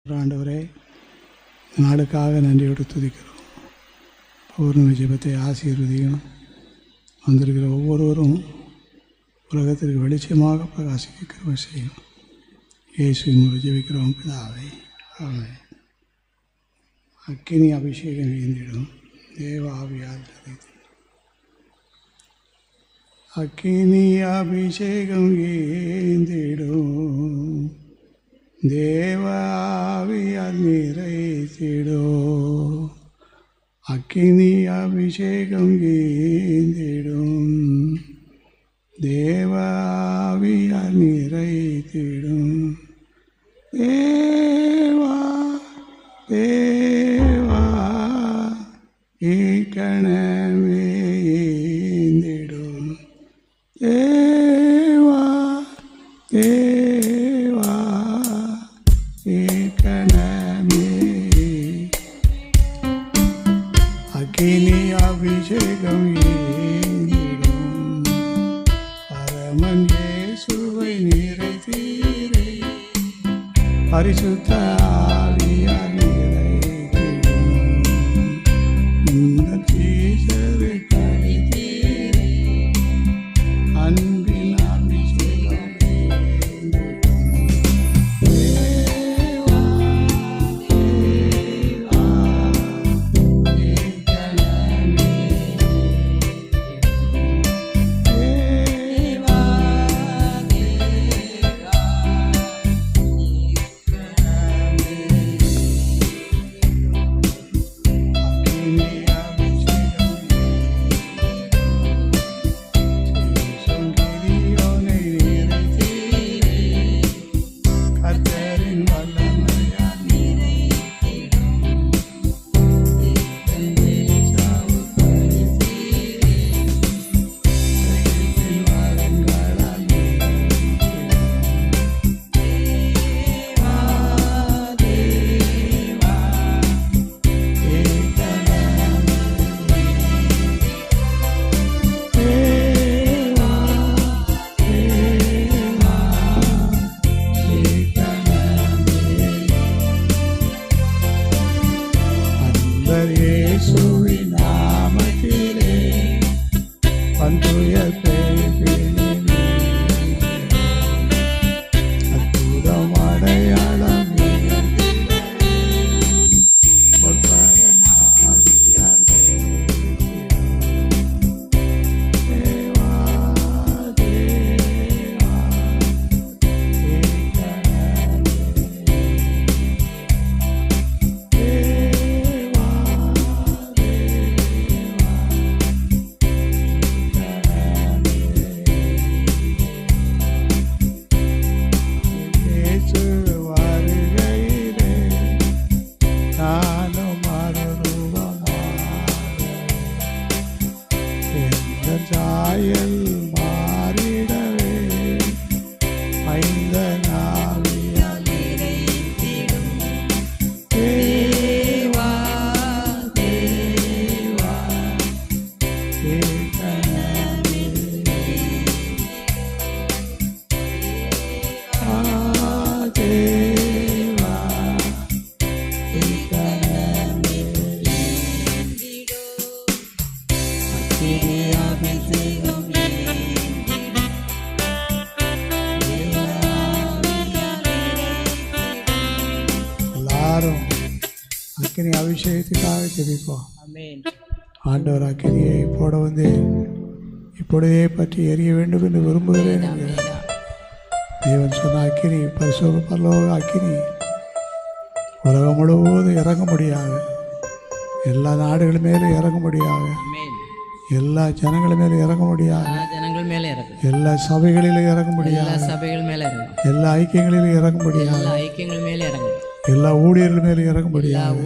ஆண்டவரே, நாளுக்காக நன்றியோடு துதிக்கிறோம். பௌர்ணமி ஜெபத்தை ஆசீர்வதியும். வந்திருக்கிற ஒவ்வொருவரும் உலகத்திற்கு வெளிச்சமாக பிரகாசிக்க கிருபை செய்யும். இயேசுவின் மூலம் ஜெபிக்கிறோம் பிதாவே, ஆமென். அக்கினி அபிஷேகம் ஏந்திடும் தேவ ஆவியால் அக்கினி அபிஷேகம் ஏந்திடும் தேவ ஆவியால் நிறைத்திடோ. அக்கினி அபிஷேகம் ஏந்திடும் தேவ ஆவியால் நிறைத்திடும். தேவா தேவா இக்கணமே ஏந்திடும். தேவா தேவா இக்கணமே அக்கினி அபிஷேகம் ஏந்திடும். பரமன் இயேசுவை நிறைத்தீரே, பரிசுத்த ஆவியால் நிறைத்திடும். இந்த சீசரை கழித்தீரே, அன்பின் அபிஷேகம் ஏந்திடும். தேவா தேவா இக்கணமே தேவா தேவா இயேசுவின் நாமத்திலே பந்துயர் பேசினே, அற்புதம் அடையாளம் தேவா தேவா சாயல் மாறிடவே ஐந்த நாவியால் நிறைத்திடும். தேவா தேவா இக்கணமே தேவா இக்கணமே அக்கினி அபிஷேகம் எல்லாரும் அக்கினி அபிஷேகத்துக்காக ஜெபிப்போம். ஆண்டவர் அக்கினியை போட வந்து இப்பொழுதே பற்றி எரிய வேண்டும் என்று விரும்புகிறேன் என்கிறார். தேவன் சொன்ன அக்கினி பரிசுத்த பரலோக அக்கினி உலகம் முழுவதும் இறங்க முடியாது, எல்லா நாடுகள் மேலும் இறங்க முடியாது, எல்லா ஜனங்கள் மேலே இறங்க முடியாது, எல்லா சபைகளிலும் இறங்க முடியாது, எல்லா ஐக்கியங்களிலும் இறங்க முடியாது, எல்லா ஊழியர்கள் மேலும் இறங்க முடியாது.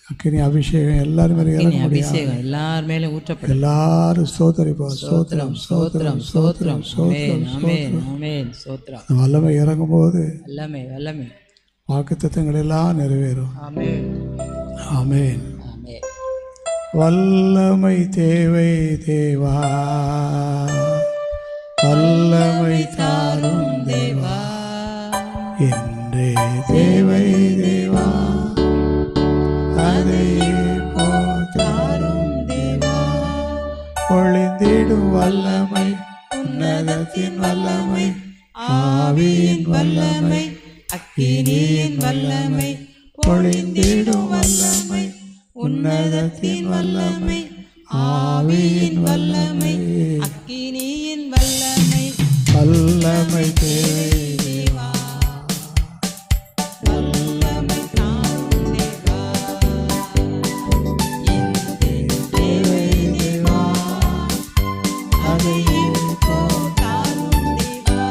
அக்கினி அபிஷேகம் எல்லாரும் மேலே இறங்க முடியாது. எல்லாரும் ஸ்தோத்திரிப்போம். ஸ்தோத்திரம் ஸ்தோத்திரம் ஸ்தோத்திரம் ஸ்தோத்திரம். வல்லமை இறங்கும் போது வாக்குத்தத்தங்கள் எல்லாம் நிறைவேறும். ஆமென். வல்லமை தேவை தேவா, வல்லமை தாரும் தேவா, என்றே தேவை வல்லமை, ஆவியின் வல்லமை, அக்கினியின் வல்லமை, வல்லமை தேவை தேவா, வல்லமை தாரும் தேவா, என் தேவை தேவா, அதை இப்போ தாரும் தேவா,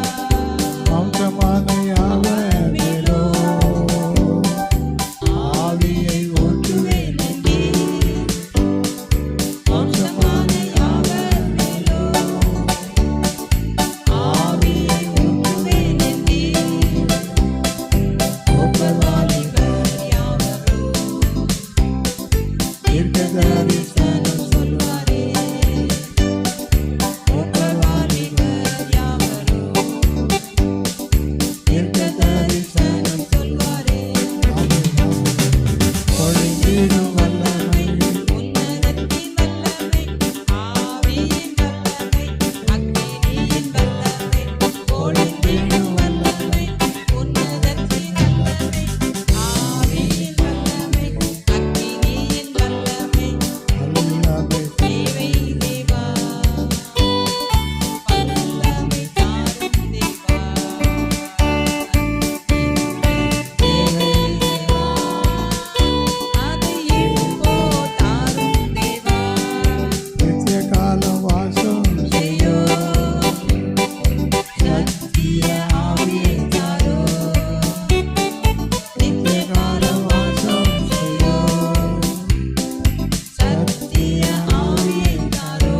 வம்சமான யாவர் மேலோ ஆவியை ஊற்றுவேன் என்றீர். வம்சமான யாவர் மேலோ ஆவியை ஊற்றுவேன் என்றீர். மூப்பர் வாலிபர் யாவரோ தீர்க்கதரிசனம் சொல்வாரே. மூப்பர் வாலிபர் யாவரோ தீர்க்கதரிசனம் சொல்வாரே. பொழிந்திடும் வல்லமை, உன்னதத்தின் வல்லமை, ஆவியின் வல்லமை, அக்கினியின் வல்லமை, பொழிந்திடும் வல்லமை, உன்னதத்தின் வல்லமை, ஆவியின் வல்லமை, அக்கினியின் வல்லமை, வல்லமை தேவை தேவா, வல்லமை தாரும் தேவா, தேவை தேவா, அதை இப்போ தாரும் தேவா. நித்திய காலம் வாசம் செய்யோ சத்திய ஆவியை தாரோ, நித்திய காலம் வாசம் செய்யோ சத்திய ஆவியை தாரோ,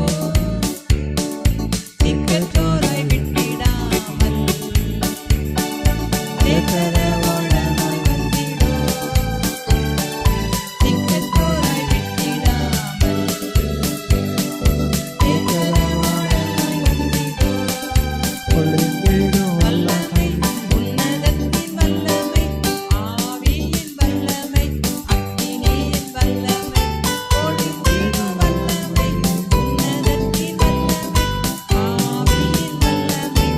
திக்கற்றோரை விட்டிடாமல் தேற்றரவாளனாய் வந்திடோ, திக்கற்றோரை விட்டிடாமல் தேற்றரவாளனாய் வந்திடோ. பொழிந்திடும் வல்லமை, உன்னதத்தின் வல்லமை, ஆவியின் வல்லமை, அக்கினியின் வல்லமை, பொழிந்திடும் வல்லமை, உன்னதத்தின் வல்லமை, ஆவியின் வல்லமை,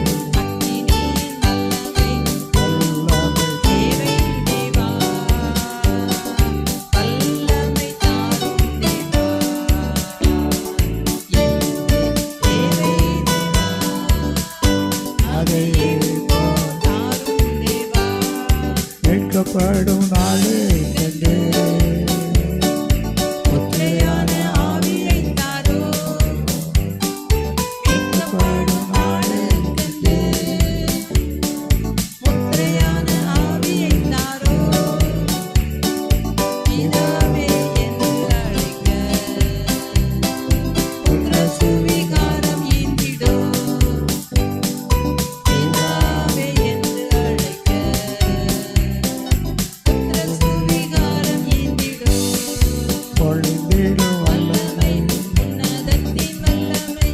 அக்கினியின் வல்லமை, வல்லமை தேவை தேவா, வல்லமை தாரும் தேவா, தேவை தேவா, அதை இப்போ தாரும் தேவா. மீட்கப்படும் நாளே கண்டு முத்திரையான ஆவியை தாரோ, மீட்கப்படும் நாளுக்கென்று முத்திரையான ஆவியை தாரோ, பிதாவே என்று அழைக்க புத்திர சுவிகாரம் ஈந்திடோ, பிதாவே என்று அழைக்க புத்திர சுவிகாரம் ஈந்திடோ. பொழிந்திடும் வல்லமை, உன்னதத்தின் வல்லமை,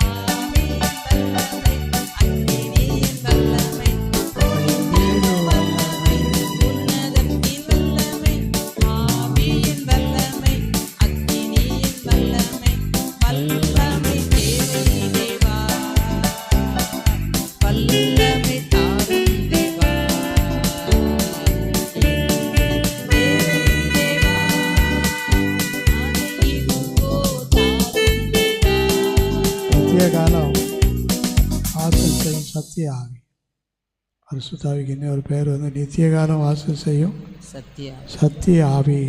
ஆவியின் வல்லமை, அக்கினியின் வல்லமை, பொழிந்திடும் வல்லமை, உன்னதத்தின் வல்லமை, ஆவியின் வல்லமை, அக்கினியின் வல்லமை, வல்லமை தேவை தேவா, வல்லமை தாரும் தேவா, தேவை தேவா, அதை இப்போ தாரும் தேவா. நித்திய காலம் வாசம் செய்யும் சத்திய ஆவி. பரிசுத்தாவிக்கு இன்னொரு பேர் வந்து நித்திய காலம் வாசம் செய்யும் சத்யா சத்திய ஆவி.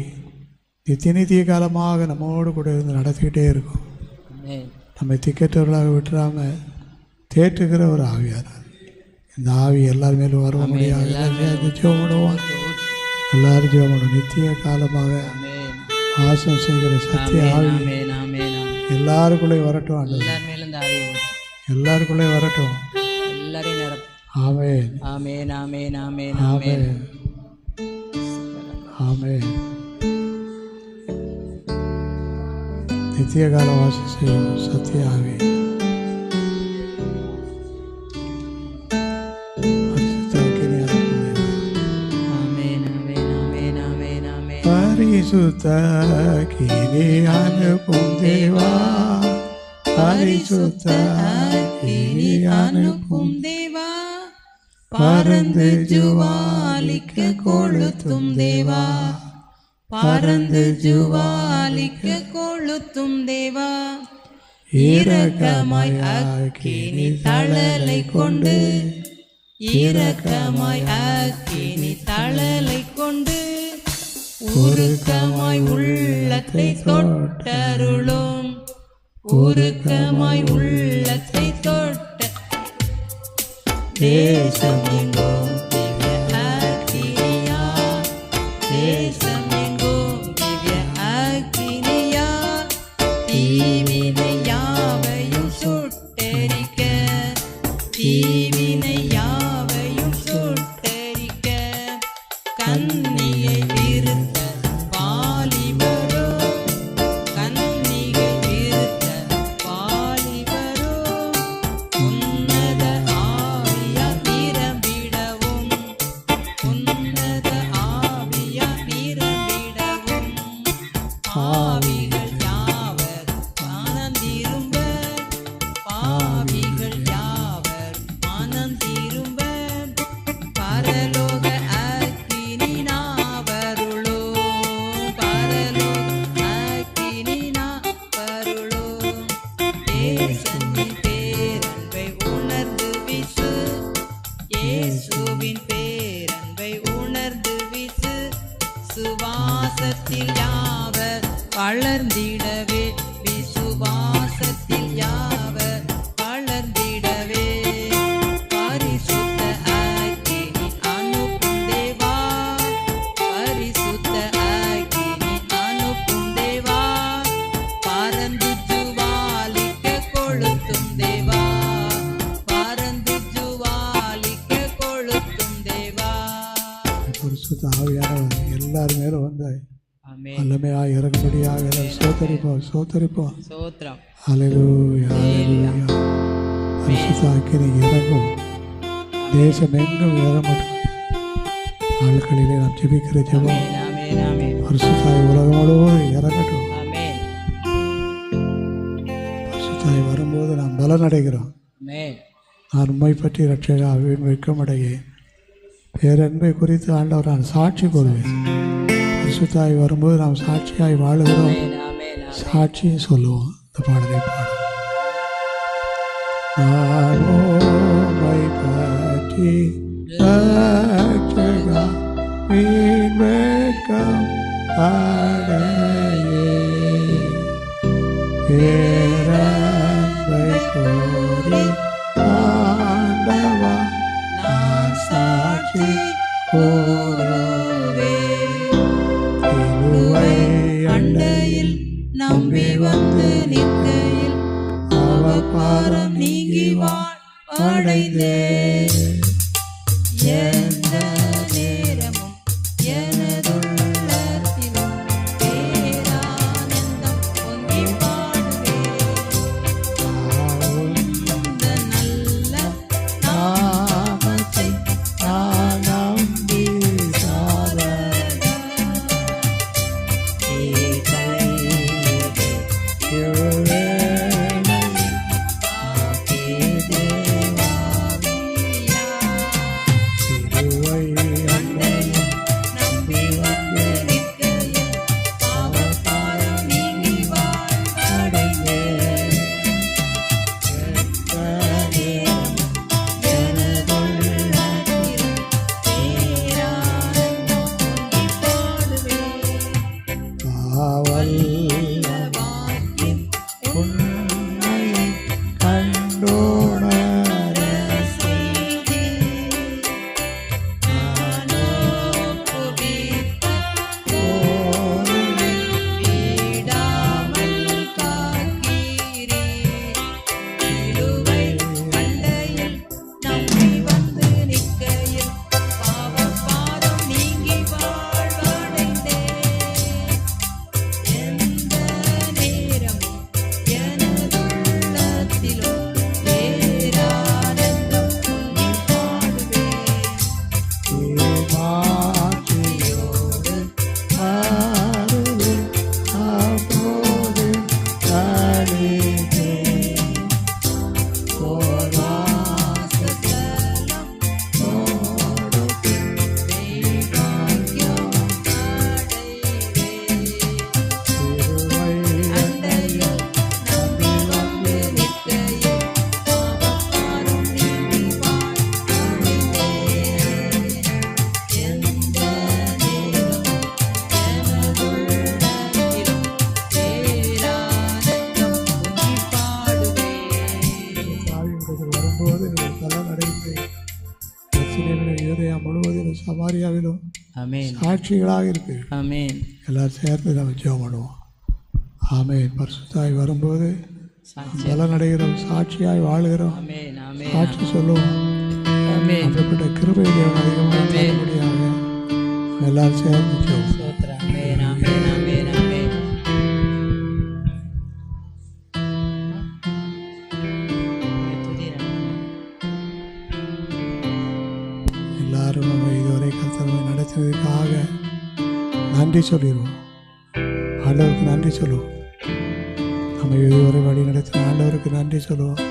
நித்திய காலமாக நம்மோடு கூட இருந்து நடத்திக்கிட்டே இருக்கும். ஆமென். நம்மை திக்கற்றவர்களாக விட்டுறாம தேற்றுகிற ஒரு ஆவியார். இந்த ஆவி எல்லார் மேலும் வர முடியாது. எல்லாரும் ஜெபம் பண்ணுவோம். எல்லாரும் ஜெபம் பண்ணுவோம். நித்திய காலமாக ஆமென். வாசம் செய்கிற சத்திய ஆவி ஆமென். ஆமென். ஆமென். எல்லாருக்குள்ளே வரட்டும். ஆண்டவரே. எல்லார் மேலும் இந்த ஆவியை ஊற்று. எல்லாருக்குள்ளே வரட்டும். எல்லாரையும் நிரப்பு. ஆமென். ஆமென். ஆமென். ஆமென். ஆமென். ஆமென். ஆமென். நித்திய கால வாசம் செய்யும் சத்திய ஆவி. ஆமென். ஆமென். ஆமென். ஆமென். ஆமென். பரிசுத்த கிரி அனுப்பும் தேவா, பரிசுத்த கிரி அனுப்பும் தேவா, பறந்து ஜுவாலிக்க கொளுத்தும் தேவா, பறந்து ஜுவாலிக்க கொளுத்தும் தேவா, இரக்கமாய் அக்கினி தழலை கொண்டு, இரக்கமாய் அக்கினி தழலை கொண்டு, உருக்கமாய் உள்ளத்தை தொட்டருளும், உருக்கமாய் உள்ளத்தை தொட்ட தேசம் எங்கும் திவ்ய அக்கினியா, தேசம் எங்கும் திவ்ய அக்கினியா, தீவினை யாவையும் சுட்டெரிக்க, தீவினை யாவையும் சுட்டெரிக்க, கன்னியை விருத்த வாலிபரோ, கன்னிகை விருத்த வாலிபரோ, உன்னத ஆவியா நிரம்பிடவும், உன்னத ஆவியா நிரம்பிடவும், பாவிகள் யாவர் மனம் திரும்ப, பாவிகள் யாவர் மனம் திரும்ப, பரலோக அக்கினி நாவருளோ, பரலோக அக்கினி நாவருளோ, இயேசுவின் பேரன்பை உணர்ந்து வீசு, இயேசுவின் பேரன்பை உணர்ந்து வீசு, சுவாசத்தில் யாவர் வளர்ந்திடவே, விசுவாசத்தில் யாவர் வளர்ந்திடவே, பரிசுத்த அக்கினி அனுப்பும் தேவா, பரிசுத்த அக்கினி அனுப்பும் தேவா, பறந்து ஜுவாலிக்க கொளுத்தும் தேவா, பறந்து ஜுவாலிக்க கொளுத்தும் தேவா. பரிசுத்த ஆவியானவர் எல்லார் மேலும் வந்து ஆமென். வல்லமையாக இறங்கும்படியாக சோதரிப்போம் சோதரிப்போம். ஸ்தோத்திரம். ஹல்லேலூயா ஹல்லேலூயா. பரிசுத்த அக்கினி இறங்கும், தேசம் எங்கும் இறங்கட்டும். நாட்களிலே நாம் ஜெபிக்கிற ஜெபம் ஆமென், ஆமென், ஆமென், பரிசுத்தாய் உலகமோடு இறங்கட்டும். ஆமென், பரிசுத்தாய் வரும்போது நாம் பலனடைகிறோம். ஆமென். நான் உம்மை பற்றி இரட்சகர் வெட்கமடையேன், பேரன்பை குறித்து ஆண்டவர் நான் சாட்சி கூறுவேன். பரிசுத்தாய் வரும்போது நாம் சாட்சியாய் வாழுகிறோம், ஆமென், ஆமென், ஆமென். சாட்சியும் சொல்லுவோம். இந்த பாடலை பாடும். நான் உம்மை பற்றி இரட்சகர் வெட்கம் அடையேன், பேரன்பை கூறி ஆண்டவா நான் சாட்சி கூறுவேன். திருவை அண்டையில் நம்பி வந்து நிற்கையில் அவபாரம் நீங்கி வாழ்வடைந்தே, எந்த நேரமும் எனதுள்ளத்திலும் பேரானந்தம் பொங்கி பாடுவேன். இந்த நல்ல நாமத்தை நான் நம்பி சமாரியாவிலும் ஆமென் சாட்சிகளாக இருப்பீர்கள். ஆமென் எல்லாரும் சேர்ந்து நம்ம ஜெபம் பண்ணுவோம். ஆமென். பரிசுத்தாய் வரும்போது பலனடைகிறோம், சாட்சியாய் வாழ்கிறோம், ஆமென் ஆமென் சாட்சி சொல்லுவோம். ஆமென் அப்படிப்பட்ட கிருபை தேவன் அதிகமாக தரும்படியாக எல்லாரும் சேர்ந்து ஜெபம். ஸ்தோத்திரம். ஆமென் ஆமென் ஆமென் ஆமென். எல்லாரும் நம்ம இதுவரை கர்த்தரை நடத்தினதுக்காக நன்றி சொல்லிடுவோம். ஆண்டவருக்கு நன்றி சொல்லுவோம். நம்ம இதுவரை வழி நடத்தின ஆண்டவருக்கு நன்றி சொல்லுவோம்.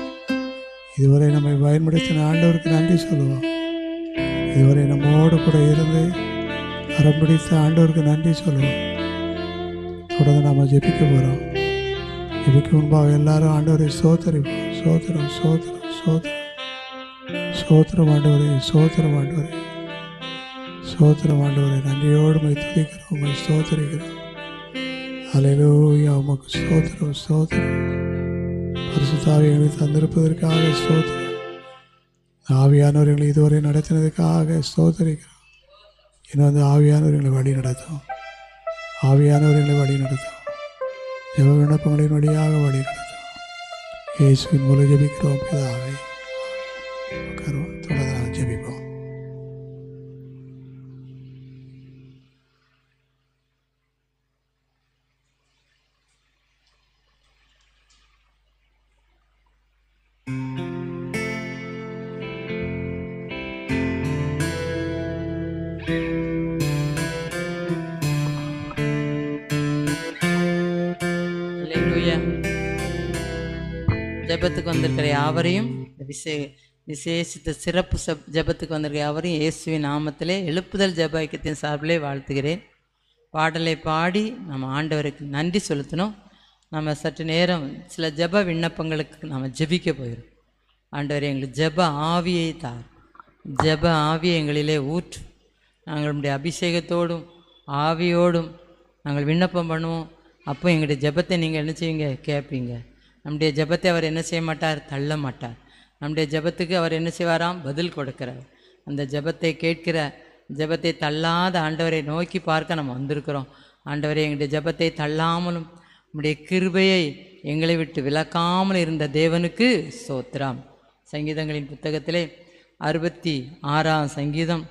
இதுவரை நம்மை பயன்படுத்தின ஆண்டவருக்கு நன்றி சொல்லுவோம். இதுவரை நம்மோடு கூட இருந்து கரம் பிடித்த ஆண்டவருக்கு நன்றி சொல்லுவோம். தொடர்ந்து நாம் ஜெபிக்க போகிறோம். ஜெபிக்க முன்பாக எல்லாரும் ஆண்டவரை சோதரிப்போம். சோத்திரம் சோத்திரம் சோத்திரம் சோத்திரம் ஆண்டவரே, சோத்திரம் ஆண்டவரே, சோத்திரம் ஆண்டவரே. நன்றியோடு உம்மை துதிக்கிறோம், உம்மை ஸ்தோத்திரிக்கிறோம். அல்லேலூயா. உமக்கு ஸ்தோத்திரம் ஸ்தோத்திரம். பரிசுத்தாவியை எங்களுக்கு தந்திருப்பதற்காக ஸ்தோத்திரம். ஆவியானவர்களை இதுவரை நடத்தினதுக்காக ஸ்தோத்திரிக்கிறோம். இன்னும் வந்து ஆவியானவர்களை வழி நடத்தும், ஆவியானவர்களை வழி நடத்தும், ஜெப விண்ணப்பங்களின் வழியாக வழி நடத்தும். இயேசுவின் மூலம் ஜெபிக்கிறோம் பிதாவே. தொடர்ந்து நாம் ஜெபிப்போம். அல்லேலூயா. ஜெபத்துக்கு வந்திருக்கிற யாவரையும் விசேஷித்த சிறப்பு ஜெபத்துக்கு வந்திருக்க யாவரையும் இயேசுவின் நாமத்திலே எழுப்புதல் ஜெப ஐக்கியத்தின் சார்பிலே வாழ்த்துகிறேன். பாடலை பாடி நம்ம ஆண்டவருக்கு நன்றி செலுத்தணும். நம்ம சற்று நேரம் சில ஜெப விண்ணப்பங்களுக்கு நம்ம ஜெபிக்க போயிடும். ஆண்டவரே, எங்களுக்கு ஜெப ஆவியை தார், ஜெப ஆவியை எங்களிலே ஊற்று. நாங்கள் நம்முடைய அபிஷேகத்தோடும் ஆவியோடும் நாங்கள் விண்ணப்பம் பண்ணுவோம். அப்போ எங்களுடைய ஜெபத்தை நீங்கள் என்ன செய்வீங்க? கேட்பீங்க. நம்முடைய ஜெபத்தை அவர் என்ன செய்ய மாட்டார்? தள்ள மாட்டார். நம்முடைய ஜெபத்துக்கு அவர் என்ன செய்வாராம்? பதில் கொடுக்கிறார். அந்த ஜெபத்தை கேட்கிற, ஜெபத்தை தள்ளாத ஆண்டவரை நோக்கி பார்க்க நம்ம வந்திருக்கிறோம். ஆண்டவரை, எங்களுடைய ஜெபத்தை தள்ளாமலும் நம்முடைய கிருபையை எங்களை விட்டு விலக்காமல் இருந்த தேவனுக்கு ஸ்தோத்திரம். சங்கீதங்களின் புத்தகத்திலே 66ஆம் சங்கீதம்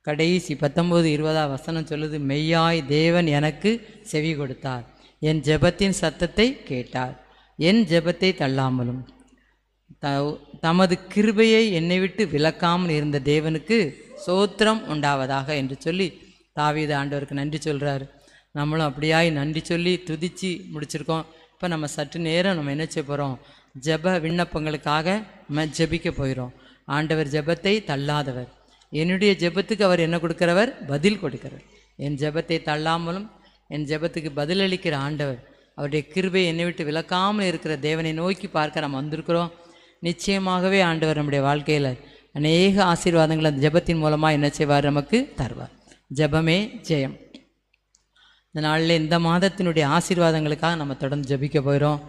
கடைசி 19-20 வசனம் சொல்லுது, மெய்யாய் தேவன் எனக்கு செவி கொடுத்தார், என் ஜெபத்தின் சத்தத்தை கேட்டார், என் ஜெபத்தை தள்ளாமலும் தமது கிருபையை என்னை விட்டு விலக்காமல் இருந்த தேவனுக்கு ஸ்தோத்திரம் உண்டாவதாக என்று சொல்லி தாவீது ஆண்டவருக்கு நன்றி சொல்கிறார். நம்மளும் அப்படியாய் நன்றி சொல்லி துதித்து முடிச்சிருக்கோம். இப்போ நம்ம சற்று நேரம் நம்ம என்ன செய்ய போகிறோம்? ஜெப விண்ணப்பங்களுக்காக நம்ம ஜெபிக்க போயிடும். ஆண்டவர் ஜெபத்தை தள்ளாதவர். என்னுடைய ஜெபத்துக்கு அவர் என்ன கொடுக்கிறவர்? பதில் கொடுக்கிறவர். என் ஜெபத்தை தள்ளாமலும் என் ஜெபத்துக்கு பதிலளிக்கிற ஆண்டவர், அவருடைய கிருபை என்னை விட்டு விலக்காமல் இருக்கிற தேவனை நோக்கி பார்க்க நம்ம வந்திருக்கிறோம். நிச்சயமாகவே ஆண்டவர் நம்முடைய வாழ்க்கையில் அநேக ஆசீர்வாதங்கள் அந்த ஜெபத்தின் மூலமாக என்ன செய்வார்? நமக்கு தருவார். ஜெபமே ஜெயம். இந்த நாளில் இந்த மாதத்தினுடைய ஆசீர்வாதங்களுக்காக நம்ம தொடர்ந்து ஜெபிக்க போயிடும்.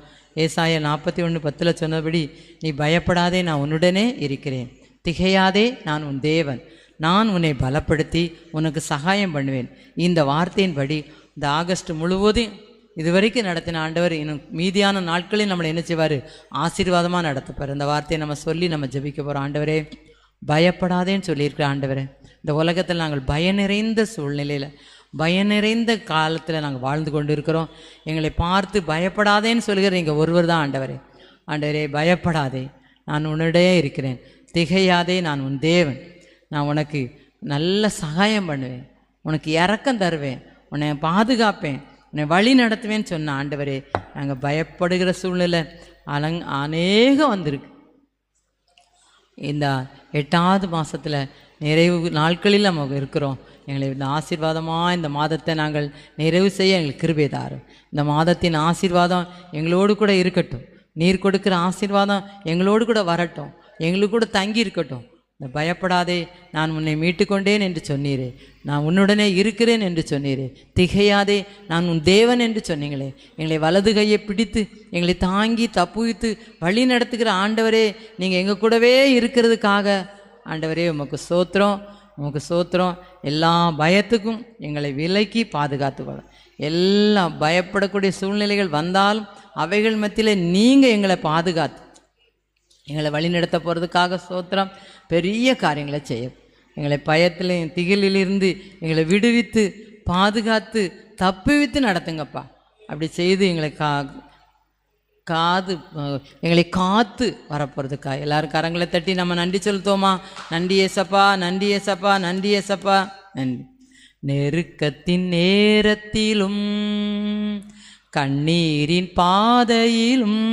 ஏசாயா 41:10 சொன்னபடி, நீ பயப்படாதே, நான் உன்னுடனே இருக்கிறேன், திகையாதே, நான் உன் தேவன், நான் உன்னை பலப்படுத்தி உனக்கு சகாயம் பண்ணுவேன். இந்த வார்த்தையின்படி இந்த ஆகஸ்ட் முழுவதும் இதுவரைக்கும் நடத்தின ஆண்டவர் இன்னும் மீதியான நாட்களில் நம்மளை என்ன செய்வார்? ஆசீர்வாதமாக நடத்தப்பார். இந்த வார்த்தையை நம்ம சொல்லி நம்ம ஜெபிக்க போகிறோம். ஆண்டவரே, பயப்படாதேன்னு சொல்லியிருக்கிற ஆண்டவரே, இந்த உலகத்தில் நாங்கள் பயநிறைந்த சூழ்நிலையில், பயநிறைந்த காலத்தில் நாங்கள் வாழ்ந்து கொண்டு இருக்கிறோம். எங்களை பார்த்து பயப்படாதேன்னு சொல்கிற நீங்கள் ஒருவர் தான் ஆண்டவரே. ஆண்டவரே, பயப்படாதே, நான் உன்னிடையே இருக்கிறேன், திகையாதே, நான் உன் தேவன், நான் உனக்கு நல்ல சகாயம் பண்ணுவேன், உனக்கு இரக்கம் தருவேன், உன்னை பாதுகாப்பேன், உன்னை வழி நடத்துவேன்னு சொன்ன ஆண்டவரே, நாங்கள் பயப்படுகிற சூழ்நிலை அநேகம் வந்திருக்கு. இந்த 8வது மாதத்தில் நிறைவு நாட்களில் நம்ம இருக்கிறோம். எங்களை இந்த ஆசீர்வாதமாக இந்த மாதத்தை நாங்கள் நிறைவு செய்ய எங்களுக்கு கிருபை தாரும். இந்த மாதத்தின் ஆசீர்வாதம் எங்களோடு கூட இருக்கட்டும். நீர் கொடுக்குற ஆசீர்வாதம் எங்களோடு கூட வரட்டும், எங்களுக்கு கூட தங்கி இருக்கட்டும். பயப்படாதே, நான் உன்னை மீட்டுக்கொண்டேன் என்று சொன்னீரே, நான் உன்னுடனே இருக்கிறேன் என்று சொன்னீரே, திகையாதே, நான் உன் தேவன் என்று சொன்னீங்களே. எங்களை வலது கையை பிடித்து எங்களை தாங்கி தப்புவித்து வழி நடத்துகிற ஆண்டவரே, நீங்கள் எங்கள் கூடவே இருக்கிறதுக்காக ஆண்டவரே உமக்கு ஸ்தோத்திரம். உமக்கு ஸ்தோத்திரம். எல்லா பயத்துக்கும் எங்களை விலக்கி பாதுகாத்துக்கொள்ள, எல்லா பயப்படக்கூடிய சூழ்நிலைகள் வந்தாலும் அவைகள் மத்தியில் நீங்கள் எங்களை பாதுகாத்து எங்களை வழிநடத்த போகிறதுக்காக ஸ்தோத்திரம். பெரிய காரியங்களை செய்ய எங்களை பயத்திலையும் திகிலிலிருந்து எங்களை விடுவித்து பாதுகாத்து தப்புவித்து நடத்துங்கப்பா. அப்படி செய்து எங்களை எங்களை காத்து வரப்போகிறதுக்கா எல்லாரும் கரங்களை தட்டி நம்ம நன்றி செலுத்துவோமா? நன்றி ஏசப்பா, நன்றி ஏசப்பா, நன்றி ஏசப்பா, நன்றி. நெருக்கத்தின் நேரத்திலும் கண்ணீரின் பாதையிலும்,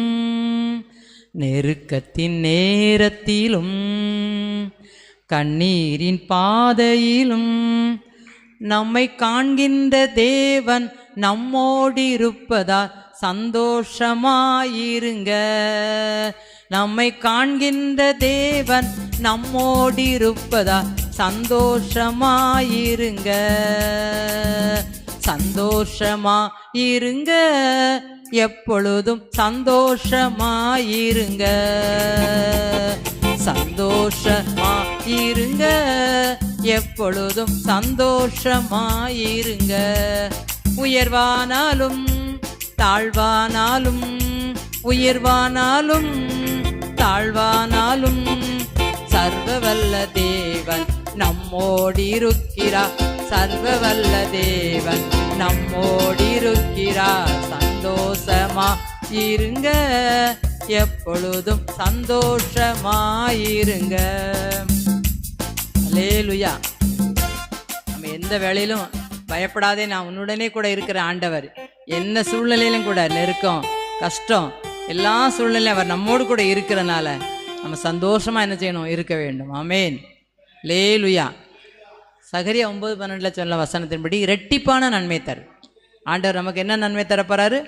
நெருக்கத்தின் நேரத்திலும் கண்ணீரின் பாதையிலும் நம்மை காண்கின்ற தேவன் நம்மோடு இருப்பதால் சந்தோஷமாயிருங்க. நம்மை காண்கின்ற தேவன் நம்மோடு இருப்பதால் சந்தோஷமாயிருங்க. சந்தோஷமாயிருங்க, எப்பொழுதும் சந்தோஷமாயிருங்க. சந்தோஷமாயிருங்க, எப்பொழுதும் சந்தோஷமாயிருங்க. உயர்வானாலும் தாழ்வானாலும், உயர்வானாலும் தாழ்வானாலும் சர்வவல்ல தேவன் நம்மோடிருக்கிறார். சர்வவல்ல தேவன் நம்மோடிருக்கிறார். சந்தோஷமா இருங்க, எப்பொழுதும் சந்தோஷமாயிருங்க. அல்லேலூயா. நம்ம எந்த வேளையிலும் பயப்படாதே, நான் உன்னுடனே கூட இருக்கிற ஆண்டவர். என்ன சூழ்நிலையிலும் கூட, நெருக்கம் கஷ்டம் எல்லா சூழ்நிலையும் அவர் நம்மோடு கூட இருக்கிறனால நம்ம சந்தோஷமா என்ன செய்யணும்? இருக்க வேண்டும். ஆமேன். அல்லேலூயா. சகரியா 9:12 சொன்ன வசனத்தின்படி இரட்டிப்பான நன்மை தரும் ஆண்டவர். நமக்கு என்ன நன்மை தரப்போறாரு?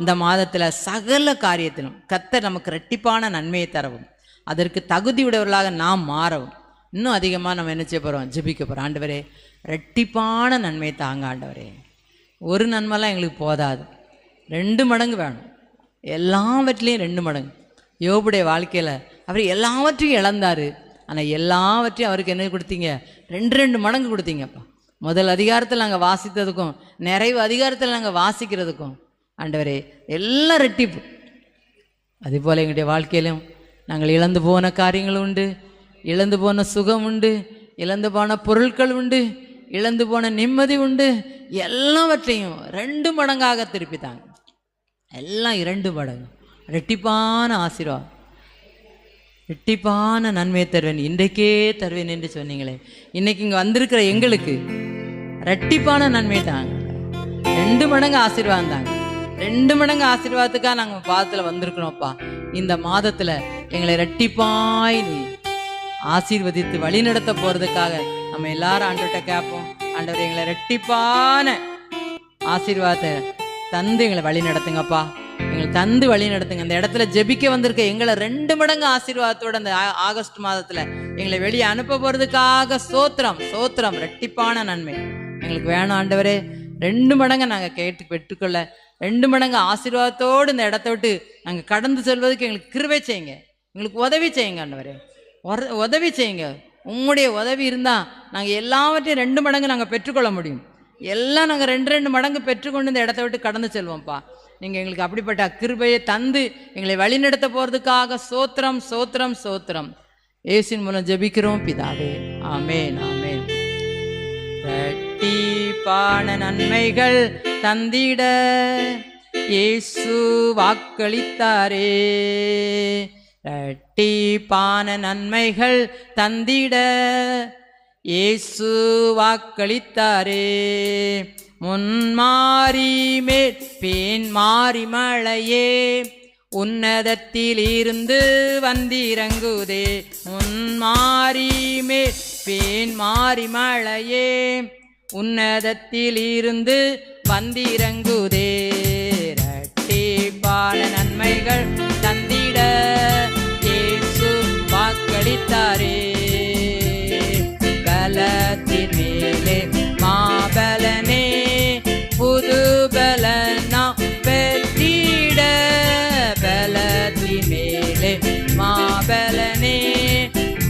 இந்த மாதத்தில் சகல காரியத்திலும் கர்த்தர் நமக்கு இரட்டிப்பான நன்மையை தரவும், அதற்கு தகுதியுடையவர்களாக நாம் மாறவும், இன்னும் அதிகமாக நம்ம என்ன செய்ய போகிறோம்? ஜெபிக்க போகிறோம். ஆண்டவரே இரட்டிப்பான நன்மையை தாங்க ஆண்டவரே. ஒரு நன்மைலாம் எங்களுக்கு போதாது, 2 மடங்கு வேணும். எல்லாவற்றிலையும் 2 மடங்கு. யோபுடைய வாழ்க்கையில் அவர் எல்லாவற்றையும் இழந்தார், ஆனால் எல்லாவற்றையும் அவருக்கு என்ன கொடுத்தீங்க? 2 மடங்கு கொடுத்தீங்கப்பா. முதல் அதிகாரத்தில் நாங்கள் வாசித்ததுக்கும் நிறைவு அதிகாரத்தில் நாங்கள் வாசிக்கிறதுக்கும் ஆண்டவரே எல்லாம் ரெட்டிப்பு. அதுபோல் எங்களுடைய வாழ்க்கையிலும் நாங்கள் இழந்து போன காரியங்கள் உண்டு, இழந்து போன சுகம் உண்டு, இழந்து போன பொருட்கள் உண்டு, இழந்து போன நிம்மதி உண்டு. எல்லாவற்றையும் 2 மடங்காக திருப்பித்தாங்க. எல்லாம் 2 மடங்கு ரெட்டிப்பான ஆசீர்வாதம், ரெட்டிப்பான நன்மையை தருவேன், இன்றைக்கே தருவேன் என்று சொன்னீங்களே. இன்னைக்கு இங்கே வந்திருக்கிற எங்களுக்கு ரெட்டிப்பான நன்மை தாங்க. 2 மடங்கு ஆசீர்வாதம் தாங்க. 2 மடங்கு ஆசீர்வாதத்துக்காக நாங்கள் பாதத்தில் வந்திருக்கிறோம்ப்பா. இந்த மாதத்தில் எங்களை ரெட்டிப்பாய் நீ ஆசீர்வதித்து வழி நடத்த போகிறதுக்காக நம்ம எல்லாரும் ஆண்டவர்கிட்ட கேட்போம். ஆண்டவர் எங்களை ரெட்டிப்பான ஆசீர்வாதத்தை தந்து எங்களை வழி நடத்துங்கப்பா. எங்களை தந்து வழி நடத்துங்க. இந்த இடத்துல ஜெபிக்க வந்திருக்க எங்களை 2 மடங்கு ஆசீர்வாதத்தோட அந்த ஆகஸ்ட் மாதத்துல எங்களை வெளியே அனுப்ப போறதுக்காக சோத்திரம் சோத்திரம். ரெட்டிப்பான நன்மை எங்களுக்கு வேணும் ஆண்டவரே. 2 மடங்கு நாங்கள் கேட்டு பெற்றுக்கொள்ள, 2 மடங்கு ஆசீர்வாதத்தோடு இந்த இடத்த விட்டு நாங்கள் கடந்து செல்வதற்கு எங்களுக்கு கிருபை செய்யுங்க, எங்களுக்கு உதவி செய்யுங்க ஆண்டவரே. உதவி செய்யுங்க. உங்களுடைய உதவி இருந்தால் நாங்கள் எல்லாவற்றையும் 2 மடங்கு நாங்கள் பெற்றுக்கொள்ள முடியும். எல்லாம் நாங்கள் 2 மடங்கு பெற்றுக்கொண்டு இந்த இடத்த விட்டு கடந்து செல்வோம்ப்பா. நீங்கள் எங்களுக்கு அப்படிப்பட்ட கிருபையை தந்து எங்களை வழிநடத்த போகிறதுக்காக சோத்திரம் சோத்திரம் சோத்திரம். இயேசுவின் மூலம் ஜெபிக்கிறோம் பிதாவே. ஆமேன் ஆமேன். இரட்டிப்பான நன்மைகள் தந்திட இயேசு வாக்களித்தாரே. இரட்டிப்பான நன்மைகள் தந்திட இயேசு வாக்களித்தாரே. முன்மாறி மேற் பின் மாறி மழையே உன்னதத்தில் இருந்து வந்திறங்குதே. முன்மாறி மேற் பின் மாறி மழையே உன்னதத்தில் இருந்து வந்திறங்குதே. இரட்டிப்பான நன்மைகள் தந்திட இயேசு வாக்களித்தாரே. பலத்தின் மேலே மாபலனே புது பலனா பெற்றிட. பலத்தின் மேலே மாபலனே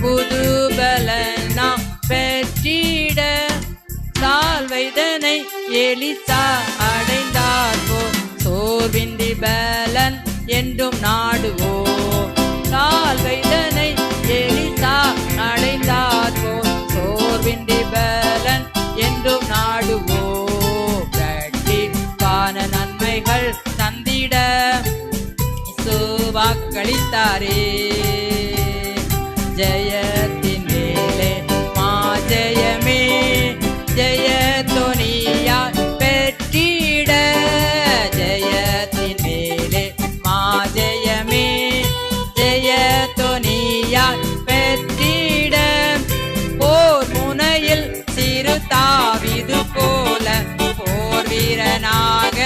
புது பலனா பெற்றிட. எலிசா அடைந்தார் போல் சோர்வின்றி பலன் என்றும் நாடுவோம். தாழ்வைதனை எலிசா அடைந்தார் போல் சோர்வின்றி பலன் என்றும் நாடுவோம். கட்டிப்பான நன்மைகள் தந்திட வாக்களித்தாரே. ஜெயத்தின் மேலே மாஜெயமே ஜெயத்தொனியா பெற்றிட. ஜெயத்தின் மேலே மாஜெயமே ஜெயத்தொனியா பெற்றிட. போர் முனையில் சிறு தாவீது போல போர் வீரனாக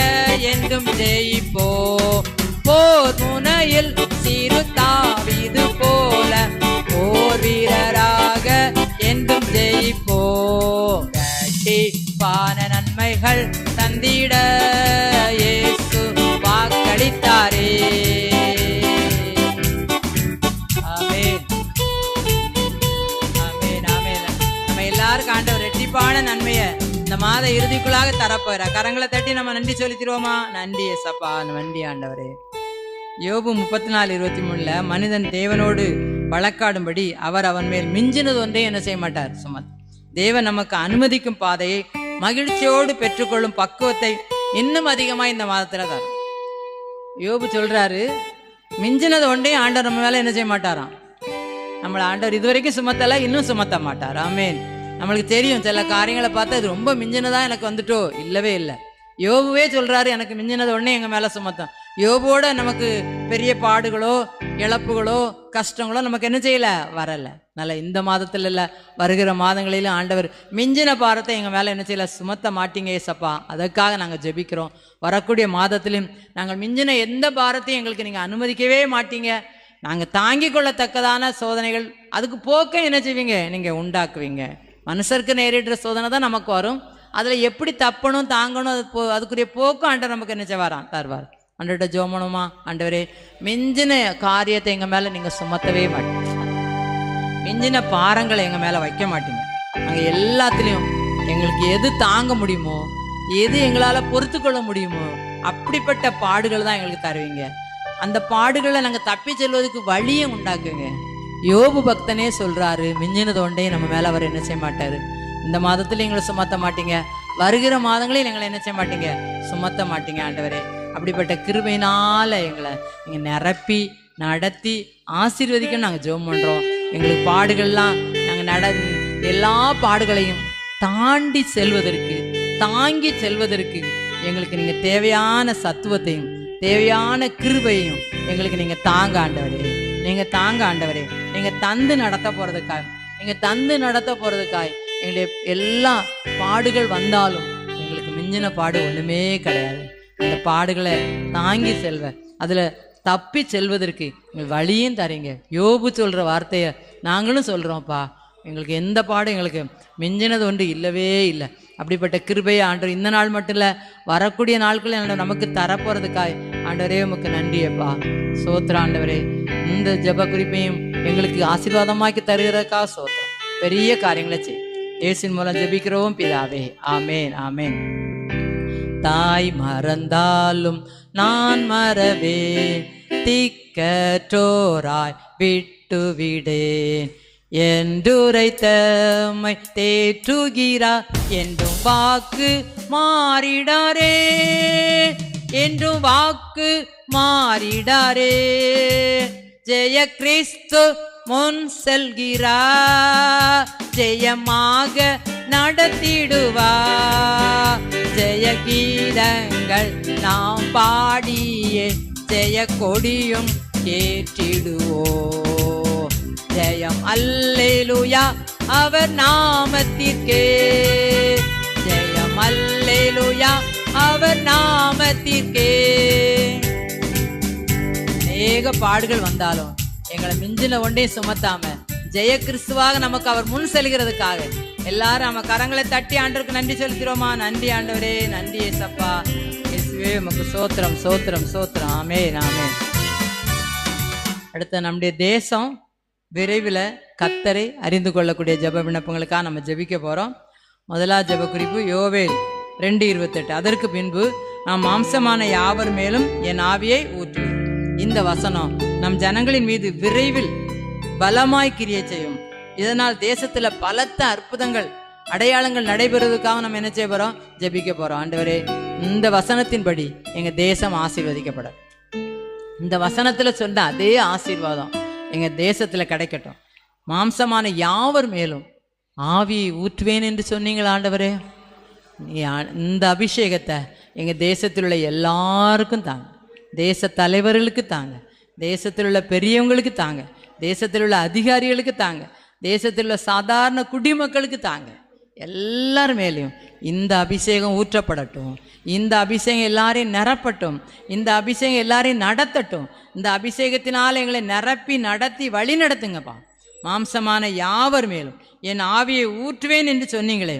என்றும் ஜெயிப்போ. போர் முனையில் சிறு தாவீது போல போர் வீரராக என்றும் ஜெயிப்போ. கட்டிப்பான நன்மைகள் தந்திட இயேசு வாக்களித்தாரே. ஆமென் ஆமென் ஆமென். நம்ம எல்லாருக்கும் ஆண்டவர் ரெட்டிப்பான நன்மையை இந்த மாத இறுதிக்குள்ளாக தரப்போகிறார். கரங்களை தட்டி நம்ம நன்றி சொல்லித்திருவோமா? நன்றி ஏசப்பா, நன்றி ஆண்டவரே. யோபு 34:23 மனிதன் தேவனோடு வழக்காடும்படி அவர் அவன் மேல் மிஞ்சினது ஒன்றே என்ன செய்ய மாட்டார் சுமத். தேவன் நமக்கு அனுமதிக்கும் பாதையை மகிழ்ச்சியோடு பெற்றுக்கொள்ளும் பக்குவத்தை இன்னும் அதிகமாக இந்த மாதத்துல தரும். யோபு சொல்றாரு, மிஞ்சினது ஒன்றே ஆண்டவர் நம்ம மேல என்ன செய்ய மாட்டாராம். நம்மளை ஆண்டவர் இதுவரைக்கும் சுமத்தல, இன்னும் சுமத்த மாட்டார். ஆமேன். நம்மளுக்கு தெரியும் சில காரியங்களை பார்த்தா இது ரொம்ப மிஞ்சினதா எனக்கு வந்துட்டோ, இல்லவே இல்லை. யோபுவே சொல்றாரு, எனக்கு மிஞ்சினது ஒன்னே எங்க மேல சுமத்தம். யோபுவோட நமக்கு பெரிய பாடுகளோ இழப்புகளோ கஷ்டங்களோ நமக்கு என்ன செய்யல, வரல. நல்ல இந்த மாதத்துல இல்ல, வருகிற மாதங்களிலும் ஆண்டவர் மிஞ்சின பாரத்தை எங்க மேல என்ன செய்யல, சுமத்த மாட்டீங்க ஏசப்பா. அதற்காக நாங்கள் ஜெபிக்கிறோம். வரக்கூடிய மாதத்திலும் நாங்கள் மிஞ்சின எந்த பாரத்தையும் எங்களுக்கு நீங்க அனுமதிக்கவே மாட்டீங்க. நாங்கள் தாங்கி கொள்ளத்தக்கதான சோதனைகள், அதுக்கு போக்க என்ன செய்வீங்க, நீங்க உண்டாக்குவீங்க. மனுஷருக்கு நேரிடுற சோதனை தான் நமக்கு வரும். அதில் எப்படி தப்பணும் தாங்கணும், அதுக்குரிய போக்கும் ஆண்டவர் நமக்கு என்ன செய்வாராம், தருவார். ஆண்டவர்கிட்ட ஜோமனுமா, ஆண்டவரே மிஞ்சின காரியத்தை எங்கள் மேலே நீங்கள் சுமத்தவே மாட்டீங்க, மிஞ்சின பாரங்களை எங்கள் மேலே வைக்க மாட்டீங்க. நாங்கள் எல்லாத்துலேயும் எங்களுக்கு எது தாங்க முடியுமோ, எது எங்களால் பொறுத்து கொள்ள முடியுமோ அப்படிப்பட்ட பாடுகள் தான் எங்களுக்கு தருவீங்க. அந்த பாடுகளை நாங்கள் தப்பி செல்வதற்கு வழியை உண்டாக்குங்க. யோபு பக்தனே சொல்கிறாரு, மிஞ்சினது ஒன்றே நம்ம மேலே அவர் என்ன செய்ய மாட்டார். இந்த மாதத்துல எங்களை சுமத்த மாட்டீங்க, வருகிற மாதங்களையும் எங்களை என்ன செய்ய மாட்டீங்க, சுமத்த மாட்டீங்க ஆண்டவரே. அப்படிப்பட்ட கிருபையினால எங்களை நீங்கள் நிரப்பி நடத்தி ஆசீர்வதிக்கணும் நாங்கள் ஜெபம் பண்ணுறோம். எங்களுக்கு பாடுகள்லாம் நாங்கள் எல்லா பாடுகளையும் தாண்டி செல்வதற்கு, தாங்கி செல்வதற்கு எங்களுக்கு நீங்கள் தேவையான சத்துவத்தையும் தேவையான கிருபையும் எங்களுக்கு நீங்கள் தாங்க ஆண்டவரே. நீங்கள் தாங்க ஆண்டவரே. நீங்கள் தந்து நடத்த போகிறதுக்காய் எங்களுடைய எல்லா பாடுகள் வந்தாலும் எங்களுக்கு மிஞ்சின பாடு ஒன்றுமே கிடையாது. அந்த பாடுகளை தாங்கி செல்வ, அதில் தப்பி செல்வதற்கு எங்கள் வழியும் தரீங்க. யோபு சொல்கிற வார்த்தையை நாங்களும் சொல்கிறோம்ப்பா. எங்களுக்கு எந்த பாடும் எங்களுக்கு மிஞ்சினது ஒன்று இல்லவே இல்லை. அப்படிப்பட்ட கிருபையை ஆண்டவர் இந்த நாள் மட்டும் இல்லை, வரக்கூடிய நாட்களில் நமக்கு தரப்போகிறதுக்காய் ஆண்டவரே உமக்கு நன்றியப்பா. சோத்திரம் ஆண்டவரே. இந்த ஜெப குறிப்பையும் எங்களுக்கு ஆசீர்வாதமாக்கி தருகிறதுக்காக சோத்திரம். பெரிய காரியங்களை செய். இயேசுவின் மூலம் ஜெபிக்கிறோம் பிதாவே. ஆமேன் ஆமேன். தாய் மறந்தாலும் நான் மறவேன், திக்கற்றோராய் விட்டுவிடேன். என்றுரைத்தம்மை தேற்றுகிறார், என்றும் வாக்கு மாறிடாரே, என்றும் வாக்கு மாறிடாரே. ஜெய கிறிஸ்து முன் செல்கிறார், ஜெயமாக நடத்திடுவார். ஜெய கீதங்கள் நாம் பாடியே ஜெய கொடியும் ஏற்றிடுவோம். ஜெயம் அல்லேலூயா அவர் நாமத்திற்கே, ஜெயம் அல்லேலூயா அவர் நாமத்திற்கே. அநேக பாடுகள் வந்தாலும் எங்களை மிஞ்சின ஒன்றே சுமத்தாம ஜெய கிறிஸ்துவாக நமக்கு அவர் முன் செல்கிறதுக்காக எல்லாரும் நம்ம கரங்களை தட்டி ஆண்டவருக்கு நன்றி செலுத்துறோமா? நன்றி ஆண்டவரே, நன்றி ஏசப்பா. இயேசுவே உமக்கு சோத்திரம் சோத்திரம் சோத்திரம். ஆமென் ஆமென். அடுத்த நம்முடைய தேசம் விரைவில் கர்த்தரை அறிந்து கொள்ளக்கூடிய ஜெப விண்ணப்பங்களுக்காக நம்ம ஜெபிக்க போகிறோம். முதலாவது ஜெப குறிப்பு யோவேல் 2:28. அதற்கு பின்பு நாம் மாம்சமான யாவர் மேலும் என் ஆவியை ஊற்றுவேன். இந்த வசனம் நம் ஜனங்களின் மீது விரைவில் பலமாய் கிரியை செய்யும். இதனால் தேசத்துல பலத்த அற்புதங்கள் அடையாளங்கள் நடைபெறுவதற்காக நம்ம என்ன செய்ய போறோம்? ஜெபிக்க போறோம். ஆண்டவரே, இந்த வசனத்தின்படி எங்க தேசம் ஆசீர்வதிக்கப்பட, இந்த வசனத்துல சொன்ன அதே ஆசீர்வாதம் எங்க தேசத்துல கிடைக்கட்டும். மாம்சமான யாவர் மேலும் ஆவியை ஊற்றுவேன் என்று சொன்னீங்களா ஆண்டவரே? இந்த அபிஷேகத்தை எங்க தேசத்தில் உள்ள எல்லாருக்கும் தாங்க, தேச தலைவர்களுக்கு தாங்க, தேசத்தில் உள்ள பெரியவங்களுக்கு தாங்க, தேசத்தில் உள்ள அதிகாரிகளுக்கு தாங்க, தேசத்தில் உள்ள சாதாரண குடிமக்களுக்கு தாங்க. எல்லார் மேலேயும் இந்த அபிஷேகம் ஊற்றப்படட்டும். இந்த அபிஷேகம் எல்லாரையும் நிரப்பட்டும். இந்த அபிஷேகம் எல்லாரையும் நடத்தட்டும். இந்த அபிஷேகத்தினால் எங்களை நிரப்பி நடத்தி வழி நடத்துங்கப்பா. மாம்சமான யாவர் மேலும் என் ஆவியை ஊற்றுவேன் என்று சொன்னீங்களே,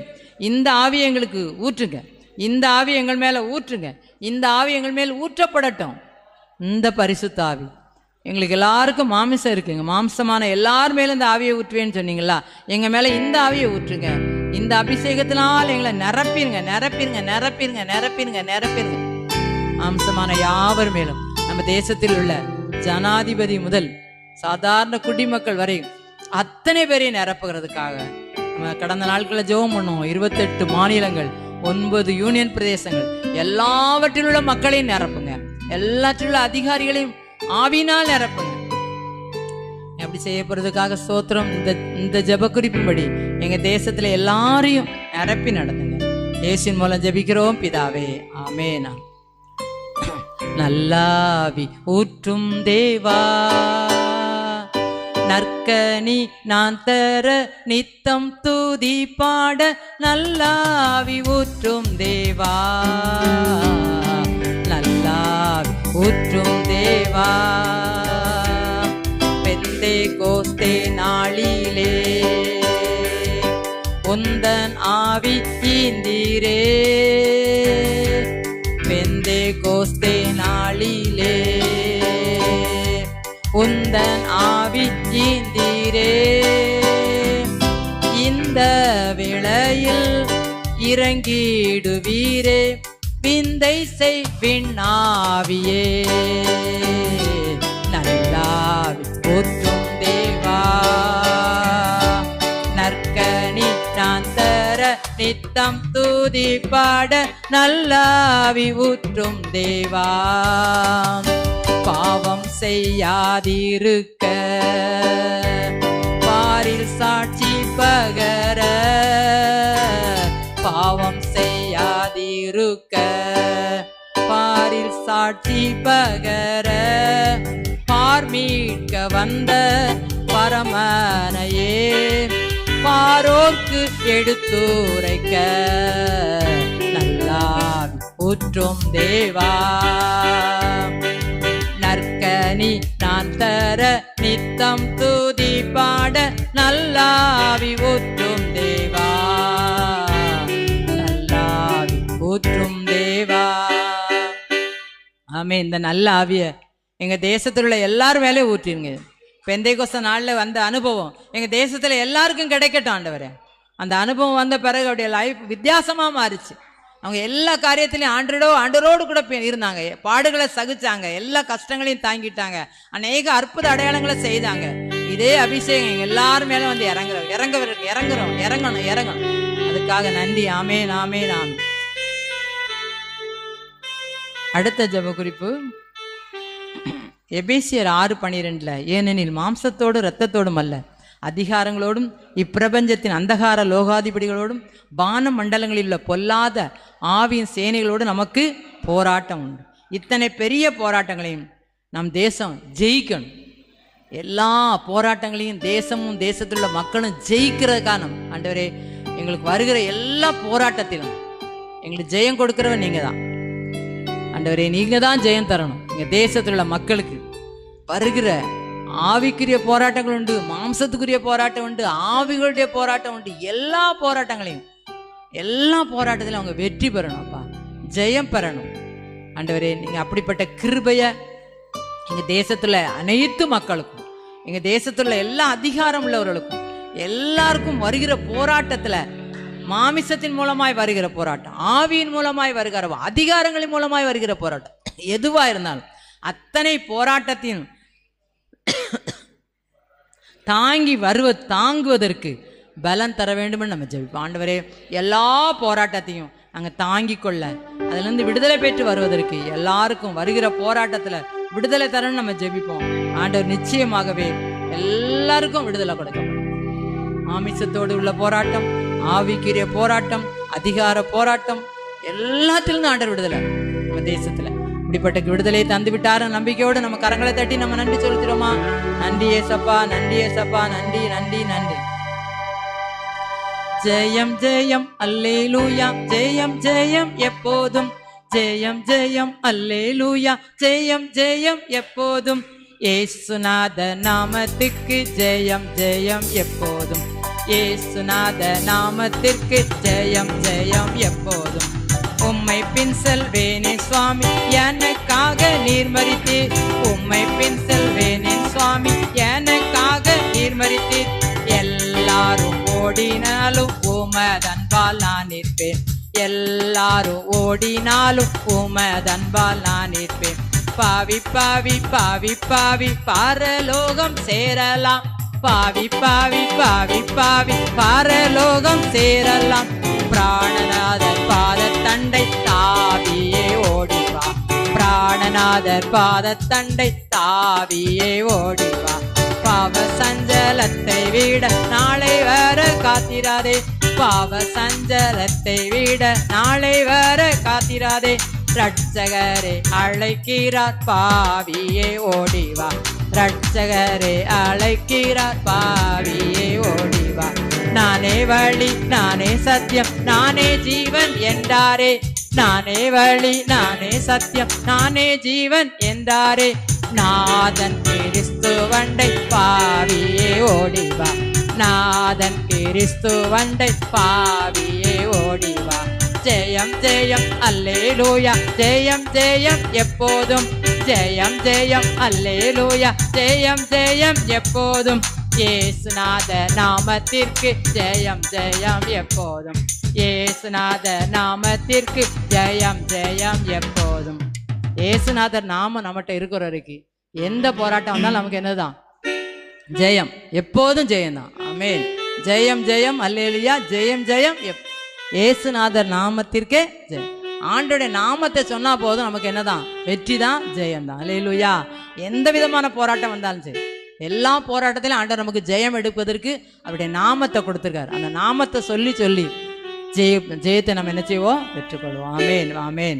இந்த ஆவியை எங்களுக்கு ஊற்றுங்க. இந்த ஆவி எங்கள் மேலே ஊற்றுங்க. இந்த ஆவி எங்கள் மேல் ஊற்றப்படட்டும். இந்த பரிசுத்த ஆவி எங்களுக்கு எல்லாருக்கும் மாமிசம் இருக்குங்க, மாம்சமான எல்லார் மேலும் இந்த ஆவியை ஊற்றுவேன்னு சொன்னீங்களா, எங்கள் மேலே இந்த ஆவியை ஊற்றுங்க. இந்த அபிஷேகத்தினால் எங்களை நிரப்பிருங்க, நிரப்பிருங்க, நிரப்பிருங்க, நிரப்பிருங்க, நிரப்பிருங்க. மாம்சமான யாவர் மேலும் நம்ம தேசத்தில் உள்ள ஜனாதிபதி முதல் சாதாரண குடிமக்கள் வரை அத்தனை பேரையும் நிரப்புகிறதுக்காக நம்ம கடந்த நாட்களில் ஜெபம் பண்ணுவோம். 28 மாநிலங்கள், 9 யூனியன் பிரதேசங்கள், எல்லாவற்றில் உள்ள மக்களையும் நிரப்புங்க. எல்லாற்றில் உள்ள அதிகாரிகளையும் ஆவினால் நிரப்புங்க. அப்படி செய்ய போறதுக்காக ஸ்தோத்திரம். இந்த ஜெப குறிப்பின்படி எங்க தேசத்துல எல்லாரையும் நிரப்பி நடத்துங்க. இயேசுவின் மூலம் ஜெபிக்கிறோம் பிதாவே, ஆமென். நல்லாவி ஊற்றும் தேவா, நற்கனி நான் தர நித்தம் துதி பாட, நல்லாவி ஊற்றும் தேவா, நல்லாவி ஊற்றும் தேவா. பெந்தேகோஸ்தே நாளிலே உந்தன் ஆவி ஈந்தீரே, பெந்தேகோஸ்தே நாளிலே உந்தன் ஆவி ஈந்தீரே. இந்த வேளையில் இறங்கிடுவீரே, விந்தை செய்வின் ஆவியே, நல்லாவி ஊற்றும் தேவா, நற்கனி நான் தர நித்தம் துதி பாட, நல்லாவி ஊற்றும் தேவா. பாவம் செய்யாதிருக்க பாரில் சாட்சி பகர, பாவம் செய்யாதிருக்க பாரில் சாட்சி பகர, பார்மீட்க வந்த பரமனையே பாரோர்க்கு எடுத்துரைக்க, நல்லாவி ஊற்றும் தேவா, நற்கனி நான் தர நித்தம் துதி பாட, நல்லாவி ஊற்றும் தேவா, நல்லாவி ஊற்றும் தேவா. ஆமே. இந்த நல்ல ஆவிய எங்க தேசத்தில் உள்ள எல்லாரும் மேலே ஊற்றிருங்க. பெந்தைகோஸ்து நாளில் வந்த அனுபவம் எங்க தேசத்துல எல்லாருக்கும் கிடைக்கட்டும் ஆண்டவரே. அந்த அனுபவம் வந்த பிறகு அவருடைய லைஃப் வித்தியாசமா மாறிச்சு. அவங்க எல்லா காரியத்திலையும் ஆண்டரோடு கூட இருந்தாங்க, பாடுகளை சகிச்சாங்க, எல்லா கஷ்டங்களையும் தாங்கிட்டாங்க, அநேக அற்புத அடையாளங்களை செய்தாங்க. இதே அபிஷேகம் எங்க எல்லாரும் மேல வந்து இறங்கணும். அதுக்காக நன்றி. ஆமென், ஆமென், ஆமென். அடுத்த ஜெப குறிப்பு எபேசியர் 6:12. ஏனெனில் மாம்சத்தோடு இரத்தத்தோடும் அல்ல, அதிகாரங்களோடும் இப்பிரபஞ்சத்தின் அந்தகார லோகாதிபதிகளோடும் வான மண்டலங்களில் உள்ள பொல்லாத ஆவியின் சேனைகளோடு நமக்கு போராட்டம் உண்டு. இத்தனை பெரிய போராட்டங்களையும் நம் தேசம் ஜெயிக்கணும். எல்லா போராட்டங்களையும் தேசமும் தேசத்தில் உள்ள மக்களும் ஜெயிக்கிறதுக்கான ஆண்டவரே, எங்களுக்கு வருகிற எல்லா போராட்டத்திலும் எங்களுக்கு ஜெயம் கொடுக்கிறவன் நீங்க தான் ஆண்டவரே. நீங்க தான் ஜெயம் தரணும். எங்க தேசத்தில் உள்ள மக்களுக்கு வருகிற ஆவிக்குரிய போராட்டங்கள் உண்டு, மாம்சத்துக்குரிய போராட்டம் உண்டு, ஆவிகளுடைய போராட்டம் உண்டு. எல்லா போராட்டத்திலும் அவங்க வெற்றி பெறணும் அப்பா, ஜெயம் பெறணும் ஆண்டவரே. நீங்க அப்படிப்பட்ட கிருபைய எங்க தேசத்துல அனைத்து மக்களுக்கும், எங்க தேசத்துல எல்லா அதிகாரம் உள்ளவர்களுக்கும் எல்லாருக்கும் வருகிற போராட்டத்துல மாமிசத்தின் மூலமாய் வருகிற போராட்டம், ஆவியின் மூலமாய் வருகிற, அதிகாரங்களின் மூலமாய் வருகிற போராட்டம், எதுவா இருந்தாலும் அத்தனை போராட்டத்தையும் தாங்குவதற்கு பலன் தர வேண்டும் நம்ம ஜெபிப்போம். ஆண்டவரே, எல்லா போராட்டத்தையும் நாங்கள் தாங்கி கொள்ள, அதிலிருந்து விடுதலை பெற்று வருவதற்கு, எல்லாருக்கும் வருகிற போராட்டத்தில் விடுதலை தரணும் நம்ம ஜெபிப்போம். ஆண்டவர் நிச்சயமாகவே எல்லாருக்கும் விடுதலை கொடுக்கப்படும். மாமிசத்தோடு உள்ள போராட்டம், ஆவிக்குரிய போராட்டம், அதிகார போராட்டம், எல்லாத்திலிருந்து ஆண்டவர் விடுதலை நம்ம தேசத்துல. இப்படிப்பட்ட விடுதலையை தந்து விட்டாரு நம்பிக்கையோடு நம்ம கரங்களை தட்டி நம்ம நன்றி செலுத்துறோமா? நன்றி ஏசப்பா, நன்றி ஏசப்பா, நன்றி நன்றி நன்றி. ஜெயம் ஜெயம் அல்லேலூயா, ஜெயம் ஜெயம் எப்போதும், ஜெயம் ஜெயம் அல்லேலூயா, ஜெயம் ஜெயம் எப்போதும். இயேசுநாத நாமத்திற்கு ஜெயம் ஜெயம் எப்போதும், இயேசுநாத நாமத்திற்கு ஜெயம் ஜெயம் எப்போதும். உம்மை பின் செல்வேனே சுவாமி, எனக்காக நீர் மரித்தீர். உம்மை பின் செல்வேனே சுவாமி, எனக்காக நீர் மரித்தீர். எல்லாரும் ஓடினாலும் உமதன்பால் நான் நிற்பேன், எல்லாரும் ஓடினாலும் உமதன்பால் நான் நிற்பேன். பாவி பாவி பாவி பாவி பரலோகம் சேரலாம், பாவி பாவி பாவி பாவி பரலோகம் சேரலாம். பிராணநாதர் பாதத்தண்டை தாவியே ஓடிவா, பிராணநாதர் பாதத்தண்டை தாவியே ஓடிவா. பாவ சஞ்சலத்தை விட நாளை வர காத்திராதே, பாவ சஞ்சலத்தை விட நாளை வர காத்திராதே. ரட்சகரே அழைக்கிறார், பாவியே ஓடிவா, ரட்சகரே அழைக்கிறார், பாவியே ஓடிவா. நானே வழி, நானே சத்தியம், நானே ஜீவன் என்றாரே, நானே வழி, நானே சத்தியம், நானே ஜீவன் என்றாரே. நாதன் கிறிஸ்துவண்டை பாவியே ஓடிவா, நாதன் கிறிஸ்துவண்டை பாவியே ஓடிவா. ஜெயம் ஜெயம் அல்லேலூயா, ஜெயம் ஜெயம் எப்போதும், ஜெயம் ஜெயம் அல்லேலூயா, ஜெயம் ஜெயம் எப்போதும். இயேசுநாத நாமத்திற்கு ஜெயம் ஜெயம் எப்போதும், இயேசுநாத நாமத்திற்கு ஜெயம் ஜெயம் எப்போதும். இயேசுநாதர் நாம நம்மகிட்ட இருக்கிற வரைக்கும் எந்த போராட்டம் வந்தாலும் நமக்கு என்னதான்? ஜெயம், எப்போதும் ஜெயம் தான். ஆமென். ஜெயம் ஜெயம் அல்லேலூயா, ஜெயம் ஜெயம். இயேசுநாதர் நாமத்திற்கே ஜெயம். ஆண்டோடைய நாமத்தை சொன்னா போதும், நமக்கு என்னதான்? வெற்றி தான், ஜெயம் தான். அல்லேலூயா. எந்த விதமான போராட்டம் வந்தாலும் சரி, எல்லா போராட்டத்திலும் ஆண்டவர் நமக்கு ஜெயம் எடுப்பதற்கு அவருடைய நாமத்தை கொடுத்துருக்காரு. அந்த நாமத்தை சொல்லி சொல்லி ஜெயத்தை நம்ம என்ன செய்வோம்? பெற்றுக்கொள்வோம். ஆமேன் ஆமேன்.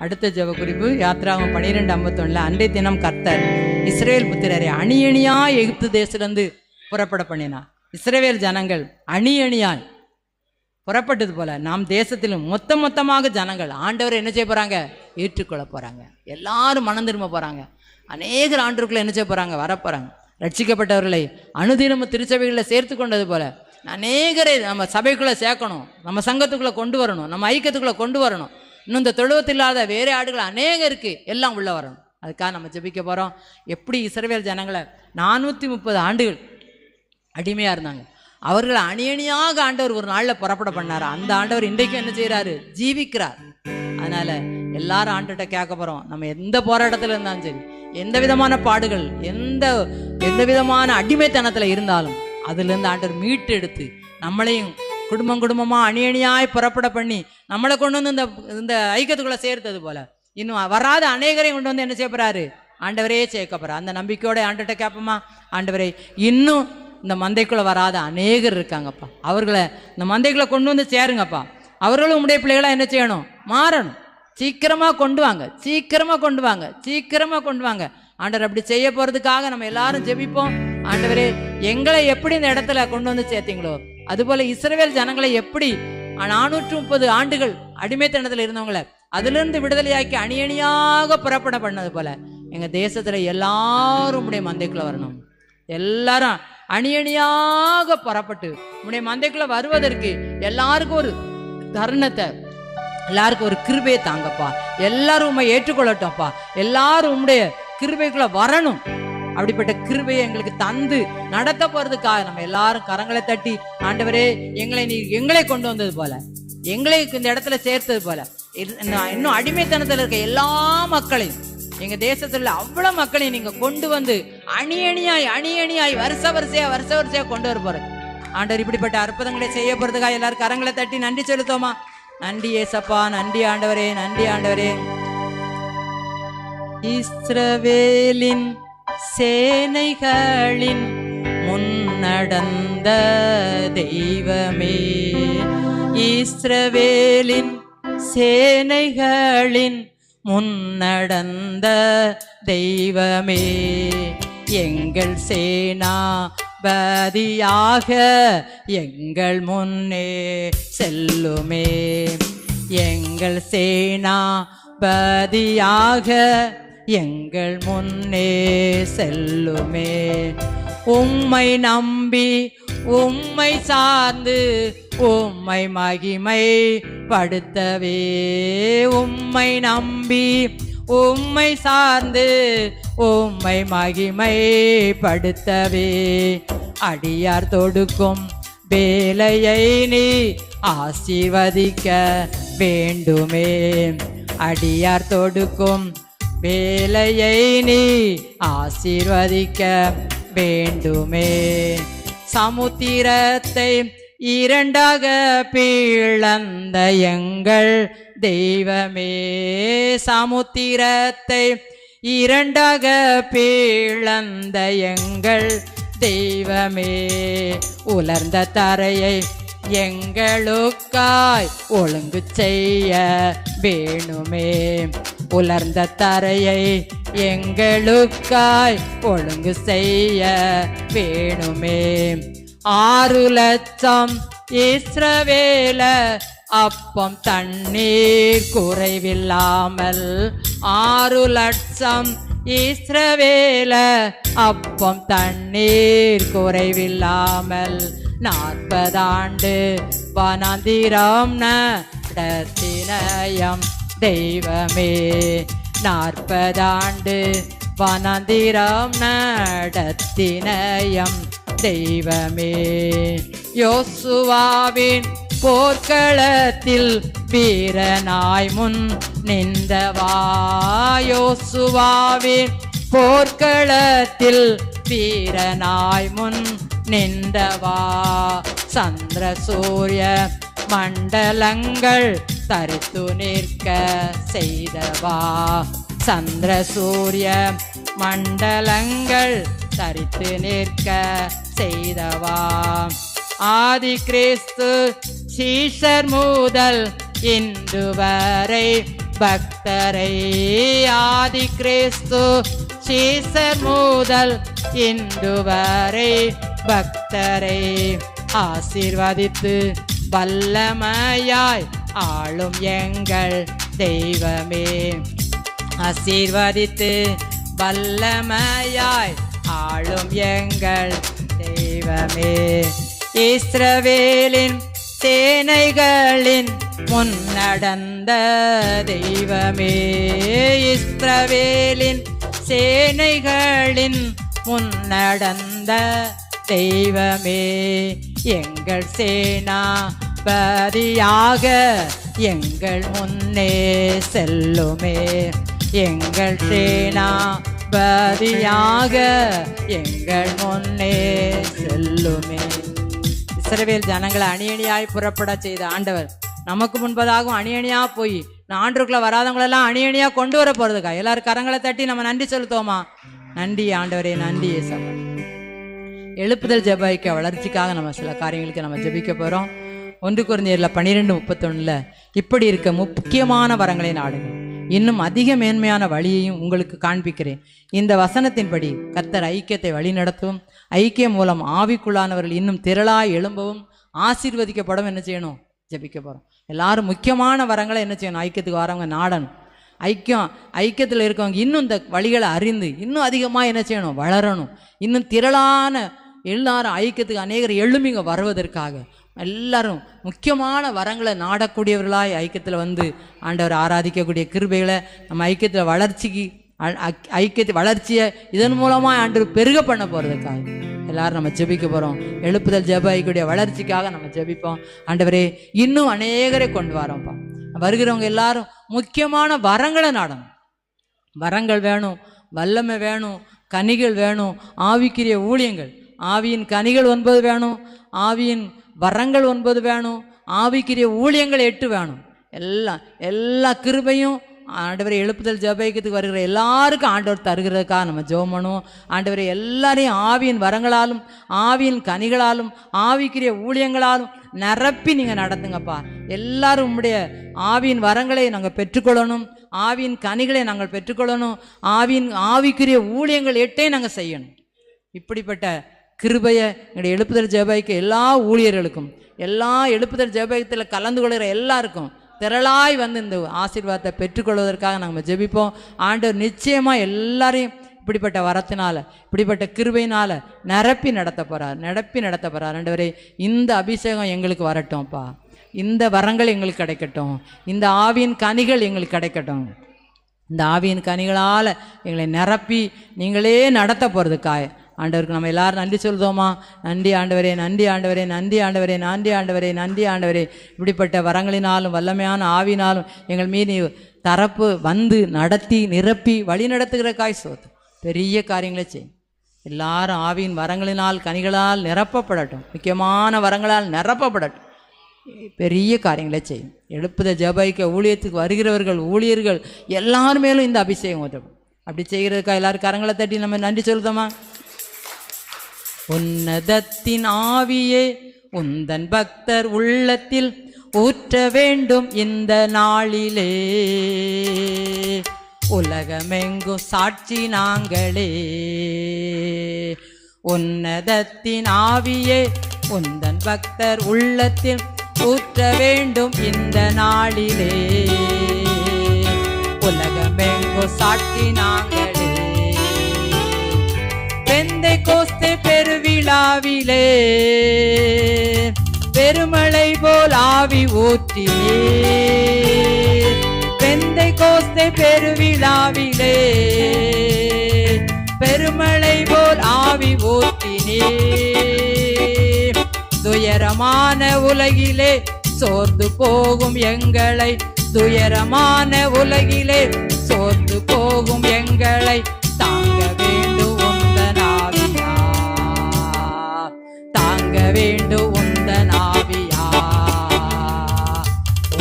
அடுத்த ஜெப குறிப்பு யாத்ராகமம் 12:51. அன்றைய தினம் கர்த்தர் இஸ்ரவேல் புத்திரரை அணி அணியாய் எகிப்து தேசத்திலிருந்து புறப்பட பண்ணினார். இஸ்ரவேல் ஜனங்கள் அணி அணியாய் புறப்பட்டது போல நாம் தேசத்திலும் மொத்தமாக ஜனங்கள் ஆண்டவரை என்ன செய்ய போறாங்க? ஏற்றுக்கொள்ள போறாங்க. எல்லாரும் மனம் திரும்ப போறாங்க. அநேகர் ஆண்டவருக்குள்ள என்ன செய்ய போறாங்க? வரப்போறாங்க. ரட்சிக்கப்பட்டவர்களை அனுதினமும் திருச்சபைகளில் சேர்த்து கொண்டது போல அநேகரை நம்ம சபைக்குள்ளே சேர்க்கணும், நம்ம சங்கத்துக்குள்ளே கொண்டு வரணும், நம்ம ஐக்கியத்துக்குள்ளே கொண்டு வரணும். இன்னும் இந்த தொழுவத்தில் இல்லாத வேறு ஆடுகள் அநேகருக்கு எல்லாம் உள்ளே வரணும். அதுக்காக நம்ம ஜெபிக்க போகிறோம். எப்படி இஸ்ரவேல் ஜனங்களை 430 ஆண்டுகள் அடிமையாக இருந்தாங்க, அவர்களை அணியணியாக ஆண்டவர் ஒரு நாளில் புறப்பட பண்ணார். அந்த ஆண்டவர் இன்றைக்கும் என்ன செய்கிறாரு? ஜீவிக்கிறார். அதனால் எல்லாரும் ஆண்டுகிட்ட கேட்க போகிறோம். நம்ம எந்த போராட்டத்தில் இருந்தாலும் சரி, எந்த விதமான பாடுகள், எந்த விதமான அடிமைத்தனத்தில் இருந்தாலும் அதுலேருந்து ஆண்டவர் மீட்டு எடுத்து நம்மளையும் குடும்பமாக அணி அணியாய் புறப்பட பண்ணி நம்மளை கொண்டு வந்து இந்த ஐக்கியத்துக்குள்ளே சேர்த்தது போல இன்னும் வராத அநேகரையும் கொண்டு வந்து என்ன செய்ய போகிறாரு? ஆண்டவரே சேர்க்க போகிறார். அந்த நம்பிக்கையோட ஆண்டுகிட்ட கேட்போமா? ஆண்டவரே, இன்னும் இந்த மந்தைக்குள்ளே வராத அநேகர் இருக்காங்கப்பா, அவர்களை இந்த மந்தைக்குள்ளே கொண்டு வந்து சேருங்கப்பா. அவர்களும் உடைய பிள்ளைகளாக என்ன செய்யணும்? மாறணும். சீக்கிரமாக கொண்டு வாங்க, சீக்கிரமாக கொண்டு வாங்க, சீக்கிரமாக கொண்டு வாங்க. ஆண்டவர் அப்படி செய்ய போகிறதுக்காக நம்ம எல்லாரும் ஜெபிப்போம். ஆண்டவரே, எங்களை எப்படி இந்த இடத்துல கொண்டு வந்து சேர்த்தீங்களோ அதுபோல் இஸ்ரவேல் ஜனங்களை எப்படி 430 ஆண்டுகள் அடிமைத்தனத்தில் இருந்தவங்களை அதிலிருந்து விடுதலையாக்கி அணி அணியாக புறப்பட பண்ணது போல எங்கள் தேசத்தில் எல்லாரும் உடைய மந்தைக்குள்ளே வரணும். எல்லாரும் அணி அணியாக புறப்பட்டு உடைய மந்தைக்குள்ளே வருவதற்கு எல்லாருக்கும் ஒரு தருணத்தை, எல்லாருக்கும் ஒரு கிருபையை தாங்கப்பா. எல்லாரும் உண்மை ஏற்றுக்கொள்ளட்டோம்ப்பா. எல்லாரும் உம்முடைய கிருபைக்குள்ள வரணும். அப்படிப்பட்ட கிருபையை எங்களுக்கு தந்து நடத்த போறதுக்காக நம்ம எல்லாரும் கரங்களை தட்டி, ஆண்டவரே எங்களை கொண்டு வந்தது போல, எங்களை இந்த இடத்துல சேர்த்தது போல, இன்னும் அடிமைத்தனத்துல இருக்க எல்லா மக்களையும், எங்க தேசத்துல உள்ள அவ்வளவு மக்களையும் நீங்க கொண்டு வந்து அணி அணியாய் வருஷ வரிசையா கொண்டு வர போறது. ஆண்டவர் இப்படிப்பட்ட அற்புதங்களை செய்ய போறதுக்காக எல்லாரும் கரங்களை தட்டி நன்றி செலுத்தோமா? நன்றி ஏசப்பா, நன்றி ஆண்டவரே, நன்றி ஆண்டவரே. இஸ்ரவேலின் சேனைகளின் முன்னடந்த தெய்வமே, இஸ்ரவேலின் சேனைகளின் முன்னடந்த தெய்வமே, எங்கள் சேனாபதியாக எங்கள் முன்னே செல்லுமே, எங்கள் சேனாபதியாக எங்கள் முன்னே செல்லுமே. உம்மை நம்பி உம்மை சார்ந்து உம்மை மகிமை படுத்தவே, உம்மை நம்பி உம்மை சார்ந்து உம்மை மகிமை படுத்தவே, அடியார் தொடுக்கும் வேலையை நீ ஆசீர்வதிக்க வேண்டுமே, அடியார் தொடுக்கும் வேலையை நீ ஆசீர்வதிக்க வேண்டுமே. சமுத்திரத்தை இரண்டாக பிளந்த எங்கள் தெய்வமே, சமுத்திரத்தை இரண்டாக பிளந்த எங்கள் தெய்வமே, உலர்ந்த தரையை எங்களுக்காய் ஒழுங்கு செய்ய வேணுமே, உலர்ந்த தரையை எங்களுக்காய் ஒழுங்கு செய்ய வேணுமே. 6 லட்சம் இஸ்ரவேல அப்பம் தண்ணீர் குறைவில்லாமல், 6 லட்சம் இஸ்ரவேல அப்பம் தண்ணீர் குறைவில்லாமல், 40 ஆண்டு வனாந்திரம் நடத்தினயம் தெய்வமே, 40 ஆண்டு வனாந்திரம் நடத்தினயம் தெய்வமே. யோசுவாவின் போர்க்களத்தில் வீரனாய் முன் நின்றவா, யோசுவாவின் போர்க்களத்தில் வீரனாய் முன் நின்றவா, சந்திர சூரிய மண்டலங்கள் தரித்து நிற்க செய்தவா, சந்திர சூரிய மண்டலங்கள் தரித்து நிற்க செய்தவா. ஆதி கிறிஸ்து சீஷர் முதல் இன்று வரை பக்தரை, ஆதி கிறிஸ்து சீஷர் முதல் இன்று வரை பக்தரை ஆசீர்வதித்து வல்லமையாய் ஆளும் எங்கள் தெய்வமே, ஆசீர்வதித்து வல்லமையாய் ஆளும் எங்கள் தெய்வமே. இஸ்ரவேலின் சேனைகளின் முன்னடந்த தெய்வமே, இஸ்ரவேலின் சேனைகளின் முன்னடந்த தெய்வமே, எங்கள் சேனாபதியாக எங்கள் முன்னே செல்லுமே, எங்கள் சேனாபதியாக எங்கள் முன்னே செல்லுமே. இஸ்ரவேல் ஜனங்களை அணியணியாய் புறப்பட செய்த ஆண்டவர் நமக்கு முன்பதாகவும் அணியணியா போய் ஆண்டுக்குள்ள வராதவங்களெல்லாம் அணியணியா கொண்டு வர போறதுக்கா எல்லாரும் கரங்களை தட்டி நம்ம நன்றி செலுத்துவோமா? நன்றி ஆண்டவரே, நன்றி ஏசப்பா. எழுப்புதல் ஜெபைக்க வளர்ச்சிக்காக நம்ம சில காரியங்களுக்கு நம்ம ஜெபிக்க போறோம். 1 கொரிந்தியர்ல 12:31 இப்படி இருக்க முக்கியமான வரங்களை நாடுங்கள், இன்னும் அதிக மேன்மையான வழியையும் உங்களுக்கு காண்பிக்கிறேன். இந்த வசனத்தின்படி கர்த்தர் ஐக்கியத்தை வழிநடத்தவும், ஐக்கியம் மூலம் ஆவிக்குள்ளானவர்கள் இன்னும் திரளாய் எழும்பவும் ஆசீர்வதிக்கப்படும். என்ன செய்யணும்? ஜெபிக்க போகிறோம். எல்லாரும் முக்கியமான வரங்களை என்ன செய்யணும்? ஐக்கியத்துக்கு வரவங்க நாடணும். ஐக்கியத்தில் இருக்கவங்க இன்னும் இந்த வழிகளை அறிந்து இன்னும் அதிகமாக என்ன செய்யணும்? வளரணும். இன்னும் திரளான எல்லாரும் ஐக்கியத்துக்கு அநேகர் எழுமிங்க வருவதற்காக எல்லாரும் முக்கியமான வரங்களை நாடக்கூடியவர்களாய் ஐக்கியத்தில் வந்து ஆண்டவர் ஆராதிக்கக்கூடிய கிருபைகளை நம்ம ஐக்கியத்தில் வளர்ச்சிக்கு ஐக்கியத்தை வளர்ச்சியை இதன் மூலமாக ஆண்டவர் பெருக பண்ண போகிறதுக்காக எல்லாரும் நம்ம ஜெபிக்க போகிறோம். எழுப்புதல் ஜெப ஐக்கிய வளர்ச்சிக்காக நம்ம ஜெபிப்போம். ஆண்டவரே, இன்னும் அநேகரை கொண்டு வரோம்ப்பா. வருகிறவங்க எல்லாரும் முக்கியமான வரங்களை நாடணும். வரங்கள் வேணும், வல்லமை வேணும், கனிகள் வேணும், ஆவிக்குரிய ஊழியங்கள், ஆவியின் கனிகள் 9 வேணும், ஆவியின் வரங்கள் 9 வேணும், ஆவிக்குரிய ஊழியங்கள் 8 வேணும். எல்லா கிருபையும் ஆண்டவரை எழுப்புதல் ஜெபத்துக்கு வருகிற எல்லாருக்கும் ஆண்டவர் தருகிறதுக்காக நம்ம ஜெபம் பண்ணுவோம். ஆண்டவரை எல்லாரையும் ஆவியின் வரங்களாலும் ஆவியின் கனிகளாலும் ஆவிக்குரிய ஊழியங்களாலும் நிரப்பி நீங்கள் நடத்துங்கப்பா. எல்லாரும் உம்முடைய ஆவியின் வரங்களை நாங்கள் பெற்றுக்கொள்ளணும், ஆவியின் கனிகளை நாங்கள் பெற்றுக்கொள்ளணும், ஆவிக்குரிய ஊழியங்கள் 8 நாங்கள் செய்யணும். இப்படிப்பட்ட கிருபையை எங்களுடைய எழுப்புதல் ஜெபைக்கு எல்லா ஊழியர்களுக்கும், எல்லா எழுப்புதல் ஜெபத்தில் கலந்து கொள்கிற எல்லாருக்கும் திரளாய் வந்து இந்த ஆசீர்வாதத்தை பெற்றுக்கொள்வதற்காக நாங்கள் ஜெபிப்போம். ஆண்டவர் நிச்சயமாக எல்லாரையும் இப்படிப்பட்ட வரத்தினால், இப்படிப்பட்ட கிருபையினால் நிரப்பி நடத்த போகிறார். ஆண்டவரே, இந்த அபிஷேகம் எங்களுக்கு வரட்டும்ப்பா, இந்த வரங்கள் எங்களுக்கு கிடைக்கட்டும், இந்த ஆவியின் கனிகள் எங்களுக்கு கிடைக்கட்டும். இந்த ஆவியின் கனிகளால் எங்களை நிரப்பி நீங்களே நடத்த போகிறதுக்காக ஆண்டவருக்கு நம்ம எல்லாரும் நன்றி சொல்லுதோமா? நன்றி ஆண்டவரே, நன்றி ஆண்டவரே, நன்றி ஆண்டவரே, நன்றி ஆண்டவரே, நன்றி ஆண்டவரே. இப்படிப்பட்ட வரங்களினாலும் வல்லமையான ஆவினாலும் எங்கள் மீது தரப்பு வந்து நடத்தி நிரப்பி வழி நடத்துகிற காய் சோத்து பெரிய காரியங்களை செய்யும். எல்லாரும் ஆவியின் வரங்களினால் கனிகளால் நிரப்பப்படட்டும், முக்கியமான வரங்களால் நிரப்பப்படட்டும், பெரிய காரியங்களை செய்யும். எழுப்புதல் ஜெபைக்க ஊழியத்துக்கு வருகிறவர்கள் ஊழியர்கள் எல்லாரும் மேலும் இந்த அபிஷேகம் ஊற்றப்படும். அப்படி செய்கிறதுக்காக எல்லாரும் கரங்களை தட்டி நம்ம நன்றி சொல்லுதோமா? உன்னதத்தின் ஆவியே உந்தன் பக்தர் உள்ளத்தில் ஊற்ற வேண்டும் இந்த நாளிலே, உலகமெங்கும் சாட்சி நாங்களே. உன்னதத்தின் ஆவியே உந்தன் பக்தர் உள்ளத்தில் ஊற்ற வேண்டும் இந்த நாளிலே, உலகமெங்கும் சாட்சி நாங்களே. பெந்தைக்கோஸ்தே பெருவிழாவிலே பெருமழை போல் ஆவி ஊற்றினே, பெந்தைக்கோஸ்தே பெருவிழாவிலே பெருமழை போல் ஆவி ஊற்றினே. துயரமான உலகிலே சோர்ந்து போகும் எங்களை, துயரமான உலகிலே சோர்ந்து போகும் எங்களை தாங்க வேண்டும் உந்தன் ஆவியா, தாங்க வேண்டும் உந்தன் ஆவியா.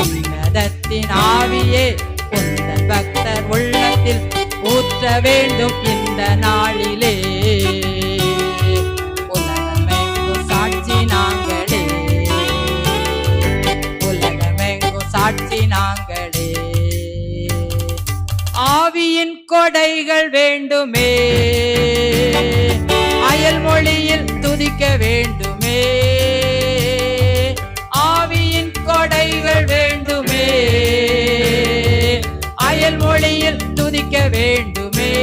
உன்னதத்தின் ஆவியே உந்தன் பக்தர் உள்ளத்தில் ஊற்ற வேண்டும் இந்த நாளிலே, உலகமெங்கும் சாட்சி நாங்களே, உலகமெங்கும் சாட்சி நாங்களே. ஆவியின் கொடைகள் வேண்டுமே, அயல் மொழியில் துதிக்க வேண்டுமே, ஆவியின் கொடைகள் வேண்டுமே, அயல் மொழியில் துதிக்க வேண்டுமே.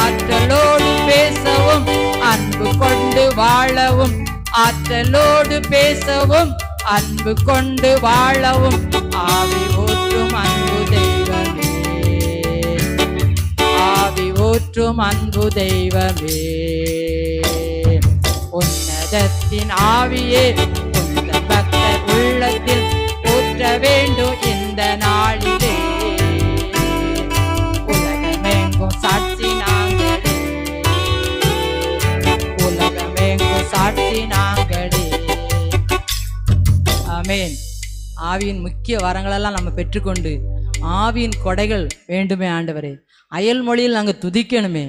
ஆற்றலோடு பேசவும் அன்பு கொண்டு வாழவும், ஆற்றலோடு பேசவும் அன்பு கொண்டு வாழவும் ஆவி ஊற்றும் அன்பு தெய்வமே, ஆவி ஊற்றும் அன்பு தெய்வமே. உன்னதத்தின் ஆவியே உந்தன் பக்தர் உள்ளத்தில் ஊற்ற வேண்டும் இந்த நாளிலே, உலகமெங்கும் சாட்சி நாங்களே, உலகமெங்கும் சாட்சி நாங்களே. ஆமென். ஆவியின் முக்கிய வரங்களெல்லாம் நம்ம பெற்றுக்கொண்டு ஆவியின் கொடைகள் வேண்டுமே ஆண்டவரே. அயல் மொழியில் நாங்கள் துதிக்கணுமே,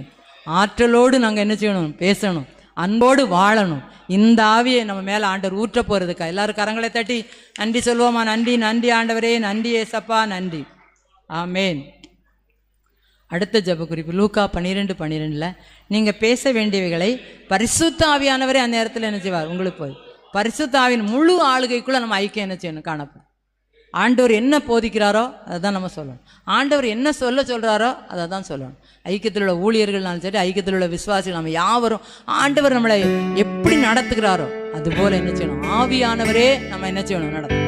ஆற்றலோடு நாங்கள் என்ன செய்யணும்? பேசணும், அன்போடு வாழணும். இந்த ஆவியை நம்ம மேலே ஆண்டவர் ஊற்ற போகிறதுக்கா எல்லாரும் கரங்களை தட்டி நன்றி சொல்வோமா? நன்றி, நன்றி ஆண்டவரே, நன்றி ஏசப்பா, நன்றி. ஆமேன். அடுத்த ஜெப குறிப்பு லூக்கா 12:12 நீங்கள் பேச வேண்டியவைகளை பரிசுத்த ஆவியானவரே அந்த நேரத்தில் என்ன செய்வார்? உங்களுக்கு போய் பரிசுத்த ஆவியின் முழு ஆளுகைக்குள்ளே நம்ம ஐக்கியம் என்ன செய்யணும்? காணப்போம். ஆண்டவர் என்ன போதிக்கிறாரோ அதை தான் நம்ம சொல்லணும், ஆண்டவர் என்ன சொல்கிறாரோ அதை தான் சொல்லணும். ஐக்கியத்தில் உள்ள ஊழியர்கள்னாலும் சரி, ஐக்கியத்தில் உள்ள விசுவாசிகள் நம்ம யாவரும் ஆண்டவர் நம்மளை எப்படி நடத்துகிறாரோ அதுபோல் என்ன செய்யணும்? ஆவியானவரே நம்ம என்ன செய்யணும்? நடத்தணும்.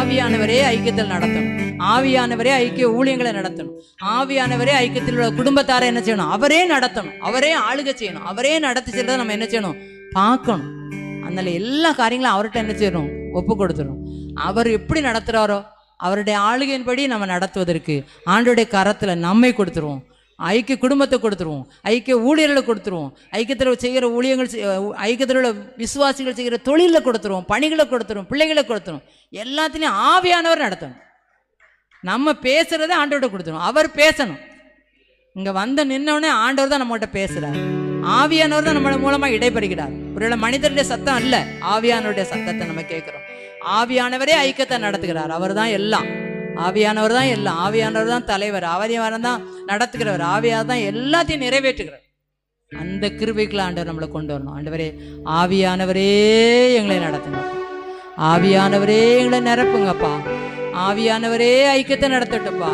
ஆவியானவரே ஐக்கியத்தில் நடத்தணும், ஆவியானவரே ஐக்கிய ஊழியங்களை நடத்தணும், ஆவியானவரே ஐக்கியத்தில் உள்ள குடும்பத்தாரை என்ன செய்யணும், அவரே நடத்தணும், அவரே ஆளுகை செய்யணும், அவரே நடத்தி செல்றதை நம்ம என்ன செய்யணும், பார்க்கணும். அதனால எல்லா காரியங்களும் அவர்கிட்ட என்ன செய்யணும், ஒப்பு கொடுத்துடும். அவர் எப்படி நடத்துகிறாரோ அவருடைய ஆளுகையின்படி நம்ம நடத்துவதற்கு ஆண்டோடைய கரத்தில் நம்மை கொடுத்துருவோம், ஐக்கிய குடும்பத்தை கொடுத்துருவோம், ஐக்கிய ஊழியர்களை கொடுத்துருவோம், ஐக்கியத்தில் செய்கிற ஊழியங்கள், ஐக்கியத்தில் உள்ள விசுவாசிகள் செய்கிற தொழிலில் கொடுத்துருவோம், பணிகளை கொடுத்துருவோம், பிள்ளைகளை கொடுத்துருவோம். எல்லாத்துலேயும் ஆவியானவர் நடத்தணும். நம்ம பேசுகிறத ஆண்டவர்கிட்ட கொடுத்துருவோம், அவர் பேசணும். இங்கே வந்து நின்னோடனே ஆண்டவர் தான் நம்மகிட்ட பேசுகிறார், ஆவியானவர் தான் நம்மள மூலமாக இடைபெறுகிறார். ஒருவேளை மனிதருடைய சத்தம் அல்ல, ஆவியானவருடைய சத்தத்தை நம்ம கேட்குறோம். ஆவியானவரே ஐக்கியத்தை நடத்துகிறார், அவர் தான் எல்லாம், ஆவியானவர் தான் எல்லாம், ஆவியானவர் தான் தலைவர், ஆவியானவர் தான் நடத்துகிறவர், ஆவியானவர் தான் எல்லாத்தையும் நிறைவேற்றுகிறார். அந்த கிருபைக்குள்ள ஆண்டவர் நம்மளை கொண்டு வரணும். ஆண்டவரே ஆவியானவரே எங்களை நடத்துங்க, ஆவியானவரே எங்களை நிரப்புங்கப்பா, ஆவியானவரே ஐக்கியத்தை நடத்தட்டும்ப்பா,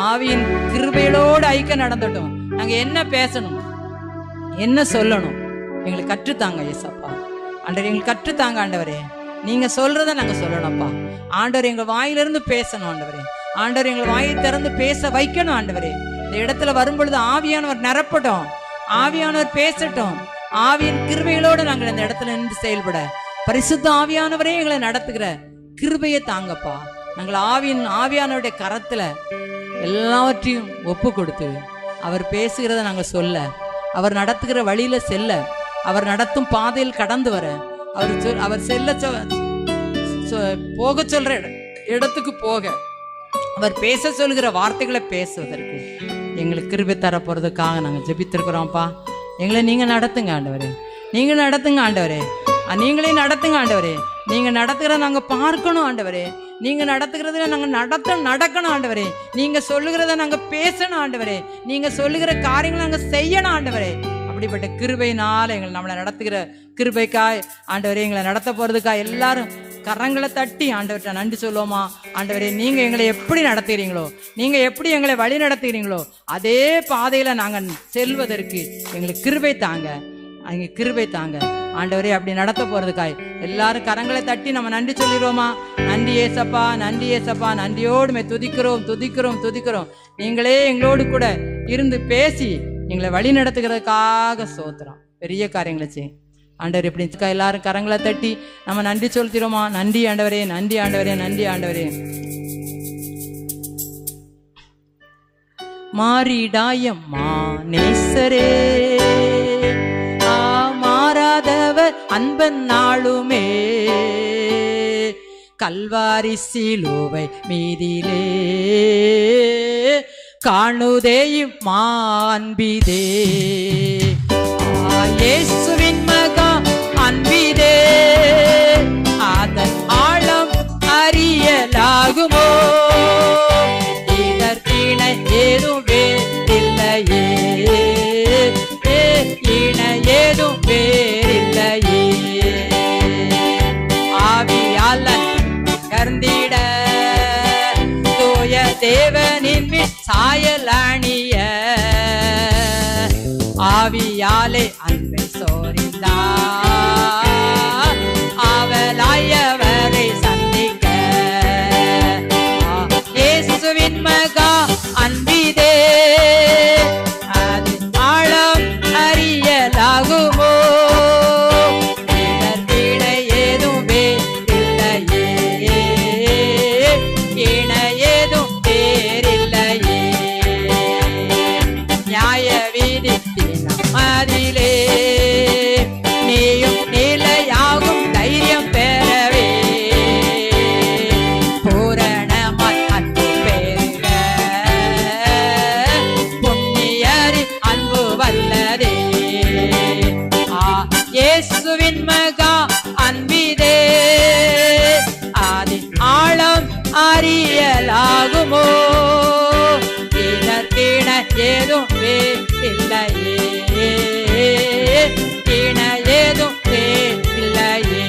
ஆவியின் கிருபையோடு ஐக்கியம் நடந்தட்டும். நாங்கள் என்ன பேசணும், என்ன சொல்லணும், எங்களுக்கு கற்றுத்தாங்க ஏசப்பா. ஆண்டவர் எங்களுக்கு கற்றுத்தாங்க ஆண்டவரே, நீங்க சொல்றத நாங்க சொல்லணும்ப்பா. ஆண்டவர் எங்கள் வாயிலிருந்து பேசணும் ஆண்டவரே, ஆண்டவர் எங்கள் வாயை திறந்து பேச வைக்கணும் ஆண்டவரே. இந்த இடத்துல வரும்பொழுது ஆவியானவர் நிரப்பட்டும், ஆவியானவர் பேசட்டும், ஆவியின் கிருபைகளோடு நாங்கள் இந்த இடத்துல நின்று செயல்பட பரிசுத்த ஆவியானவரே எங்களை நடத்துகிற கிருபையை தாங்கப்பா. நாங்கள் ஆவியானவருடைய கரத்துல எல்லாவற்றையும் ஒப்பு கொடுத்து அவர் பேசுகிறத நாங்கள் சொல்ல, அவர் நடத்துகிற வழியில செல்ல, அவர் நடத்தும் பாதையில் கடந்து வர, அவர் செல்ல போக சொல்ற இடத்துக்கு போக, அவர் பேச சொல்கிற வார்த்தைகளை பேசுவதற்கு எங்களுக்கு கிருபை தர போறதுக்காக நாங்கள் ஜெபித்திருக்கிறோம்ப்பா. எங்களை நீங்க நடத்துங்க ஆண்டவரே, நீங்க நடத்துங்க ஆண்டவரே, நீங்களே நடத்துங்க ஆண்டவரே. நீங்க நடத்துகிறத நாங்க பார்க்கணும் ஆண்டவரே, நீங்க நடத்துகிறத நாங்க நடக்கணும் ஆண்டவரே, நீங்க சொல்லுகிறத நாங்க பேசணும் ஆண்டவரே, நீங்க சொல்லுகிற காரியங்களை நாங்க செய்யணும் ஆண்டவரே. அப்படிப்பட்ட கிருபையினால எங்களை நம்மளை நடத்துகிற கிருபைக்காய் ஆண்டவரே, எங்களை நடத்த போறதுக்காய் எல்லாரும் கரங்களை தட்டி ஆண்டவர்கிட்ட நன்றி சொல்லுவோமா. ஆண்டவரே நீங்க எங்களை எப்படி நடத்துகிறீங்களோ, நீங்க எப்படி எங்களை வழி நடத்துகிறீங்களோ அதே பாதையில நாங்க செல்வதற்கு எங்களுக்கு கிருபை தாங்க, அங்கே கிருபை தாங்க ஆண்டவரே. அப்படி நடத்த போறதுக்காய் எல்லாரும் கரங்களை தட்டி நம்ம நன்றி சொல்லிடுவோமா. நன்றி ஏசப்பா, நன்றி ஏசப்பா, நன்றியோடு துதிக்கிறோம் துதிக்கிறோம் துதிக்கிறோம். நீங்களே எங்களோடு கூட இருந்து பேசி எங்களை வழி நடத்துகிறதுக்காக சோத்திரம், பெரிய காரியங்களை செய்யும் ஆண்டவர். இப்படி எல்லாரும் கரங்களை தட்டி நம்ம நன்றி சொல்லிடுவோமா. நன்றி ஆண்டவரே, நன்றி ஆண்டவரே, நன்றி ஆண்டவரே. மாறிடாயம்மா நேசரே, மாறாதவர் அன்பன் நாளுமே, கல்வாரி சிலுவை மீதிலே காணுதேயும் மாண்பிதே, இயேசுவின் மகா அன்பிதே, அதன் ஆழம் அறியலாகுமோ, இதற்கிணை ஏதும் வேறில்லையே, இணை ஏதும் வேறில்லையே. ஆவியாளன் கர்ந்திட தூய தேவனின் சாயல் அணிய, ஆவியாலே அன்பை சோரிந்தார், அவலாயவரை சந்திக்க, இயேசுவின் மகா அன்பிதே, அது ஆழம் அறியலாகுமோ, இதற்கிணை ஏதுமே இல்லையே, இணை ஏதும் வேறில்லையே. நியாய வீதி அதிலே நீயும் நிலையாகும் தைரியம் பெறவே, பூரணமாய் அன்பு பெறுக, புண்ணியரி அன்பு வல்லதே, இயேசுவின் மகா அன்பிதே, அதின் ஆழம் அறியலாகுமோ, இதற்கிணை ஏதும் இல்லையே, இணை ஏதும் இல்லையே.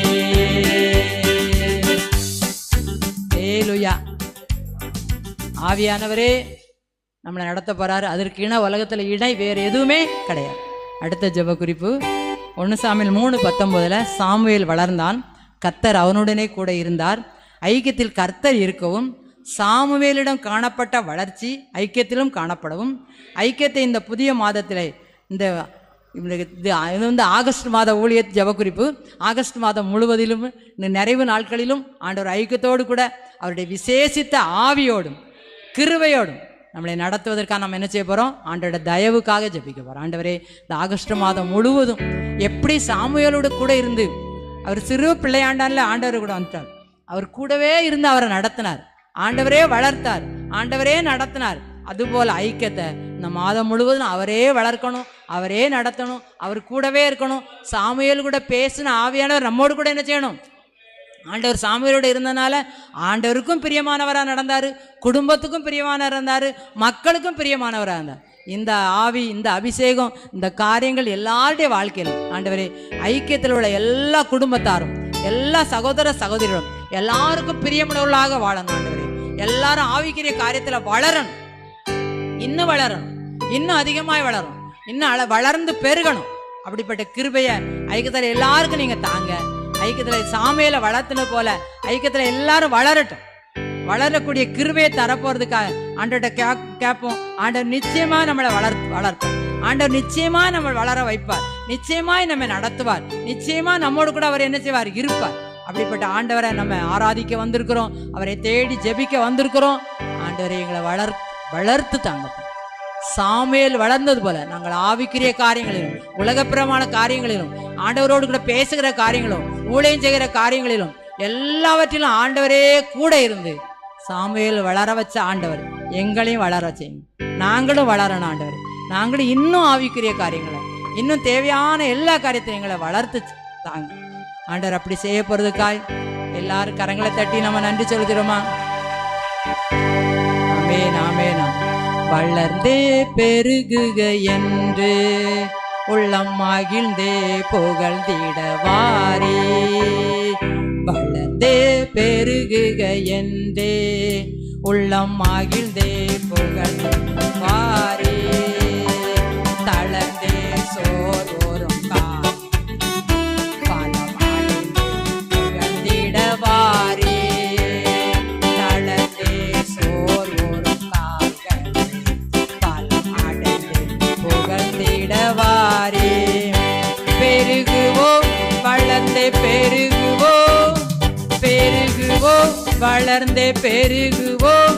ஹல்லேலூயா. ஆவியானவரே நம்மளை நடத்த போறாரு, அதற்கு இணை உலகத்துல இணை வேறு எதுவுமே கிடையாது. அடுத்த ஜெப குறிப்பு 1 சாமுவேல் 3:19 சாமுவேல் வளர்ந்தான், கர்த்தர் அவனுடனே கூட இருந்தார், ஐக்கியத்தில் கர்த்தர் இருக்கவும் சாமுவேலிடம் காணப்பட்ட வளர்ச்சி ஐக்கியத்திலும் காணப்படவும் ஐக்கியத்தை இந்த புதிய மாதத்தில் இது ஆகஸ்ட் மாத ஊழிய ஜெபக்குறிப்பு. ஆகஸ்ட் மாதம் முழுவதிலும் இந்த நிறைவு நாட்களிலும் ஆண்டவர் ஐக்கியத்தோடு கூட அவருடைய விசேஷித்த ஆவியோடும் கிருபையோடும் நம்மளை நடத்துவதற்காக நம்ம என்ன செய்ய போகிறோம்? ஆண்டோட தயவுக்காக ஜெபிக்க போகிறோம். ஆண்டவரே, இந்த ஆகஸ்ட் மாதம் முழுவதும் எப்படி சாமுவேலோடு கூட இருந்து அவர் சிறு பிள்ளையாண்டான்ல ஆண்டவர் கூட வந்துட்டார். அவர் கூடவே இருந்து அவரை நடத்தினார். ஆண்டவரே வளர்த்தார், ஆண்டவரே நடத்தினார். அதுபோல் ஐக்கியத்தை இந்த மாதம் முழுவதும் அவரே வளர்க்கணும், அவரே நடத்தணும், அவர் கூடவே இருக்கணும். சாமுவேல் கூட பேசின ஆவியானவர் நம்மோடு கூட என்ன செய்யணும்? ஆண்டவர் சாமுவேலோடு இருந்தனால ஆண்டவருக்கும் பிரியமானவராக நடந்தார், குடும்பத்துக்கும் பிரியமானவராக இருந்தார், மக்களுக்கும் பிரியமானவராக இருந்தார். இந்த ஆவி, இந்த அபிஷேகம், இந்த காரியங்கள் எல்லாருடைய வாழ்க்கையிலும் ஆண்டவரே ஐக்கியத்தில் உள்ள எல்லா குடும்பத்தாரும், எல்லா சகோதர சகோதரிகளும் எல்லாருக்கும் பிரியமுள்ளவர்களாக வாழணும். ஆண்டவரே, எல்லாரும் ஆவிக்குரிய காரியத்தில் வளரணும், இன்னும் வளரணும், இன்னும் அதிகமாய் வளரும், இன்னும் வளர்ந்து பெருகணும். அப்படிப்பட்ட கிருபையை ஐக்கியத்தில் எல்லாருக்கும் நீங்கள் தாங்க. ஐக்கியத்தில் சாமுவேலை வளர்த்துன போல ஐக்கியத்தில் எல்லாரும் வளரட்டும். வளரக்கூடிய கிருபையை தரப்போறதுக்காக ஆண்டவர்கிட்ட கேட்போம். ஆண்டவர் நிச்சயமா நம்மளை வளர்ப்பார். ஆண்டவர் நிச்சயமா நம்ம வளர வைப்பார். நிச்சயமாய் நம்ம நடத்துவார். நிச்சயமா நம்மோடு கூட அவர் என்ன செய்வார்? இருப்பார். அப்படிப்பட்ட ஆண்டவரை நம்ம ஆராதிக்க வந்திருக்கிறோம், அவரை தேடி ஜெபிக்க வந்திருக்கிறோம். ஆண்டவரை எங்களை வளர்த்து தாங்க. சாமுவேல் வளர்ந்தது போல நாங்கள் ஆவிக்குரிய காரியங்களிலும் உலகப்பிரமான காரியங்களிலும் ஆண்டவரோடு கூட பேசுகிற காரியங்களும் ஊழியம் செய்கிற காரியங்களிலும் எல்லாவற்றிலும் ஆண்டவரே கூட இருந்து சாமுவேல் வளர வச்ச ஆண்டவர் எங்களையும் வளர செய்யுங்க. நாங்களும் வளரணும் ஆண்டவர். நாங்களும் இன்னும் ஆவிக்குரிய காரியங்களை, இன்னும் தேவையான எல்லா காரியத்தையும் எங்களை வளர்த்து தாங்க ஆண்டவர். அப்படி செய்ய போறதுக்காய் எல்லாரும் கரங்களை தட்டி நம்ம நன்றி சொல்கிறோமா? ஆமென், ஆமென். வளர்ந்தே பெருகுக என்று உள்ளம் மகிழ்ந்தே புகழ்ந்திடவாரே. வளர்ந்தே பெருகுக என்றே உள்ளம் மகிழ்ந்தே புகழ்ந்திடவாரே. தளர்ந்தே சோர்வோரும் பலமடைந்தே புகழ்ந்திடவாரே. தளர்ந்தே சோர்வோரும் புகழ்ந்திடவாரே. பெருகுவோம், வளர்ந்தே பெருகுவோம், பெருகுவோம், வளர்ந்தே பெருகுவோம்.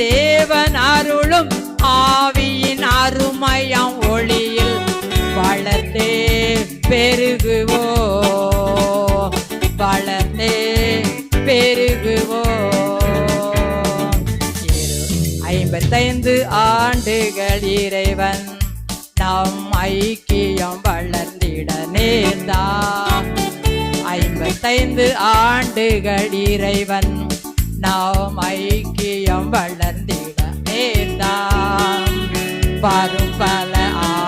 தேவன் அருளும் ஆவியின் அருமையாம் ஒளியில் வளர்ந்தே பெருகுவோம், வளர்ந்தே பெருகுவோம். 55 ஆண்டுகள் இறைவன் நம் ஐக்கியம் வளர்ந்திட நேர்ந்தார். 55 ஆண்டுகள் இறைவன் நாம் ஐக்கியம் வளர்ந்திட நேர்ந்தார். வரும் பல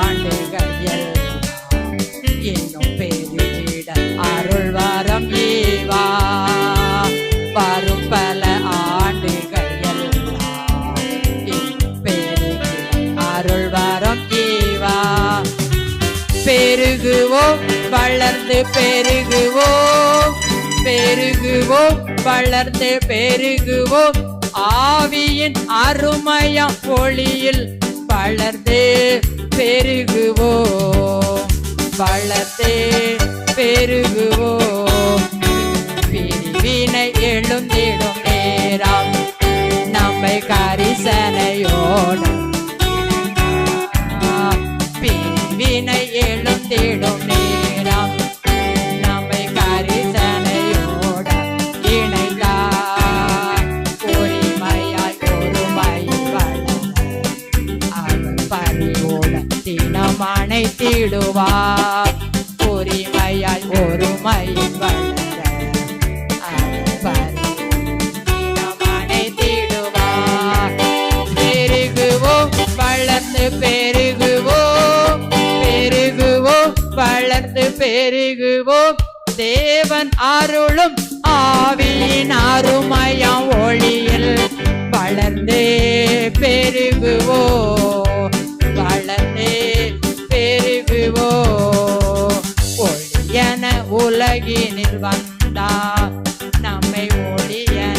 ஆண்டுகள் எல்லாம் இன்னும் பெருகிட அருள் வரம் ஈவா. வரும் பல ஆண்டுகள் எல்லாம் இன்னும் பெருகிட அருள் வரம் ஈவா. பெருகுவோம், வளர்ந்து பெருகுவோம், பெருகுவோம், வளர்ந்து பெருகுவோம். ஆவியின் அருமையாம் ஒளியில் வளர்ந்து பெருகுவோம், வளர்ந்து பெருகுவோம். பிரிவினை எழுந்திடும் நேரம் நம்மை கரிசனையோடு, பிரிவினை எழுந்திடும் நேரம் நம்மை கரிசனையோடு இணைந்தார். உரிமையாய் ஒருமையில் வளர அவர் பரிவோடு தினம் அணைத்திடுவார். உரிமையாய் ஒருமையில் வளர அவர் பரிவோடு தினம் அணைத்திடுவார். பெருகுவோம், வளர்ந்து பெருகுவோம், பெருகுவோம், வளர்ந்து பெருகுவோம். தேவன் அருளும் ஆவியின் அருமையாம் ஒளியில் வளர்ந்தே பெருகுவோம், வளர்ந்தே பெருகுவோம். ஒளியன உலகினில் வந்தார் நம்மை ஒளியன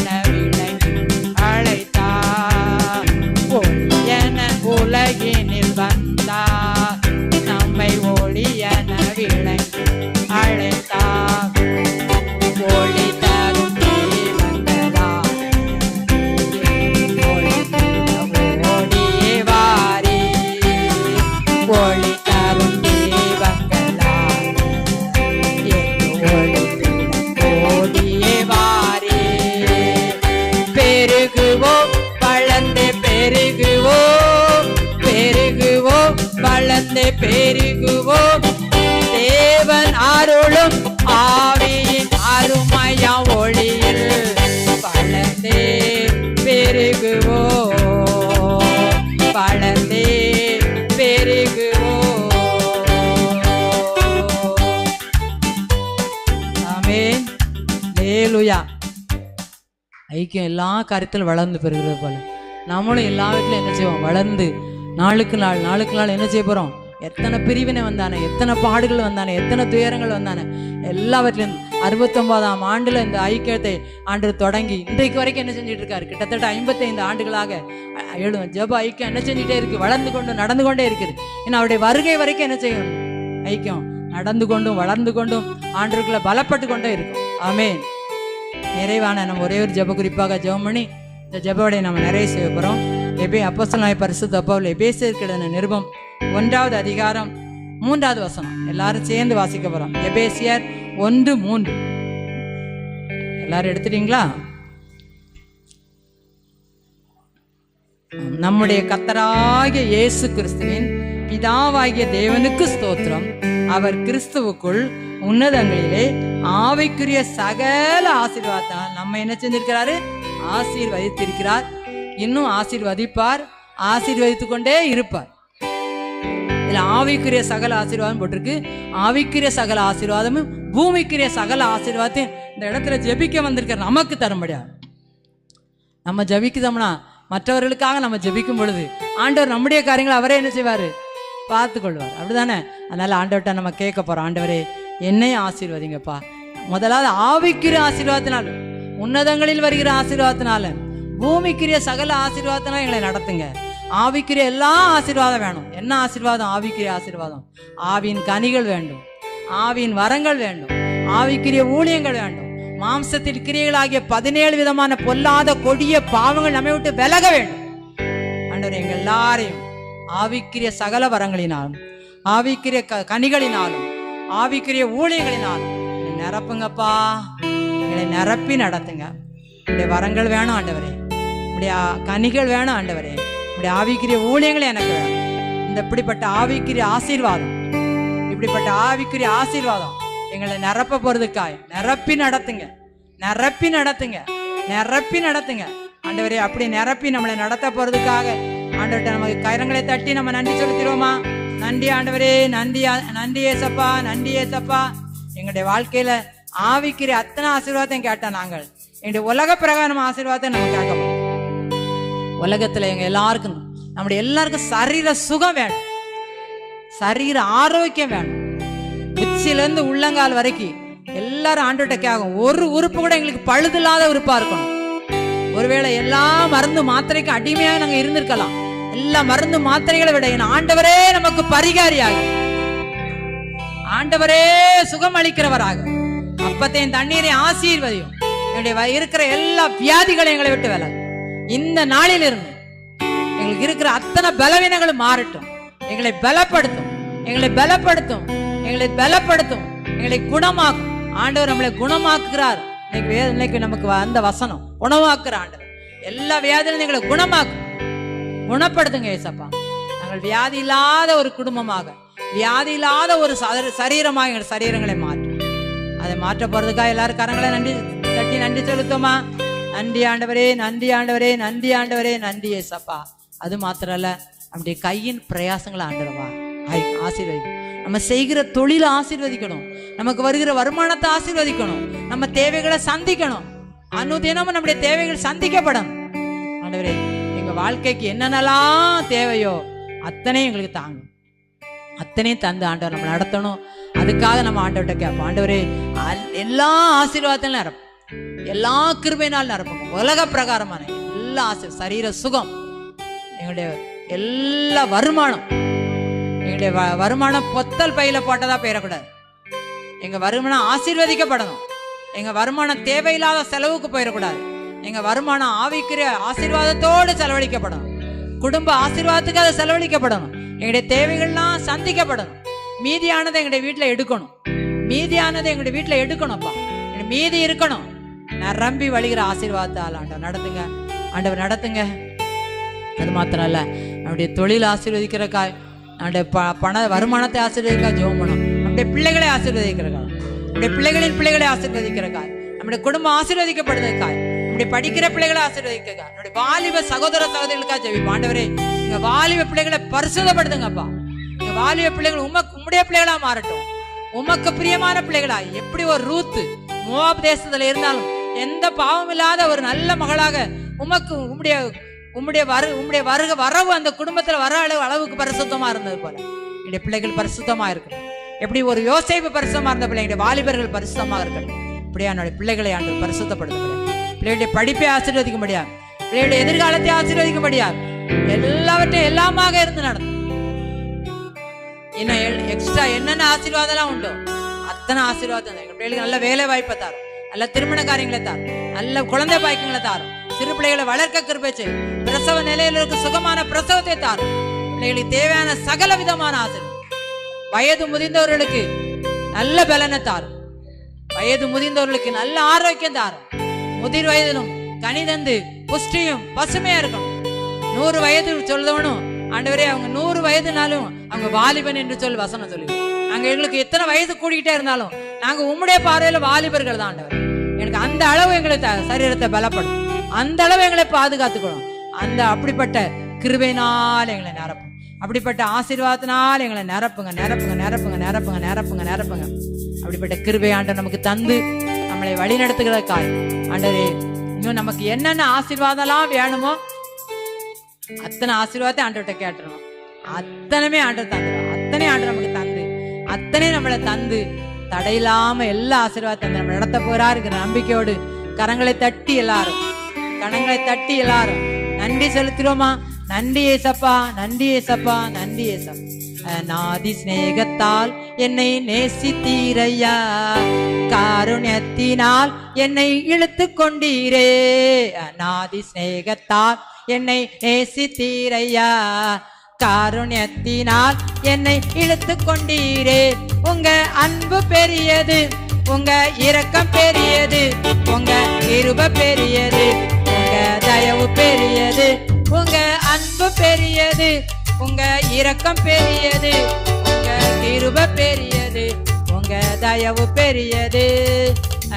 பெருகுவோம். தேவன் அருளும் ஆவியின் அருமையா ஒளியில் வளர்ந்தே பெருகுவோம், வளர்ந்தே பெருகுவோம். ஆமென். ஹல்லேலூயா. ஐக்கியம் எல்லா காரியத்திலும் வளர்ந்து பெறுகிறது போல நம்மளும் எல்லா வீட்டிலும் என்ன செய்வோம்? வளர்ந்து நாளுக்கு நாள் என்ன செய்ய போறோம்? எத்தனை பிரிவினை வந்தானே, எத்தனை பாடுகள் வந்தானே, எத்தனை துயரங்கள் வந்தானே, எல்லாவற்றிலும் 69ஆம் ஆண்டுல இந்த ஐக்கியத்தை ஆண்டு தொடங்கி இன்றைக்கு வரைக்கும் என்ன செஞ்சுட்டு இருக்காரு? கிட்டத்தட்ட 55 ஆண்டுகளாக ஜெப ஐக்கியம் என்ன செஞ்சுட்டே இருக்கு? வளர்ந்து கொண்டு நடந்து கொண்டே இருக்குது. ஏன்னா அவருடைய வருகை வரைக்கும் என்ன செய்யும்? ஐக்கியம் நடந்து கொண்டும் வளர்ந்து கொண்டும் ஆண்டுக்குள்ள பலப்பட்டு கொண்டே இருக்கும். ஆமென். நிறைவான நம்ம ஒரே ஒரு ஜெப குறிப்பாக ஜெபம் பண்ணி இந்த ஜெபத்தை நம்ம நிறைய செய்ய போகிறோம். அப்போஸ்தலனாகிய பரிசுத்த பவுல் எபேசியருக்கு எழுதின நிருபம் 1வது அதிகாரம் 3வது வசனம் எல்லாரும் சேர்ந்து வாசிக்க போறோம். எபேசியர் 1:3 எல்லாரும் எடுத்துட்டீங்களா? நம்முடைய கர்த்தராகிய இயேசு கிறிஸ்துவின் பிதாவாகிய தேவனுக்கு ஸ்தோத்திரம். அவர் கிறிஸ்துவுக்குள் உன்னதங்களிலே ஆவிக்குரிய சகல ஆசீர்வாதத்தால் நம்ம என்ன செஞ்சிருக்கிறாரு? ஆசீர்வதித்திருக்கிறார். இன்னும் ஆசீர்வதிப்பார், ஆசீர்வதித்துக் கொண்டே இருப்பார். இதுல ஆவிக்குரிய சகல ஆசீர்வாதம் போட்டிருக்கு. ஆவிக்குரிய சகல ஆசீர்வாதமும் பூமிக்குரிய சகல ஆசீர்வாதத்தையும் இந்த இடத்துல ஜெபிக்க வந்திருக்கிற நமக்கு தர முடியாது. நம்ம ஜெபிக்குதோம்னா மற்றவர்களுக்காக நம்ம ஜெபிக்கும் பொழுது ஆண்டவர் நம்முடைய காரியங்களை அவரே என்ன செய்வாரு? பார்த்து கொள்வார். அப்படிதானே? அதனால ஆண்டவர்கிட்ட நம்ம கேட்க போறோம், ஆண்டவரே என்னையும் ஆசீர்வதிங்கப்பா. முதலாவது ஆவிக்குரிய ஆசீர்வாதத்தினால, உன்னதங்களில் வருகிற ஆசீர்வாதத்தினால, பூமிக்குரிய சகல ஆசீர்வாதத்தினால எங்களை நடத்துங்க. ஆவிக்குரிய எல்லா ஆசீர்வாதம் வேணும். என்ன ஆசீர்வாதம்? ஆவிக்குரிய ஆசீர்வாதம். ஆவியின் கனிகள் வேண்டும், ஆவியின் வரங்கள் வேண்டும், ஆவிக்குரிய ஊழியங்கள் வேண்டும். மாம்சத்தில் கிரியைகளாகிய 17 விதமான பொல்லாத கொடிய பாவங்கள் நம்மை விட்டு விலக வேண்டும். ஆண்டவரே எங்கள் எல்லாரையும் ஆவிக்குரிய சகல வரங்களினாலும், ஆவிக்குரிய கனிகளினாலும், ஆவிக்குரிய ஊழியங்களினாலும் நிரப்புங்கப்பா. எங்களை நிரப்பி நடத்துங்க. உடைய வரங்கள் வேணும் ஆண்டவரே, உடைய கனிகள் வேணும் ஆண்டவரே, உடைய ஆவிக்குரிய ஊழியங்கள் எனக்கு வேணும். இந்த இப்படிப்பட்ட ஆவிக்குரிய ஆசீர்வாதம், இப்படிப்பட்ட ஆவிக்குரிய ஆசீர்வாதம் எங்களை நிரப்ப போறதுக்காய் நிரப்பி நடத்துங்க, நிரப்பி நடத்துங்க, நிரப்பி நடத்துங்க ஆண்டவரே. அப்படி நிரப்பி நம்மளை நடத்த போறதுக்காக ஆண்டவர்கிட்ட நமக்கு கரங்களை தட்டி நம்ம நன்றி செலுத்திடுவோமா? நன்றி ஆண்டவரே, நன்றி, நன்றி ஏசப்பா, நன்றி ஏசப்பா. எங்களுடைய வாழ்க்கையில ஆவிக்குரிய அத்தனை ஆசீர்வாதம் கேட்டா நாங்கள் எங்களுடைய உலக பிரகாரம் ஆசீர்வாதத்தை நம்ம கேட்க போறோம். உலகத்துல எங்க எல்லாருக்கும், நம்முடைய எல்லாருக்கும் சரீர சுகம் வேணும், சரீர ஆரோக்கியம் வேணும். உச்சிலிருந்து உள்ளங்கால் வரைக்கும் எல்லாரும் ஆண்டவர்கிட்ட கேட்கும். ஒரு உறுப்பு கூட எங்களுக்கு பழுதில்லாத உறுப்பா இருக்கணும். ஒருவேளை எல்லா மருந்து மாத்திரைக்கும் அடிமையாக நாங்க இருந்திருக்கலாம். எல்லா மருந்து மாத்திரைகளை விட என் ஆண்டவரே நமக்கு பரிகாரியாக, ஆண்டவரே சுகம் அளிக்கிறவராக, அப்பத்தையும் தண்ணீரை ஆசீர்வதியும். என்னுடைய இருக்கிற எல்லா வியாதிகளையும் எங்களை விட்டு விலகும். இந்த நாளில் இருந்து எங்களுக்கு இருக்கிற அத்தனை பலவீனங்களும் மாறட்டும். எங்களை பலப்படுத்தும், எங்களை பலப்படுத்தும், எங்களை பலப்படுத்தும், எங்களை குணமாக்கும். ஆண்டவர் நம்மளை குணமாக்குகிறார். இன்னைக்கு நமக்கு அந்த வசனம் குணமாக்குற ஆண்டவர் எல்லா வியாதியிலும் எங்களை குணமாக்கும், குணப்படுத்துங்க ஏசப்பா. நாங்கள் வியாதி இல்லாத ஒரு குடும்பமாக, வியாதி இல்லாத ஒரு சரீரமாக எங்கள் சரீரங்களை மாற்றும். அதை மாற்ற போறதுக்காக எல்லாரும் கரங்களை நன்றி தட்டி நன்றி செலுத்தோமா? நன்றி ஆண்டவரே, நன்றி ஆண்டவரே, நன்றி ஆண்டவரே, நன்றி ஏசப்பா. அது மாத்திரம் இல்ல, நம்முடைய கையின் பிரயாசங்களை ஆண்டவா ஆசீர்வதிக்கும். நம்ம செய்கிற தொழிலை ஆசீர்வதிக்கணும், நமக்கு வருகிற வருமானத்தை ஆசீர்வதிக்கணும், நம்ம தேவைகளை சந்திக்கணும். அனுதினமும் நம்முடைய தேவைகள் சந்திக்கப்படணும். ஆண்டவரே எங்க வாழ்க்கைக்கு என்னென்னலாம் தேவையோ அத்தனையும் எங்களுக்கு தாங்கும், அத்தனையும் தந்து ஆண்டவர் நம்ம நடத்தணும். அதுக்காக நம்ம ஆண்டவர்கிட்ட கேட்போம். ஆண்டவரே எல்லா ஆசீர்வாதத்திலும் நிரப்பும், எல்லா கிருபையினால் நிரப்பும். உலக பிரகாரமான எல்லா சரீர சுகம், எங்களுடைய எல்லா வருமானம், எங்களுடைய வருமானம் பொத்தல் பையில போட்டதா போயிடக்கூடாது. எங்க வருமானம் ஆசீர்வதிக்கப்படணும். எங்க வருமானம் தேவையில்லாத செலவுக்கு போயிடக்கூடாது. எங்க வருமானம் ஆவிக்குரிய ஆசீர்வாதத்தோடு செலவழிக்கப்படணும். குடும்ப ஆசீர்வாதத்துக்கு அதை செலவழிக்கப்படணும். எங்களுடைய தேவைகள்லாம் சந்திக்கப்படணும். மீதியானதை எங்களுடைய வீட்டுல எடுக்கணும், மீதியானதை எங்களுடைய வீட்டுல எடுக்கணும்ப்பா. மீதி இருக்கணும். நிரம்பி வழிகிற ஆசீர்வாதத்தால் ஆண்டவர் நடத்துங்க, ஆண்டவர் நடத்துங்க. அது மாத்திரம் இல்ல, நம்முடைய தொழில் ஆசீர்வதிக்கிறக்காய், நம்முடைய பண வருமானத்தை ஆசீர்வதிக்க ஜெபம் பண்ணணும். நம்முடைய பிள்ளைகளை ஆசீர்வதிக்கிறக்காக, நம்முடைய பிள்ளைகளின் பிள்ளைகளை ஆசீர்வதிக்கிறக்காக, நம்முடைய குடும்பம் ஆசீர்வதிக்கப்படுவதற்காக, நம்முடைய படிக்கிற பிள்ளைகளை ஆசீர்வதிக்கிறக்காக, நம்முடைய வாலிப சகோதர சகோதரிகளுக்காக ஜெபிப்போம். ஆண்டவரே, எங்க வாலிப பிள்ளைகளை பரிசுத்தப்படுத்துங்கப்பா. எங்க வாலிப பிள்ளைகள் உம்முடைய பிள்ளைகளா மாறட்டும், உமக்கு பிரியமான பிள்ளைகளா. எப்படி ஒரு ரூத்து மோவாப் தேசத்துல இருந்தாலும் எந்த பாவம் இல்லாத ஒரு நல்ல மகளாக உமக்கு உம்முடைய வரவு அந்த குடும்பத்துல வர அளவுக்கு பரிசுத்தமா இருந்தது போல என்னுடைய பிள்ளைகள் பரிசுத்தமா இருக்கணும். எப்படி ஒரு யோசேப்பு பரிசுத்தமா இருந்த பிள்ளைங்களுடைய வாலிபர்கள் பரிசுத்தமா இருக்கணும். இப்படியா என்னுடைய பிள்ளைகளை ஆண்டு பரிசுத்தப்படுத்த முடியாது. பிள்ளைகளுடைய படிப்பை ஆசீர்வதிக்க முடியாது, பிள்ளைகளுடைய எதிர்காலத்தை ஆசீர்வதிக்க முடியாது. எல்லாவற்றையும் எல்லாமாக இருந்து நடக்கும். இன்னும் எக்ஸ்ட்ரா என்னென்ன ஆசீர்வாதம் எல்லாம் உண்டோ அத்தனை ஆசீர்வாதம் எங்க பிள்ளைகளுக்கு நல்ல வேலை வாய்ப்பை தாரும், நல்ல திருமண காரியங்களை தாரும், நல்ல குழந்தை பாய்க்கங்களை தாரும், சிறு பிள்ளைகளை வளர்க்க கிருபை செய்யும், பிரசவ நிலையில இருக்க சுகமான பிரசவத்தை தாரும். பிள்ளைகளுக்கு தேவையான சகல விதமான ஆசீர்வாதம். வயது முதிர்ந்தவர்களுக்கு நல்ல பலனை தாரும், வயது முதிர்ந்தவர்களுக்கு நல்ல ஆரோக்கியம் தாரும். முதிர் வயதிலும் கனிதந்து புஷ்டியும் பசுமையா இருக்கணும். 100 வயது சொல்றவனும் ஆண்டவரே அவங்க 100 வயதுனாலும் அவங்க வாலிபன் என்று சொல்லி வசனம் சொல்லி, நாங்க எங்களுக்கு எத்தனை வயது கூடிக்கிட்டே இருந்தாலும் நாங்க உம்முடைய பார்வையில வாலிபர்கள் தான் ஆண்டவர். எனக்கு அந்த அளவு எங்களுக்கு சரீரத்தை பலப்படும், அந்த அளவு எங்களை பாதுகாத்துக்கணும். அந்த அப்படிப்பட்ட கிருபையினால் எங்களை நிரப்பும், அப்படிப்பட்ட ஆசீர்வாதத்தினால் எங்களை நிரப்புங்க நிரப்புங்க நிரப்புங்க நிரப்புங்க நிரப்புங்க நிரப்புங்க. அப்படிப்பட்ட கிருபை ஆண்டவர் நமக்கு தந்து நம்மளை வழி நடத்துகிறதுக்காய் ஆண்டவரே, இன்னும் நமக்கு என்னென்ன ஆசீர்வாதம்லாம் வேணுமோ அத்தனை ஆசீர்வாதத்தை ஆண்டவர்கிட்ட கேட்டுறோம். அத்தனையுமே ஆண்டவர் தந்துடும். அத்தனை ஆண்டவர் நமக்கு தந்து அத்தனை நம்மளை தந்து தடையில்லாம எல்லா ஆசீர்வாதத்தை நம்ம நடத்த போறாருங்கிற நம்பிக்கையோடு கரங்களை தட்டி எல்லாரும் நன்றி செலுத்துறோமா. நன்றி ஏசப்பா, நன்றி ஏசப்பா, நன்றி ஏசப்பா. அநாதி சிநேகத்தால் என்னை நேசித்தீரையா, காருண்யத்தினால் என்னை இழுத்து கொண்டீரே. அநாதி சிநேகத்தால் என்னை நேசித்தீரையா, காருண்யத்தினால் என்னை இழுத்து கொண்டீரே. உங்க அன்பு பெரியது, உங்க இரக்கம் பெரியது, உங்க கிருபை பெரியது, உங்க தயவு பெரியது. உங்க அன்பு பெரியது, உங்க இரக்கம் பெரியது, உங்க கிருபை பெரியது, உங்க தயவு பெரியது.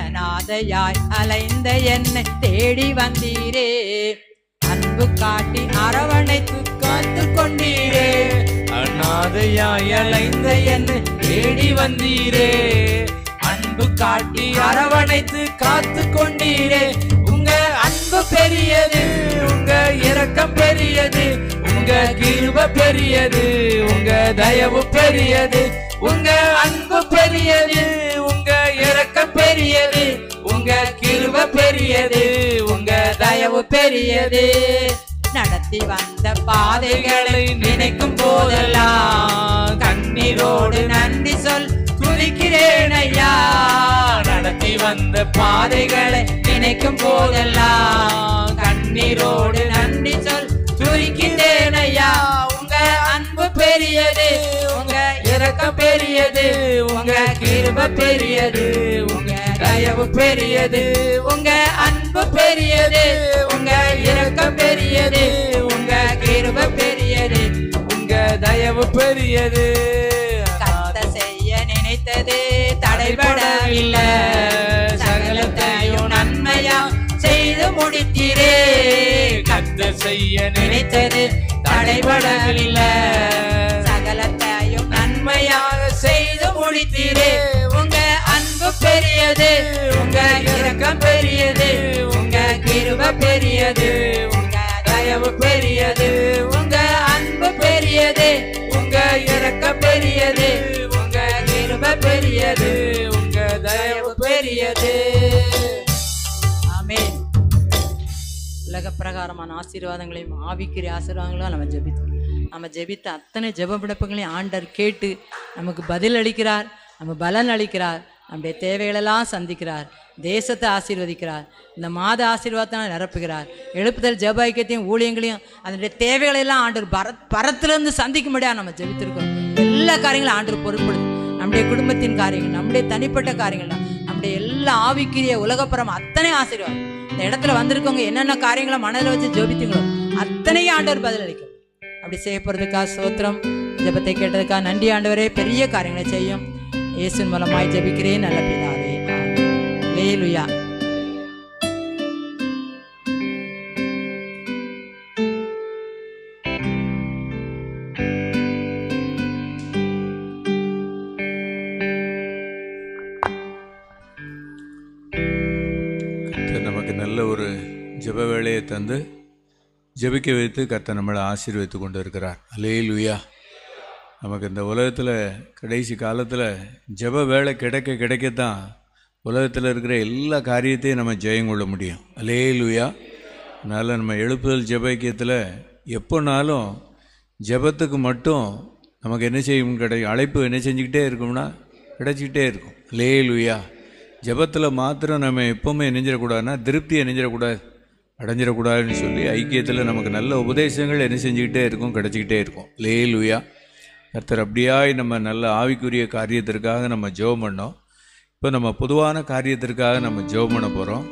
அநாதையாய் அலைந்த என்னை தேடி வந்தீரே, அன்பு காட்டி அரவணைத்து காத்து கொண்டீரே. அநாதையாய் அலைந்த என்னை தேடி வந்தீரே, அன்பு காட்டி அரவணைத்து காத்து கொண்டீரே. உங்க அன்பு பெரியது, உங்க இரக்கம் பெரியது, உங்க கிருபை பெரியது, உங்க தயவு பெரியது. உங்க அன்பு பெரியது, உங்க இரக்கம் பெரியது, உங்க கிருபை பெரியது, உங்க தயவு பெரியது. நடத்தி வந்த பாதைகளை நினைக்கும் போதெல்லாம் கண்ணீரோடு நன்றி சொல் துதிக்கிறேன் ஐயா. நடத்தி வந்த பாதைகளை நினைக்கும் போதெல்லாம் கண்ணீரோடு நன்றி சொல் துதிக்கிறேன் ஐயா. உங்க அன்பு பெரியது, உங்க இரக்கம் பெரியது, உங்க கிருபை பெரியது, உங்க தயவு பெரியது. உங்க அன்பு பெரியது, உங்க இரக்கம் பெரியது, உங்க கிருபை பெரியது, உங்க தயவு பெரியது. கர்த்தர் செய்ய நினைத்தது தடைபடவில்லை, சகலத்தையும் நன்மையா செய்து முடித்தீரே. கர்த்தர் செய்ய நினைத்தது தடைபடவில்லை, சகலத்தையும் நன்மையாக செய்து முடித்தீரே. உங்க அன்பு பெரியது, உங்க இரக்கம் பெரியது, உங்க கிருபை பெரியது, உங்க தயவு பெரியது. உங்க அன்பு பெரியது, உங்க இரக்கம் பெரியது, உங்க கிருபை பெரியது, உங்க தயவு பெரியது. ஆமென். உலக பிரகாரமான ஆசீர்வாதங்களையும் ஆவிக்குரிய ஆசீர்வாதங்களையும் நம்ம ஜெபித்த அத்தனை ஜெப விண்ணப்பங்களையும் ஆண்டவர் கேட்டு நமக்கு பதில் அளிக்கிறார், நம்ம பலன் அளிக்கிறார், நம்முடைய தேவைகளெல்லாம் சந்திக்கிறார், தேசத்தை ஆசீர்வதிக்கிறார், இந்த மாத ஆசீர்வாதத்தை நிரப்புகிறார். எழுப்புதல் ஜெப ஐக்கியத்தையும் ஊழியங்களையும் அதனுடைய தேவைகளெல்லாம் ஆண்டவர் பரத்திலிருந்து சந்திக்க முடியாது. நம்ம ஜெபித்திருக்கோம். எல்லா காரியங்களும் ஆண்டவர் பொறுப்படுது. நம்முடைய குடும்பத்தின் காரியங்கள், நம்முடைய தனிப்பட்ட காரியங்கள், நம்முடைய எல்லா ஆவிக்குரிய உலகப்புறம் அத்தனை ஆசீர்வாதம். இந்த இடத்துல வந்திருக்கவங்க என்னென்ன காரியங்களை மனதில் வச்சு ஜெபித்தீங்களோ அத்தனையும் ஆண்டவர் பதில் அளிக்கும். அப்படி செய்ய போறதுக்காக ஸ்தோத்திரம். ஜெபத்தை கேட்டதுக்காக நன்றி ஆண்டவரே. பெரிய காரியங்களை செய்யும் இயேசுவின் மூலமாய் ஜெபிக்கிறேன் நல்ல பிதாவே. அல்லேலூயா. நமக்கு நல்ல ஒரு ஜெப வேளையை தந்து ஜெபிக்க வைத்து கர்த்தர் நம்மளை ஆசீர்வதித்து கொண்டு இருக்கிறார். அல்லேலூயா. நமக்கு இந்த உலகத்தில் கடைசி காலத்தில் ஜெப வேலை கிடைக்கத்தான் உலகத்தில் இருக்கிற எல்லா காரியத்தையும் நம்ம ஜெயம் கொள்ள முடியும். அல்லேலூயா. அதனால் நம்ம எழுப்புதல் ஜெபக்கியத்தில் எப்போனாலும் ஜெபத்துக்கு மட்டும் நமக்கு என்ன செய்யும் அழைப்பு என்ன செஞ்சுக்கிட்டே இருக்கும்னா கிடைச்சிக்கிட்டே இருக்கும். அல்லேலூயா. ஜெபத்தில் மாத்திரம் நம்ம எப்போவுமே நெஞ்சிடக்கூடாதுன்னா திருப்தியை நெஞ்சிடக்கூடாது, அடைஞ்சிடக்கூடாதுன்னு சொல்லி ஐக்கியத்தில் நமக்கு நல்ல உபதேசங்கள் என்ன செஞ்சுக்கிட்டே இருக்கும், கிடச்சிக்கிட்டே இருக்கும். அல்லேலூயா. கர்த்தர் அப்படியாய் நம்ம நல்ல ஆவிக்குரிய காரியத்திற்காக நம்ம ஜெபம் பண்ணோம். இப்போ நம்ம பொதுவான காரியத்திற்காக நம்ம ஜெபம் பண்ண போகிறோம்.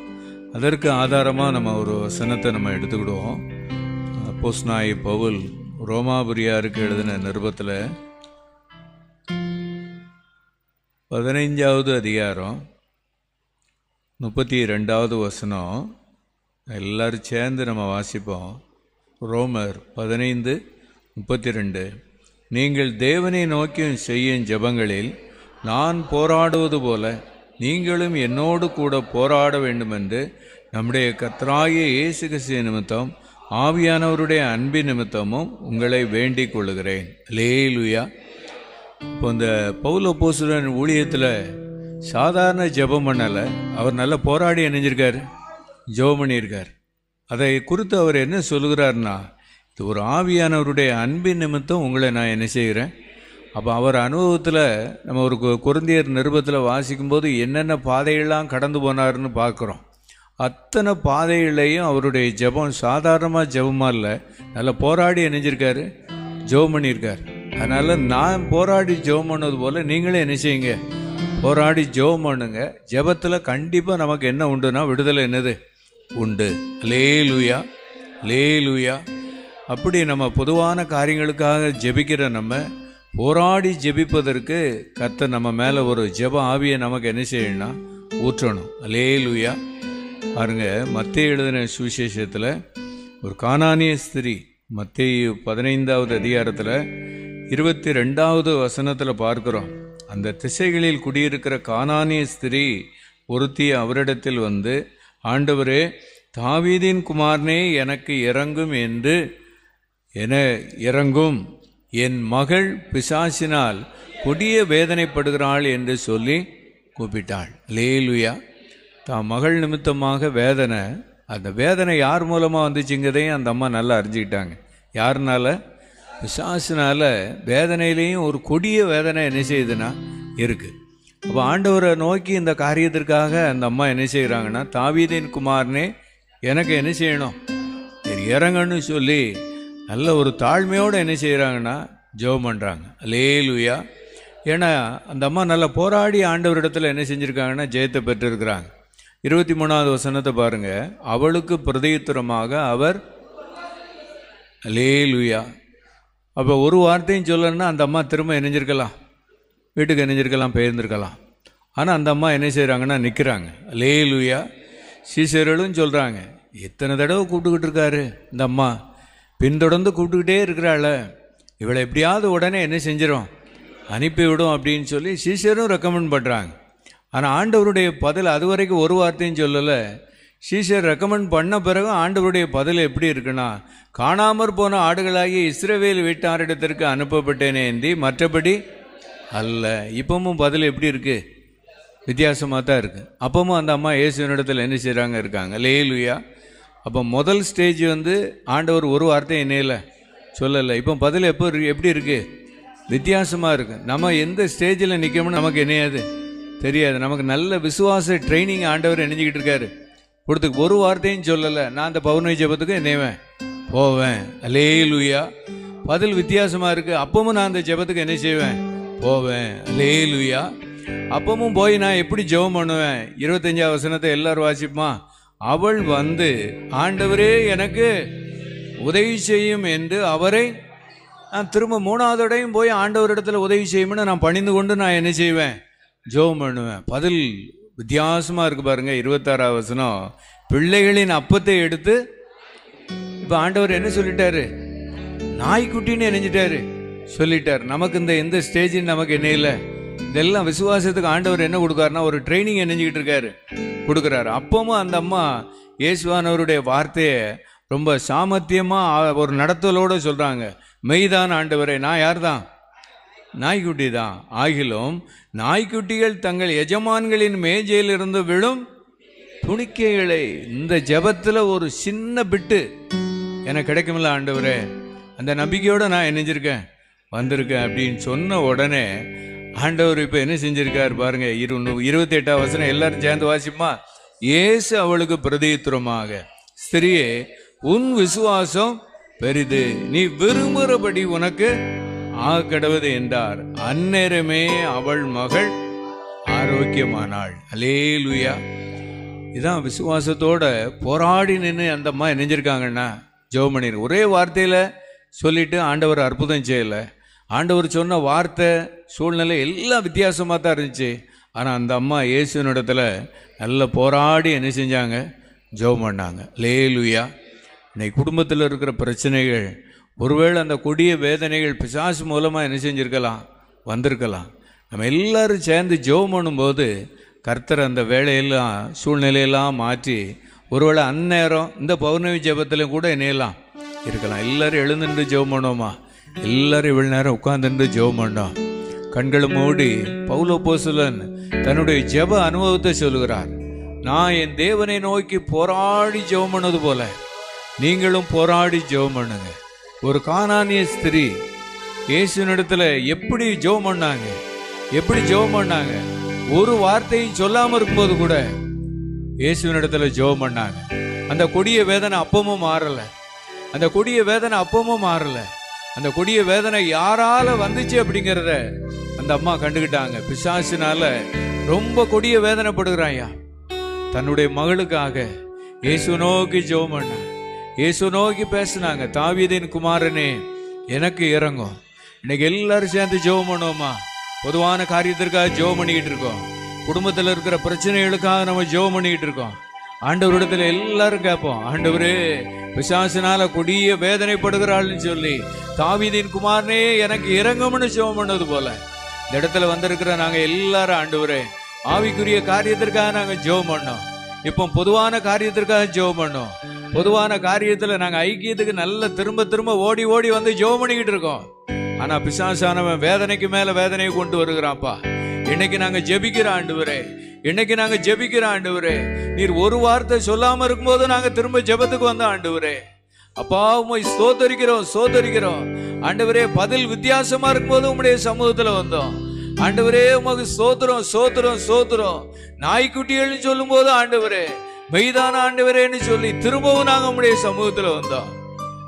அதற்கு ஆதாரமாக நம்ம ஒரு வசனத்தை நம்ம எடுத்துக்கிடுவோம். அப்போஸ்தலனாகிய பவுல் ரோமாபுரியாருக்கு எழுதின நிருபத்தில் 15வது அதிகாரம் 32வது வசனம் எல்லோரும் சேர்ந்து நம்ம வாசிப்போம். ரோமர் 15:32. நீங்கள் தேவனை நோக்கி செய்யும் ஜெபங்களில் நான் போராடுவது போல நீங்களும் என்னோடு கூட போராட வேண்டுமென்று நம்முடைய கர்த்தராகிய இயேசு கிறிஸ்து நிமித்தம் ஆவியானவருடைய அன்பின் நிமித்தமும் உங்களை வேண்டிக் கொள்ளுகிறேன். அல்லேலூயா. இப்போ இந்த பவுல் அப்போஸ்தலன் ஊழியத்தில் சாதாரண ஜெபம் பண்ணலை, அவர் நல்ல போராடி இணைஞ்சிருக்கார், ஜெபம் பண்ணியிருக்கார். அதை குறித்து அவர் என்ன சொல்கிறார்னா, இது ஒரு ஆவியானவருடைய அன்பின் நிமித்தம் உங்களை நான் என்ன செய்கிறேன். அப்போ அவர் அனுபவத்தில் நம்ம ஒரு கொரிந்தியர் நிருபத்தில் வாசிக்கும்போது என்னென்ன பாதைகள்லாம் கடந்து போனார்னு பார்க்குறோம். அத்தனை பாதைகளையும் அவருடைய ஜெபம் சாதாரணமாக ஜெபமாக இல்லை, நல்லா போராடி இணைஞ்சிருக்காரு, ஜெபம் பண்ணியிருக்கார். அதனால் நான் போராடி ஜெபம் பண்ணது போல் நீங்களே என்ன செய்யுங்க, போராடி ஜெபம் பண்ணுங்க. ஜெபத்தில் கண்டிப்பாக நமக்கு என்ன உண்டுனா விடுதலை என்னது உண்டு. அல்லேலூயா. அல்லேலூயா. அப்படி நம்ம பொதுவான காரியங்களுக்காக ஜெபிக்கிற நம்ம போராடி ஜெபிப்பதற்கு கர்த்தர் நம்ம மேலே ஒரு ஜெப ஆவியை நமக்கு என்ன செய்யணும்னா ஊற்றணும். அல்லேலூயா. பாருங்க, மத்தேயு எழுதின சுவிசேஷத்தில் ஒரு கானானிய ஸ்திரீ மத்தேயு 15வது அதிகாரத்தில் 22வது வசனத்தில் பார்க்குறோம். அந்த திசைகளில் குடியிருக்கிற கானானிய ஸ்திரீ ஒருத்தி அவரிடத்தில் வந்து, ஆண்டவரே, தாவீதின் குமாரனே எனக்கு இறங்கும் என்று இறங்கும், என் மகள் பிசாசினால் கொடிய வேதனைப்படுகிறாள் என்று சொல்லி கூப்பிட்டாள். அல்லேலூயா. தான் மகள் நிமித்தமாக வேதனை, அந்த வேதனை யார் மூலமாக வந்துச்சுங்கிறதையும் அந்த அம்மா நல்லா அறிஞ்சிக்கிட்டாங்க. யாருனால? பிசாசினால் வேதனையிலையும் ஒரு கொடிய வேதனை என்ன செய்யுதுன்னா இருக்குது. அப்போ ஆண்டவரை நோக்கி இந்த காரியத்திற்காக அந்த அம்மா என்ன செய்கிறாங்கன்னா, தாவீதின் குமாரனே எனக்கு என்ன செய்யணும், இறங்கன்னு சொல்லி நல்ல ஒரு தாழ்மையோடு என்ன செய்கிறாங்கன்னா ஜெபம் பண்ணுறாங்க. அல்லேலூயா. ஏன்னா அந்த அம்மா நல்லா போராடி ஆண்டவரிடத்தில் என்ன செஞ்சுருக்காங்கன்னா ஜெயத்தை பெற்றிருக்கிறாங்க. 23வது வசனத்தை பாருங்கள். அவளுக்கு பிரதியுத்தரமாக அவர், அல்லேலூயா. அப்போ ஒரு வார்த்தையும் சொல்லணும்னா அந்த அம்மா திரும்ப இணைஞ்சிருக்கலாம், வீட்டுக்கு இணைஞ்சிருக்கலாம், பெயர்ந்திருக்கலாம். ஆனால் அந்த அம்மா என்ன செய்கிறாங்கன்னா நிற்கிறாங்க. அல்லேலூயா. சீசர்களும் சொல்கிறாங்க, எத்தனை தடவை கூப்பிட்டுக்கிட்டு இருக்காரு இந்த அம்மா, பின்தொடர்ந்து கூப்பிட்டுக்கிட்டே இருக்கிறாள், இவளை எப்படியாவது உடனே என்ன செஞ்சிடும், அனுப்பிவிடும் அப்படின்னு சொல்லி சீசரும் ரெக்கமெண்ட் பண்ணுறாங்க. ஆனால் ஆண்டவருடைய பதில் அது வரைக்கும் ஒரு வார்த்தையும் சொல்லலை. சீசர் ரெக்கமெண்ட் பண்ண பிறகு ஆண்டவருடைய பதில் எப்படி இருக்குன்னா, காணாமற் போன ஆடுகளாகி இஸ்ரவேல் வீட்டாரிடத்திற்கு அனுப்பப்பட்டேனே ஏந்தி மற்றபடி அல்ல. இப்பவும் பதில் எப்படி இருக்குது, வித்தியாசமாக தான் இருக்குது. அப்பவும் அந்த அம்மா இயேசுவினிடத்தில் என்ன செய்கிறாங்க, இருக்காங்க. அல்லேலூயா. அப்போ முதல் ஸ்டேஜ் வந்து ஆண்டவர் ஒரு வார்த்தை என்னையில் சொல்லலை. இப்போ பதில் எப்படி இருக்குது, வித்தியாசமாக இருக்குது. நம்ம எந்த ஸ்டேஜில் நிற்கணும்னு நமக்கு என்னையாது தெரியாது. நமக்கு நல்ல விசுவாச ட்ரைனிங் ஆண்டவர் நினைஞ்சிக்கிட்டு இருக்காரு. கொடுத்துக்கு ஒரு வார்த்தையும் சொல்லலை, நான் அந்த பௌர்ணமி ஜெபத்துக்கு என்னைவேன் போவேன். அல்லேலூயா. பதில் வித்தியாசமாக இருக்குது. அப்பவும் நான் அந்த ஜெபத்துக்கு என்ன செய்வேன், போவேன். அல்லேலூயா. அப்பவும் போய் நான் எப்படி ஜெபம் பண்ணுவேன். 25வது வசனத்தை எல்லாரும் வாசிப்போமா. அவள் வந்து, ஆண்டவரே எனக்கு உதவி செய்யும் என்று அவரை நான் திரும்ப 3ஆவதோடையும் போய் ஆண்டவரிடத்துல உதவி செய்யணும்னு நான் பணிந்து கொண்டு நான் என்ன செய்வேன்? ஜெபம் பண்ணுவேன். பதில் வித்தியாசமாக இருக்கு பாருங்க. 26ஆவது வசனம், பிள்ளைகளின் அப்பத்தை எடுத்து, இப்போ ஆண்டவர் என்ன சொல்லிட்டாரு? நாய்க்குட்டின்னு நினைஞ்சிட்டாரு சொல்லிட்டார். நமக்கு இந்த எந்த ஸ்டேஜின்னு நமக்கு என்ன இல்லை. இதெல்லாம் விசுவாசத்துக்கு ஆண்டவர் என்ன கொடுக்காருன்னா ஒரு ட்ரைனிங் நினைஞ்சிக்கிட்டு இருக்காரு, கொடுக்குறாரு. அப்பவும் அந்த அம்மா இயேசுவானவருடைய வார்த்தையை ரொம்ப சாமர்த்தியமாக ஒரு நடத்தலோடு சொல்கிறாங்க. மெய்தான் ஆண்டவரே, நான் யார் தான்? நாய்க்குட்டி தான். ஆகிலும் நாய்க்குட்டிகள் தங்கள் எஜமான்களின் மேஜையிலிருந்து விழும் துணிக்கைகளை. இந்த ஜெபத்தில் ஒரு சின்ன பிட்டு எனக்கு கிடைக்குமில்ல ஆண்டவரே, அந்த நம்பிக்கையோடு நான் என்னஞ்சிருக்கேன், வந்திருக்கேன் அப்படின்னு சொன்ன உடனே ஆண்டவர் இப்போ என்ன செஞ்சிருக்காரு பாருங்க. 28ஆவது வசனம் எல்லாரும் சேர்ந்து வாசிப்போமா? இயேசு அவளுக்கு பிரதியுத்தரமாக, ஸ்திரியே, உன் விசுவாசம் பெரிது, நீ விரும்புகிறபடி உனக்கு ஆகடவது என்றார். அந்நேரமே அவள் மகள் ஆரோக்கியமானாள். அல்லேலூயா. இதான் விசுவாசத்தோட போராடி நின்று அந்த அம்மா நினைஞ்சிருக்காங்கன்னா ஜெபம் பண்ணி. ஒரே வார்த்தையில் சொல்லிட்டு ஆண்டவர் அற்புதம் செய்யலை. ஆண்டவர் சொன்ன வார்த்தை சூழ்நிலை எல்லாம் வித்தியாசமாக தான் இருந்துச்சு. ஆனால் அந்த அம்மா இயேசுனிடத்தில் நல்ல போராடி என்ன செஞ்சாங்க? ஜெபம் பண்ணாங்க. அல்லேலூயா. இன்னைக்கு குடும்பத்தில் இருக்கிற பிரச்சனைகள், ஒருவேளை அந்த கொடிய வேதனைகள் பிசாசு மூலமாக என்ன செஞ்சுருக்கலாம், வந்திருக்கலாம். நம்ம எல்லாரும் சேர்ந்து ஜெபம் பண்ணும்போது கர்த்தர் அந்த வேலையெல்லாம் சூழ்நிலையெல்லாம் மாற்றி, ஒருவேளை அந்நேரம் இந்த பௌர்ணமி ஜெபத்திலும் கூட என்னையெல்லாம் இருக்கலாம். எல்லாரும் எழுந்துட்டு ஜெபம் பண்ணோமா? எல்லாரும் இவ்வளோ நேரம் உட்கார்ந்துட்டு ஜெபம் பண்ணோம். கண்களை மூடி பவுல் அப்போஸ்தலன் தன்னுடைய ஜெப அனுபவத்தை சொல்லுகிறார். நான் என் தேவனை நோக்கி போராடி ஜெபம் பண்ணது போல நீங்களும் போராடி ஜெபம் பண்ணுங்க. ஒரு கானானிய ஸ்திரீ இயேசுனிடத்துல எப்படி ஜெபம் பண்ணாங்க, எப்படி ஜெபம் பண்ணாங்க? ஒரு வார்த்தையும் சொல்லாம இருக்கும்போது கூட இயேசுனிடத்துல ஜெபம் பண்ணாங்க. அந்த கொடிய வேதனை அப்பமும் மாறல. அந்த கொடிய வேதனை அப்பமும் மாறல. அந்த கொடிய வேதனை யாரால வந்துச்சு அப்படிங்கிறத அந்த அம்மா கண்டுகிட்டாங்க. பிசாசினால ரொம்ப கொடிய வேதனைப்படுகிறாயா. தன்னுடைய மகளுக்காக இயேசு நோக்கி ஜெபம் பண்ண, இயேசு நோக்கி பேசினாங்க. தாவீதின் குமாரனே, எனக்கு இறங்கும். இன்னைக்கு எல்லாரும் சேர்ந்து ஜெபம் பண்ணுவோமா? பொதுவான காரியத்திற்காக ஜெபம் பண்ணிக்கிட்டு இருக்கோம். குடும்பத்தில் இருக்கிற பிரச்சனைகளுக்காக நம்ம ஜெபம் பண்ணிக்கிட்டு இருக்கோம். ஆண்டவரிடத்துல எல்லாரும் கேட்போம், ஆண்டவரே, பிசாசினால கொடிய வேதனைப்படுகிறாள்னு சொல்லி தாவீதின் குமாரனே எனக்கு இறங்கும்னு ஜெபம் பண்ணது போல இந்த இடத்துல வந்திருக்கிற நாங்க எல்லாரும் ஆண்டவரே, ஆவிக்குரிய காரியத்திற்காக நாங்க ஜெபம் பண்ணோம். இப்போ பொதுவான காரியத்திற்காக ஜெபம் பண்ணோம். பொதுவான காரியத்துல நாங்க ஐக்கியத்துக்கு நல்ல திரும்ப திரும்ப ஓடி ஓடி வந்து ஜெபம் பண்ணிக்கிட்டு இருக்கோம். ஆனா பிசாசானவன் வேதனைக்கு மேல வேதனையை கொண்டு வருகிறான்ப்பா. இன்னைக்கு நாங்க ஜெபிக்கிற ஆண்டவரே, இன்னைக்கு நாங்க ஜெபிக்கிற ஆண்டவரே, நீர் ஒரு வார்த்தை சொல்லாம இருக்கும்போது நாங்க திரும்ப ஜெபத்துக்கு வந்த ஆண்டவரே. அப்பா உம்மை ஸ்தோத்தரிக்கிறோம், ஸ்தோத்தரிக்கிறோம் ஆண்டவரே. பதில் வித்தியாசமா இருக்கும்போது உம்முடைய சமூகத்துல வந்தோம் ஆண்டவரே. உமக்கு ஸ்தோத்திரம், ஸ்தோத்திரம், ஸ்தோத்திரம். நாய்க்குட்டிகள்னு சொல்லும் போது ஆண்டவரே, மெய்தான ஆண்டவரேன்னு சொல்லி திரும்பவும் நாங்க உம்முடைய சமூகத்துல வந்தோம்.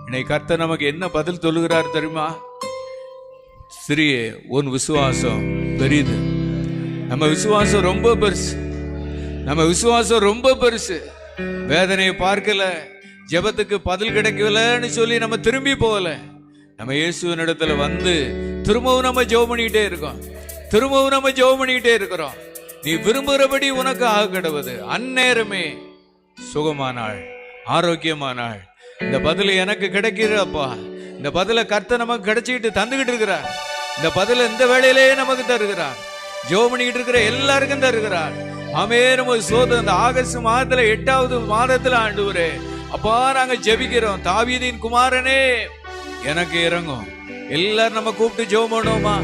இன்னைக்கு கர்த்தர் நமக்கு என்ன பதில் சொல்லுகிறார் தெரியுமா? ஸ்திரியே, உன் விசுவாசம் பெரிது. நம்ம விசுவாசம் ரொம்ப பெருசு. நம்ம விசுவாசம் ரொம்ப பெருசு. வேதனையை பார்க்கல, ஜெபத்துக்கு பதில் கிடைக்கலன்னு சொல்லி நம்ம திரும்பி போகல. நம்ம இயேசுவின் இடத்துல வந்து திரும்பவும் நம்ம ஜெபம் பண்ணிக்கிட்டே இருக்கோம். திரும்பவும் நம்ம ஜெபம் பண்ணிக்கிட்டே இருக்கிறோம். நீ விரும்புகிறபடி உனக்கு ஆக கடவுது. அந்நேரமே சுகமானாள், ஆரோக்கியமானாள். இந்த பதில் எனக்கு கிடைக்கிறப்பா. இந்த பதில கர்த்தர் நமக்கு கிடைச்சிக்கிட்டு தந்துகிட்டு இருக்கிறார். இந்த பதில இந்த வேளையிலே நமக்கு தருகிறார். ஜெபம் பண்ணிக்கிட்டு இருக்கிற எல்லாருக்கும் தருகிறார். ஆமென். சோதனை இந்த ஆகஸ்ட் மாதத்துல 8வது மாதத்துல ஆண்டவரே, அப்பா நாங்க ஜெபிக்கிறோம். தாவீதின் குமாரனே எனக்கு இறங்கும். எல்லாரும் நம்ம கூப்பிட்டு ஜெபம் பண்ணுவோமா?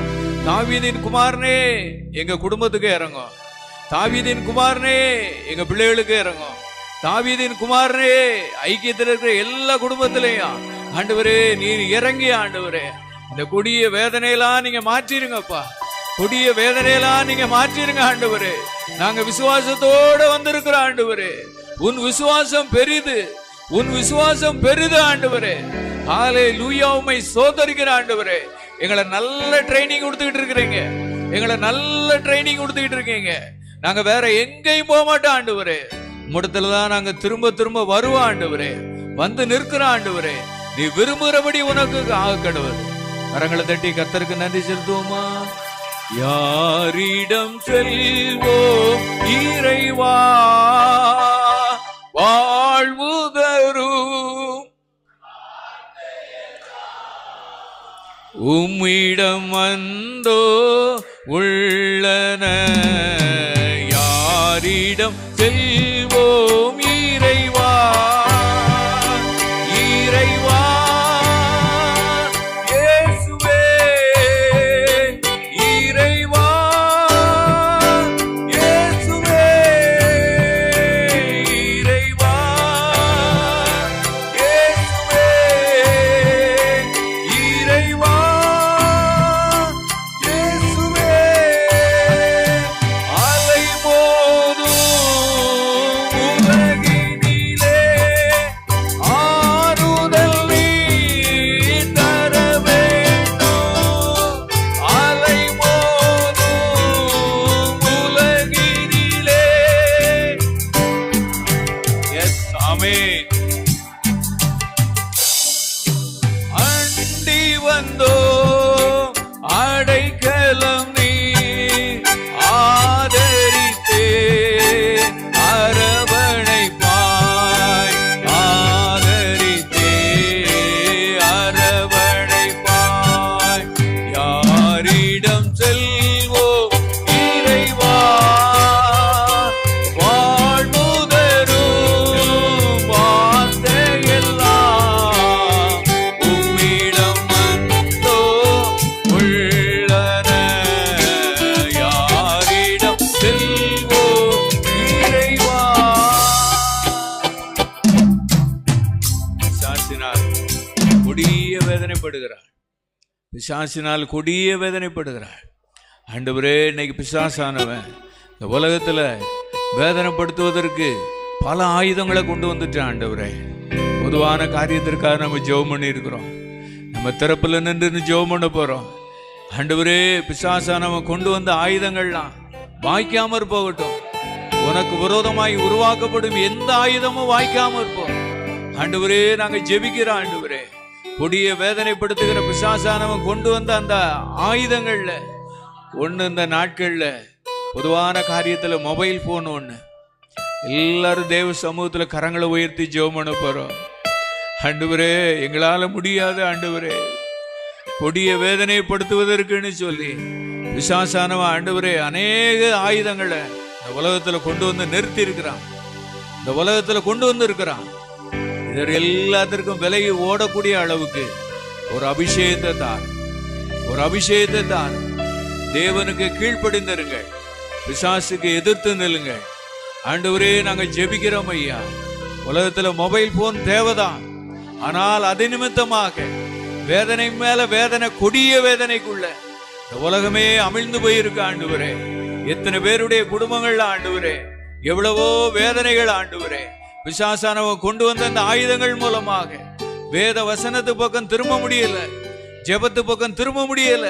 தாவீதின் குமாரனே எங்க குடும்பத்துக்கு இறங்கும். தாவீதின் குமாரனே எங்க பிள்ளைகளுக்கு இறங்கும். தாவீதின் குமாரனே ஐக்கியத்தில் இருக்கிற எல்லா குடும்பத்திலையும் ஆண்டவரே நீர் இறங்கி ஆண்டவரே இந்த கொடிய வேதனையெல்லாம் நீங்க மாற்றிருங்கப்பா. கொடிய வேதனையெல்லாம் நீங்க மாற்றிருங்க ஆண்டவரே. நாங்க விசுவாசத்தோட வந்திருக்கிற ஆண்டவரே. உன் விசுவாசம் பெரிது, உன் விசுவாசம் பெரிது ஆண்டவரே. ஹல்லேலூயா. உம்மை ஸ்தோத்திரிக்கிற ஆண்டவரே. எங்களை நல்ல ட்ரைனிங் கொடுத்துக்கிட்டு இருக்கிறீங்க. எங்களை நல்ல ட்ரைனிங் கொடுத்துக்கிட்டு இருக்கீங்க. நாங்க வேற எங்கேயும் போக மாட்டோம் ஆண்டவரே. உம்மிடத்துல தான் நாங்க திரும்ப திரும்ப வருவோம் ஆண்டவரே. வந்து நிற்கிற ஆண்டவரே. நீ விரும்புகிறபடி உனக்கு ஆக கடவுள். கரங்களை தட்டி கர்த்தருக்கு நன்றி செலுத்துவோமா? யாரிடம் செல்வோம் இறைவா, வாழ்வு தரும் உம்மிடம் வந்தோ உள்ளன. யாரிடம் செல்வோம் இறைவா, இறைவா இயேசுவே, இறைவா இயேசுவே, இறைவா இயேசுவே, இறைவா இயேசுவே. அலை மோதும் உலகினிலே ஆறுதல் நீ தர வேண்டும். அலை மோதும் உலகினிலே. எஸ், ஆமென். அண்டி வந்தோ அடைக்கலம் நீ ஆதரித்தே அரவணைப்பாய், ஆதரித்தே அரவணைப்பாய். யாரிடம் செல்வோம் இறைவா, வாழ்வு தரும் வார்த்தையெல்லாம் உம்மிடம் வந்தோ உள்ளன. யாரிடம் செல்வோம் இறைவா. பிசாசினால் கொடிய வேதனைப்படுகிறார், பிசாசினால் கொடிய வேதனைப்படுகிறார். ஆண்டவரே, இன்னைக்கு பிசாசானவன் இந்த உலகத்துல வேதனைப்படுத்துவதற்கு பல ஆயுதங்களை கொண்டு வந்துட்டான். ஆண்டவரே, பொதுவான காரியத்திற்காக நம்ம ஜெபம் பண்ணி இருக்கிறோம், நம்ம திறப்புல நின்று ஜெபம் பண்ண போறோம். ஆண்டவரே, பிசாசானவன் கொண்டு வந்த ஆயுதங்கள்லாம் வாய்க்காமற் போகட்டும். உனக்கு விரோதமாய் உருவாக்கப்படும் எந்த ஆயுதமும் வாய்க்காமற் இருப்போம். ஆண்டவரே, நாங்க ஜெபிக்கிறோம். ஆண்டவரே, கொடிய வேதனைப்படுத்துகிற பிசாசானவன் கொண்டு வந்த அந்த ஆயுதங்கள்ல ஒண்ணு, இந்த நாட்கள்ல பொதுவான காரியத்துல மொபைல் போன் ஒண்ணு. எல்லாரும் தேவ சமூகத்துல கரங்களை உயர்த்தி ஜெபம் பண்ண போறோம். ஆண்டவரே, எங்களால முடியாத ஆண்டவரே, கொடிய வேதனைப்படுத்துவதற்குன்னு சொல்லி பிசாசானவன் ஆண்டவரே அநேக ஆயுதங்களை இந்த உலகத்துல கொண்டு வந்து நிறுத்தி இருக்கிறான், இந்த உலகத்துல கொண்டு வந்து இருக்கிறான். இதற்கு எல்லாத்திற்கும் விலகி ஓடக்கூடிய அளவுக்கு ஒரு அபிஷேகத்தை தான், ஒரு அபிஷேகத்தை தான். தேவனுக்கு கீழ்ப்படிந்திருங்கள், பிசாசுக்கு எதிர்த்து நில்லுங்கள். ஆண்டவரே, நாங்க ஜெபிக்கிறோம் ஐயா. உலகத்துல மொபைல் போன் தேவைதான், ஆனால் அது நிமித்தமாக வேதனை மேல வேதனை, கொடிய வேதனைக்குள்ள இந்த உலகமே அமிழ்ந்து போயிருக்கு. ஆண்டவரே, எத்தனை பேருடைய குடும்பங்கள்ல ஆண்டவரே எவ்வளவோ வேதனைகள். ஆண்டவரே, பிசாசானவன் கொண்டு வந்த அந்த ஆயுதங்கள் மூலமாக வேத வசனத்து பக்கம் திரும்ப முடியல, ஜெபத்து பக்கம் திரும்ப முடியல.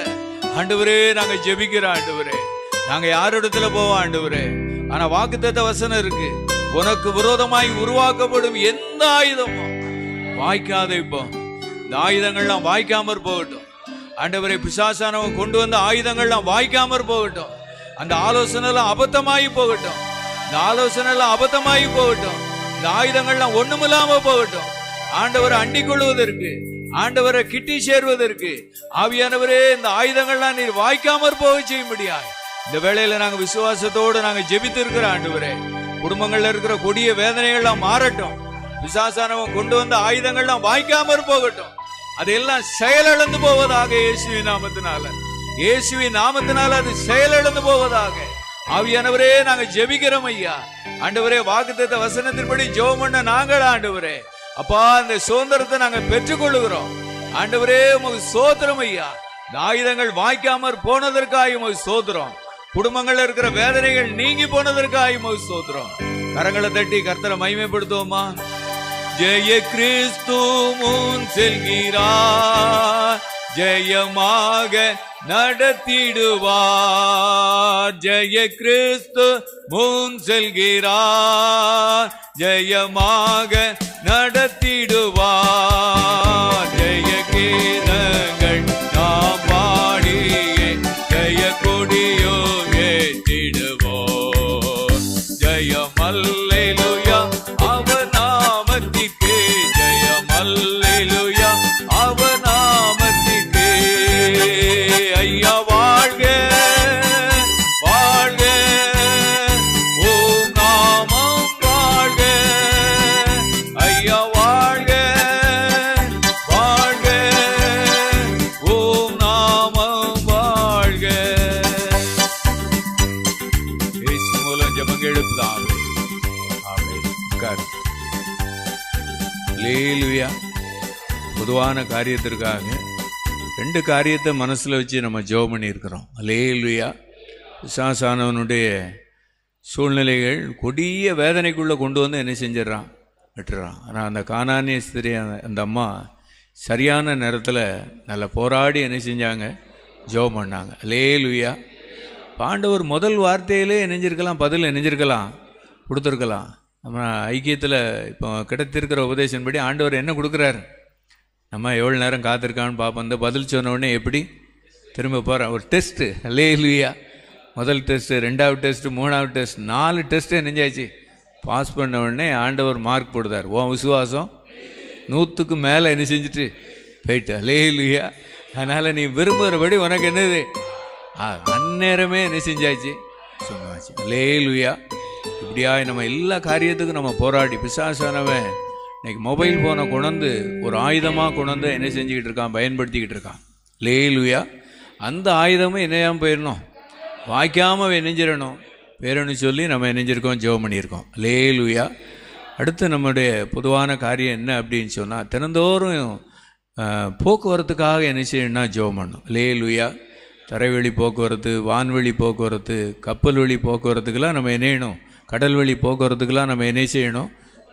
ஆண்டவரே, நாங்க ஜெபிக்கிறோம். ஆண்டவரே, நாங்க யாரிடத்துல போவோம் ஆண்டவரே? ஆனா வாக்குத்தத்த வசனம் இருக்கு, உனக்கு விரோதமாய் உருவாக்கப்படும் எந்த ஆயுதமும் வாய்க்காத. இப்போ இந்த ஆயுதங்கள்லாம் வாய்க்காமற் போகட்டும். ஆண்டவரே, பிசாசானவன் கொண்டு வந்த ஆயுதங்கள்லாம் வாய்க்காமற் போகட்டும். அந்த ஆலோசனை எல்லாம் அபத்தமாயி போகட்டும், இந்த ஆலோசனை எல்லாம் அபத்தமாயி போகட்டும். இந்த ஆயுதங்கள்லாம் ஒண்ணுமில்லாம போகட்டும். ஆண்டவரை அண்டிக் கொள்வதற்கு, ஆண்டவரை கிட்டி சேர்வதற்கு ஆவியானவரே, இந்த ஆயுதங்கள்லாம் நீர் வாய்க்காமற் போக செய்ய முடியாது. இந்த வேளையில நாங்க விசுவாசத்தோடு நாங்க ஜெபித்து இருக்கிற ஆண்டவரே, குடும்பங்கள்ல இருக்கிற கொடிய வேதனைகள்லாம் மாறட்டும். பிசாசானவன் கொண்டு வந்த ஆயுதங்கள்லாம் வாய்க்காமற் போகட்டும். அதெல்லாம் செயலிழந்து போவதாக இயேசுவின் நாமத்தினால, இயேசுவின் நாமத்தினால அது செயலிழந்து போவதாக. ஆவியானவரே, நாங்க ஜெபிக்கிறோம் ஐயா. ஆண்டவரே, வாக்குத்தத்த வசனத்தின்படி ஜெபம் பண்ண நாங்கள் ஆண்டவரே அப்பா இந்த சுதந்திரத்தை நாங்க பெற்றுக் கொள்ளுகிறோம். ஆண்டவரே, உமக்கு ஸ்தோத்திரம் ஐயா. இந்த ஆயுதங்கள் வாய்க்காமற் போனதற்காக உமக்கு ஸ்தோத்திரம். குடும்பங்கள்ல இருக்கிற வேதனைகள் நீங்கி போனதற்காக உமக்கு ஸ்தோத்திரம். கரங்களை தட்டி கர்த்தரை மகிமைப்படுத்துவோமா? ஜெய கிறிஸ்து முன் செல்கிறார், ஜெயமாக நடத்திடுவார். ஜெய கிறிஸ்து முன் செல்கிறார், ஜெயமாக நடத்திடுவார். ஜெய கீதங்கள் பிதாவே. ஆமென். உட்காரு. அல்லேலூயா. பொதுவான காரியத்திற்காக 2 காரியத்தை மனசில் வச்சு நம்ம ஜெபம் பண்ணியிருக்கிறோம். அல்லேலூயா. பிசாசானவனுடைய சூழ்நிலைகள் கொடிய வேதனைக்குள்ளே கொண்டு வந்து என்ன செஞ்சிடறான், விட்டுறான். ஆனால் அந்த கானானிய ஸ்திரீ, அந்த அம்மா சரியான நேரத்தில் நல்ல போராடி என்ன செஞ்சாங்க, ஜெபம் பண்ணாங்க. அல்லேலூயா. ஆண்டவர் முதல் வார்த்தையிலே இணைஞ்சிருக்கலாம், பதில் இணைஞ்சிருக்கலாம், கொடுத்துருக்கலாம். நம்ம ஐக்கியத்தில் இப்போ கிடைத்திருக்கிற உபதேசன்படி ஆண்டவர் என்ன கொடுக்குறாரு, நம்ம எவ்வளோ நேரம் காத்திருக்கான்னு பார்ப்போம். அந்த பதில் சொன்ன உடனே எப்படி திரும்ப போகிறோம், ஒரு டெஸ்ட்டு. அல்லேலூயா. முதல் டெஸ்ட்டு, 2வது டெஸ்ட்டு, 3வது டெஸ்ட், 4 டெஸ்ட்டு நெஞ்சாச்சு. பாஸ் பண்ண உடனே ஆண்டவர் மார்க் போடுதார். உன் விசுவாசம் 100க்கு மேலே என்ன செஞ்சுட்டு போயிட்டு. அல்லேலூயா. அதனால் நீ விரும்புகிறபடி உனக்கு என்னது அந்நேரமே என்ன செஞ்சாச்சு, சொன்னாச்சு. அல்லேலூயா. இப்படியா நம்ம எல்லா காரியத்துக்கும் நம்ம போராடி, பிசாசானவன் இன்னைக்கு மொபைல் ஃபோனை கொண்டு ஒரு ஆயுதமாக கொண்டு என்ன செஞ்சுக்கிட்டு இருக்கான், பயன்படுத்திக்கிட்டு இருக்கான். அல்லேலூயா. அந்த ஆயுதமும் என்னையாமல் போயிடணும், வாய்க்காமல் நெஞ்சிடணும் பேருன்னு சொல்லி நம்ம நெஞ்சிருக்கோம், ஜெபம் பண்ணியிருக்கோம். அல்லேலூயா. அடுத்து நம்முடைய பொதுவான காரியம் என்ன அப்படின்னு சொன்னால், தினந்தோறும் போக்குவரத்துக்காக என்ன செய்யணும்னா ஜெபம் பண்ணணும். அல்லேலூயா. தரைவழி போக்குவரத்து, வான்வெளி போக்குவரத்து, கப்பல் வழி போக்குவரத்துக்கெல்லாம் நம்ம இணையணும், கடல் வழி போக்குவரத்துக்கெல்லாம் நம்ம என்ன செய்யணும்,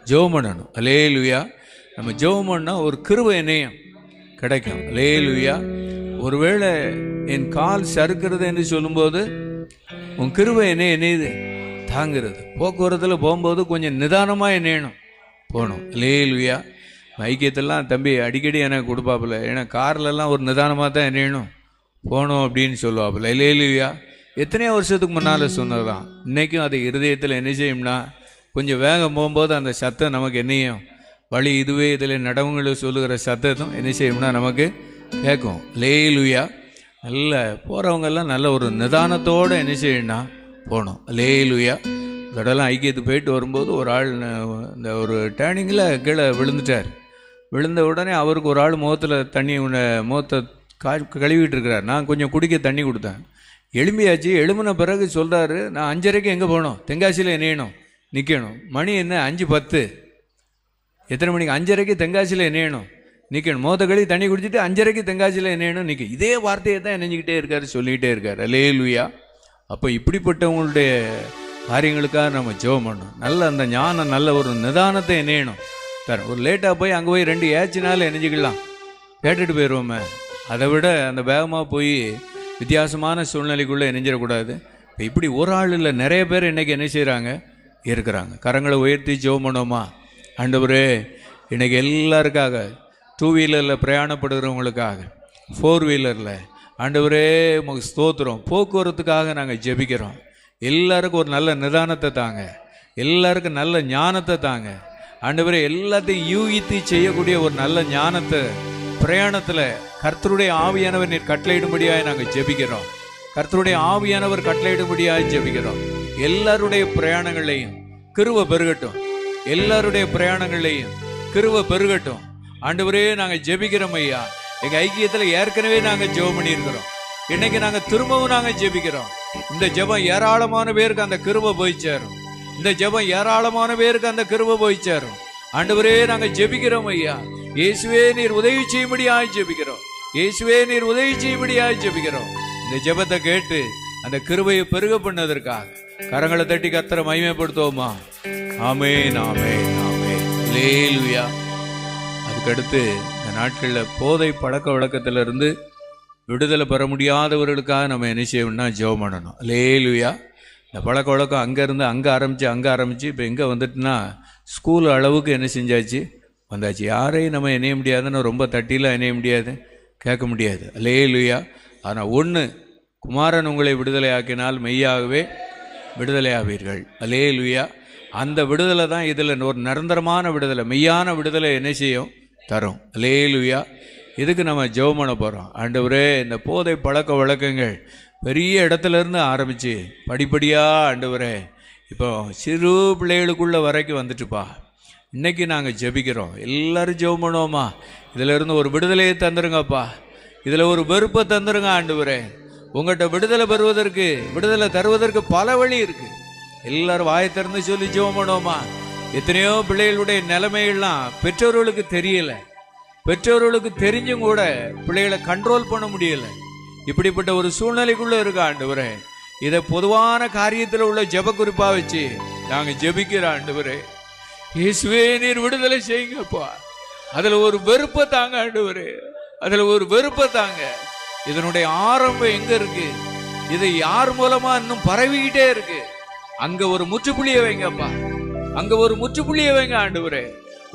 ஜெபம் பண்ணணும். அல்லேலூயா. நம்ம ஜெபம் பண்ணால் ஒரு கிருபை இணையம் கிடைக்கும். அல்லேலூயா. ஒருவேளை என் கால் சறுக்கிறது என்று சொல்லும்போது உன் கிருபை இணையுது தாங்கிறது. போக்குவரத்தில் போகும்போது கொஞ்சம் நிதானமாக இணையணும், போகணும். அல்லேலூயா. ஐக்கியத்தெல்லாம் தம்பி அடிக்கடி எனக்கு கொடுப்பாப்புல, ஏன்னா கார்லெல்லாம் ஒரு நிதானமாக தான் இணையணும், போகணும் அப்படின்னு சொல்லுவாப்புல. அல்லேலூயா. எத்தனையோ வருஷத்துக்கு முன்னால் சொன்னதான் இன்றைக்கும் அதை இருதயத்தில் என்ன செய்யும்னா, கொஞ்சம் வேகம் போகும்போது அந்த சத்தம் நமக்கு என்னையும் வழி இதுவே இதில் நடவுங்களை சொல்லுகிற சத்தத்தும் என்ன செய்யும்னா நமக்கு கேட்கும். அல்லேலூயா. நல்ல போகிறவங்கெல்லாம் நல்ல ஒரு நிதானத்தோடு என்ன செய்யணும்னா போகணும். அல்லேலூயா. இதெல்லாம் ஐக்கியத்துக்கு போயிட்டு வரும்போது ஒரு ஆள் இந்த ஒரு டேர்னிங்கில் கீழே விழுந்துட்டார். விழுந்த உடனே அவருக்கு ஒரு ஆள் முகத்தில் தண்ணி முகத்தை கழுவிட்டு இருக்கிறார். நான் கொஞ்சம் குடிக்க தண்ணி கொடுத்தேன். எழும்பியாச்சு. எழும்பின பிறகு சொல்கிறாரு, நான் 5:30க்கு எங்கே போகணும், தென்காசியில் இணையணும், நிற்கணும். மணி என்ன 5:10. எத்தனை மணிக்கு? 5:30க்கு தென்காசியில் இணையணும், நிற்கணும். முகத்தை கழுவி தண்ணி குடிச்சிட்டு 5:30க்கு தென்காசியில் இணையணும், நிற்க. இதே வார்த்தையை தான் இணைஞ்சிக்கிட்டே இருக்கார், சொல்லிக்கிட்டே இருக்கார். அல்லேலூயா. அப்போ இப்படிப்பட்டவங்களுடைய காரியங்களுக்காக நம்ம ஜெபம் பண்ணணும். நல்ல அந்த ஞானம், நல்ல ஒரு நிதானத்தை இணையணும். தரேன். ஒரு லேட்டாக போய் அங்கே போய் 2 ஏச்சுனாலும் இணைஞ்சிக்கலாம், கேட்டுட்டு போயிடுவோமே. அதை விட அந்த வேகமாக போய் வித்தியாசமான சூழ்நிலைக்குள்ளே இணைஞ்சிடக்கூடாது. இப்போ இப்படி ஒரு ஆள் இல்லை, நிறைய பேர் இன்றைக்கி என்ன செய்கிறாங்க, இருக்கிறாங்க. கரங்களை உயர்த்தி ஜெபம் பண்ணுவோமா? ஆண்டவரே, இன்றைக்கி எல்லாருக்காக, 2 வீலரில் பிரயாணப்படுகிறவங்களுக்காக, 4 வீலரில், ஆண்டவரே உங்களுக்கு ஸ்தோத்திரம். போக்குவரத்துக்காக நாங்கள் ஜெபிக்கிறோம். எல்லாருக்கும் ஒரு நல்ல நிதானத்தை தாங்க, எல்லாருக்கும் நல்ல ஞானத்தை தாங்க. ஆண்டவரே, எல்லாத்தையும் யூகித்து செய்யக்கூடிய ஒரு நல்ல ஞானத்தை பிரயாணத்தில் கர்த்தருடைய ஆவியானவர் நீர் கட்டளையிடும்படியாக நாங்கள் ஜெபிக்கிறோம். கர்த்தருடைய ஆவியானவர் கட்டளையிடும்படியாக ஜெபிக்கிறோம். எல்லாருடைய பிரயாணங்களையும் கிருபை பெருகட்டும், எல்லாருடைய பிரயாணங்களையும் கிருபை பெருகட்டும். ஆண்டவரே, நாங்கள் ஜெபிக்கிறோம் ஐயா. எங்கள் ஐக்கியத்தில் ஏற்கனவே நாங்கள் ஜெபம் பண்ணியிருக்கிறோம். இன்னைக்கு நாங்கள் திரும்பவும் நாங்கள் ஜெபிக்கிறோம். இந்த ஜெபம் ஏராளமான பேருக்கு அந்த கிருபை போய் சேரும். இந்த ஜெபம் ஏராளமான பேருக்கு அந்த கிருபை போய் சேரும். ஆண்டவரே, நாங்கள் ஜெபிக்கிறோம் ஐயா. இயேசுவே, நீர் உதவி செய்யும்படியாய் ஜெபிக்கிறோம். இயேசுவே, நீர் உதவி செய்யும்படியாய் ஜெபிக்கிறோம். இந்த ஜெபத்தை கேட்டு அந்த கிருபையை பெருக பண்ணதற்காக கரங்களை தட்டி கர்த்தரை மகிமைப்படுத்துவோமா? ஆமென், ஆமென், ஆமென். அல்லேலூயா. அதுக்கடுத்து இந்த நாட்களில் போதை பழக்க வழக்கத்திலிருந்து விடுதலை பெற முடியாதவர்களுக்காக நம்ம என்ன செய்யணும்னா ஜெபம் பண்ணணும். அல்லேலூயா. இந்த பழக்க வழக்கம் அங்கேருந்து அங்கே ஆரம்பித்து இப்போ எங்கே வந்துட்டுனா ஸ்கூல் அளவுக்கு என்ன செஞ்சாச்சு, வந்தாச்சு. யாரையும் நம்ம இணைய முடியாதுன்னு ரொம்ப தட்டிலாம் இணைய முடியாது, கேட்க முடியாது. அல்லேலூயா. ஆனால் ஒன்று, குமாரன் உங்களை விடுதலை ஆக்கினால் மெய்யாகவே விடுதலை ஆவீர்கள். அல்லேலூயா. அந்த விடுதலை தான் இதில் ஒரு நிரந்தரமான விடுதலை, மெய்யான விடுதலை என்ன செய்யும், தரும். அல்லேலூயா. இதுக்கு நம்ம ஜெபம் பண்ண போகிறோம். ஆண்டவரே, இந்த போதை பழக்க வழக்கங்கள் பெரிய இடத்துலேருந்து ஆரம்பித்து படிப்படியாக ஆண்டவரே இப்போ சிறு பிள்ளைகளுக்குள்ள வரைக்கும் வந்துட்டுப்பா. இன்றைக்கி நாங்கள் ஜெபிக்கிறோம். எல்லோரும் ஜெபம் பண்ணுவோமா? இதிலிருந்து ஒரு விடுதலையை தந்துருங்கப்பா. இதில் ஒரு வெறுப்பை தந்துருங்க ஆண்டவரே. உங்கள்கிட்ட விடுதலை பெறுவதற்கு, விடுதலை தருவதற்கு பல வழி இருக்குது. எல்லாரும் வாயை திறந்து சொல்லி ஜெபம் பண்ணுவோமா? எத்தனையோ பிள்ளைகளுடைய நிலைமைகள்லாம் பெற்றோர்களுக்கு தெரியல, பெற்றோர்களுக்கு தெரிஞ்சும் கூட பிள்ளைகளை கண்ட்ரோல் பண்ண முடியல. இப்படிப்பட்ட ஒரு சூழ்நிலைக்குள்ள இருக்க ஆண்டவரே, இதை பொதுவான காரியத்தில் உள்ள ஜெப குறிப்பா வச்சு நாங்க ஜெபிக்கிற ஆண்டவரே, இயேசுவே நீர் விடுதலை செய்யுங்கப்பா. அதுல ஒரு வெறுப்பை தாங்க ஆண்டவரே, அதுல ஒரு வெறுப்பை தாங்க. இதனுடைய ஆரம்பம் எங்க இருக்கு? இது யார் மூலமா இன்னும் பரவிக்கிட்டே இருக்கு? அங்க ஒரு முற்றுப்புள்ளியை வைங்கப்பா, அங்க ஒரு முற்றுப்புள்ளியை வைங்க ஆண்டவரே.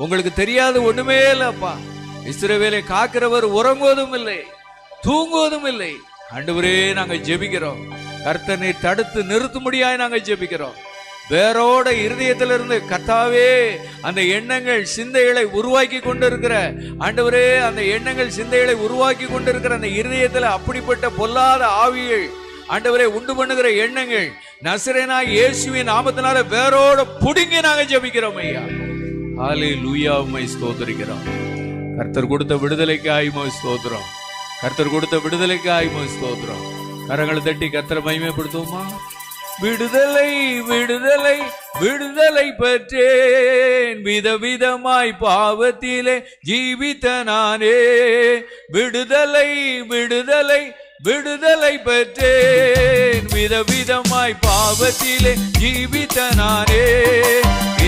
உங்களுக்கு தெரியாது ஒண்ணுமே இல்லப்பா. இஸ்ரவேலை காக்கிறவர் உறங்குவதும் இல்லை, தூங்குவதும் இல்லை. ஆண்டவரே நாங்க ஜெபிக்கிறோம், கர்த்தனை தடுத்து நிறுத்தும்படியாய் நாங்க ஜெபிக்கிறோம். வேரோட இருதயத்திலிருந்து கர்த்தாவே அந்த எண்ணங்கள் சிந்தைகளை உருவாக்கி கொண்டிருக்கிற ஆண்டவரே, அந்த எண்ணங்கள் சிந்தைகளை உருவாக்கி கொண்டிருக்கிற அந்த இருதயத்துல அப்படிப்பட்ட பொல்லாத ஆவிகள் ஆண்டவரே உண்டு பண்ணுகிற எண்ணங்கள் நசரேனாய் இயேசுவின் நாமத்தினால வேரோட புடுங்கி நாங்க ஜெபிக்கிறோம் ஐயா. ஹல்லேலூயா, உம்மை ஸ்தோத்திரிக்கிறோம். கர்த்தர் கொடுத்த விடுதலைக்காய் உம்மை ஸ்தோத்திரம், கர்த்தர் கொடுத்த விடுதலைக்காய் உம்மை ஸ்தோத்திரம். கரங்களை தட்டி கர்த்தரை மகிமைப்படுத்துவோமா? விடுதலை விடுதலை விடுதலை பெற்றேன், விதவிதமாய் பாவத்திலே ஜீவித்த நானே. விடுதலை விடுதலை விடுதலை பெற்றேன், விதவிதமாய் பாவத்திலே ஜீவித்த நானே.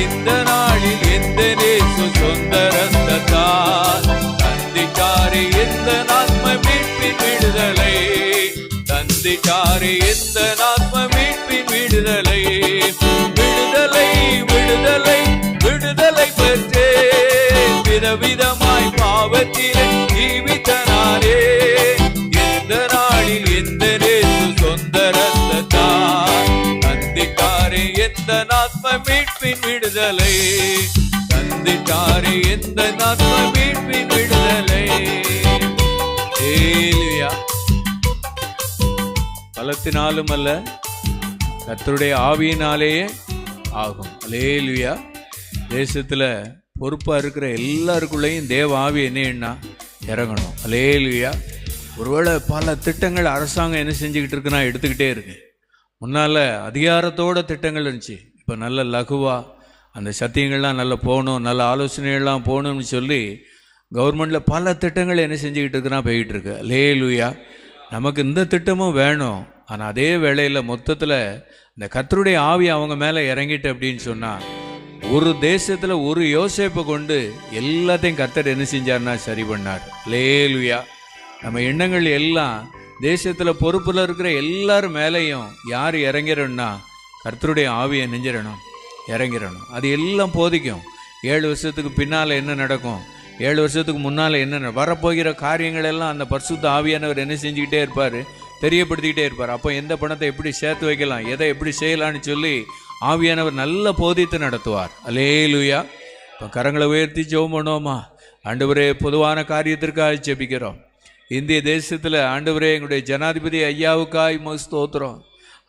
இந்த நாளில் எந்த நேசு சொந்த ரத்தத்தால் தந்திட்டாரே எந்த ஆத்ம மீட்பின் விடுதலை, தந்திட்டாரே எந்த ஆத்ம மீட்பின் விடுதலை. விடுதலை விடுதலை விடுதலை பெற்றேன், விதவிதமாய் பாவத்திலே ஜீவித்த நானே. எந்த நாளில் எந்த நேசு சொந்த ரத்தத்தால் தந்திட்டாரே எந்த ஆத்ம மீட்பின் விடுதலை, தந்திட்டாரே எந்த ஆத்ம மீட்பின் விடுதலை. ஹல்லேலூயா. பலத்தினாலும் அல்ல, கர்த்தருடைய ஆவியினாலேயே ஆகும். ஹல்லேலூயா. தேசத்துல பொறுப்பா இருக்கிற எல்லாருக்குள்ளேயும் தேவ ஆவி என்ன இறங்கணும். ஹல்லேலூயா. ஒருவேளை பல திட்டங்கள் அரசாங்கம் என்ன செஞ்சுக்கிட்டு இருக்குன்னா எடுத்துக்கிட்டே இருக்கு. முன்னால அதிகாரத்தோட திட்டங்கள் இருந்துச்சு, இப்போ நல்ல லகுவா அந்த சத்தியங்கள்லாம் நல்லா போகணும், நல்ல ஆலோசனைகள்லாம் போகணும்னு சொல்லி கவர்மெண்ட்ல பல திட்டங்கள் என்ன செஞ்சுக்கிட்டு இருக்குன்னா போய்கிட்டு இருக்கு. ஹல்லேலூயா. நமக்கு இந்த திட்டமும் வேணும். ஆனால் அதே வேளையில் மொத்தத்தில் இந்த கர்த்தருடைய ஆவி அவங்க மேலே இறங்கிட்டு அப்படின்னு சொன்னால், ஒரு தேசத்தில் ஒரு யோசேப்பை கொண்டு எல்லாத்தையும் கர்த்தர் என்ன செஞ்சார்னா சரி பண்ணார். ஹல்லேலூயா. நம்ம எண்ணங்கள் எல்லாம் தேசத்தில் பொறுப்பில் இருக்கிற எல்லாரும் மேலேயும் யார் இறங்கிறோன்னா கர்த்தருடைய ஆவியை நெஞ்சிடணும், இறங்கிடணும். அது எல்லாம் போதிக்கும். 7 வருஷத்துக்கு பின்னால் என்ன நடக்கும், 7 வருஷத்துக்கு முன்னால் என்ன வரப்போகிற காரியங்கள் எல்லாம் அந்த பரிசுத்த ஆவியானவர் என்ன செஞ்சுக்கிட்டே இருப்பார், தெரியப்படுத்திக்கிட்டே இருப்பார். அப்போ எந்த பணத்தை எப்படி சேர்த்து வைக்கலாம், எதை எப்படி செய்யலான்னு சொல்லி ஆவியானவர் நல்ல போதித்து நடத்துவார். ஹல்லேலூயா. இப்போ கரங்களை உயர்த்தி ஜெபம் பண்ணுவோமா? ஆண்டவரே, பொதுவான காரியத்திற்காக ஜெபிக்கிறோம். இந்திய தேசத்தில் ஆண்டவரே எங்களுடைய ஜனாதிபதி ஐயாவுக்காய் உமக்கு ஸ்தோத்திரம்.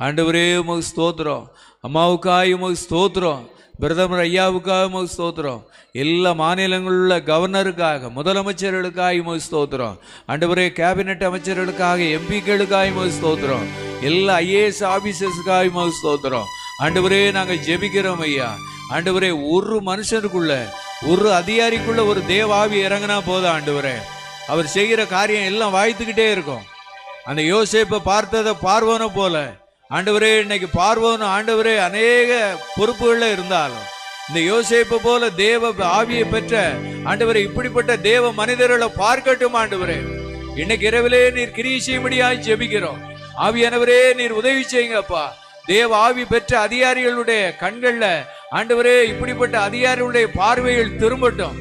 ஆண்டவரே உமக்கு ஸ்தோத்திரம். அம்மாவுக்காய் உமக்கு ஸ்தோத்திரம். பிரதமர் ஐயாவுக்காக உமக்கு ஸ்தோத்திரம். எல்லா மாநிலங்களில் உள்ள கவர்னருக்காக, முதலமைச்சர்களுக்காக உமக்கு ஸ்தோத்திரம். ஆண்டவரே கேபினெட் அமைச்சர்களுக்காக, எம்பிக்களுக்காக உமக்கு ஸ்தோத்திரம். எல்லா IAS ஆபீசர்ஸுக்காக உமக்கு ஸ்தோத்திரம். ஆண்டவரே நாங்கள் ஜெபிக்கிறோம் ஐயா. ஆண்டவரே, ஒரு மனுஷனுக்குள்ள, ஒரு அதிகாரிக்குள்ள ஒரு தேவாவி இறங்கினா போதும் ஆண்டவரே, அவர் செய்கிற காரியம் எல்லாம் வாய்த்துக்கிட்டே இருக்கும். அந்த யோசேப்பை பார்த்ததை பார்வோனை போல ஆண்டவரே, இன்னைக்கு பார்வோனும் ஆண்டவரே அநேக பொறுப்புகளில் இருந்தாலும் இந்த யோசேப்பை போல தேவ ஆவியை பெற்ற ஆண்டவரே இப்படிப்பட்ட தேவ மனிதர்களை பார்க்கட்டும் ஆண்டவரே. இன்னைக்கு இரவிலே நீர் கிரியை செய்யும்படியாய் ஜெபிக்கிறோம். ஆவியானவரே நீர் உதவி செய்யுங்கப்பா. தேவ ஆவி பெற்ற அதிகாரிகளுடைய கண்கள்ல ஆண்டவரே இப்படிப்பட்ட அதிகாரிகளுடைய பார்வைகள் திரும்பட்டும்.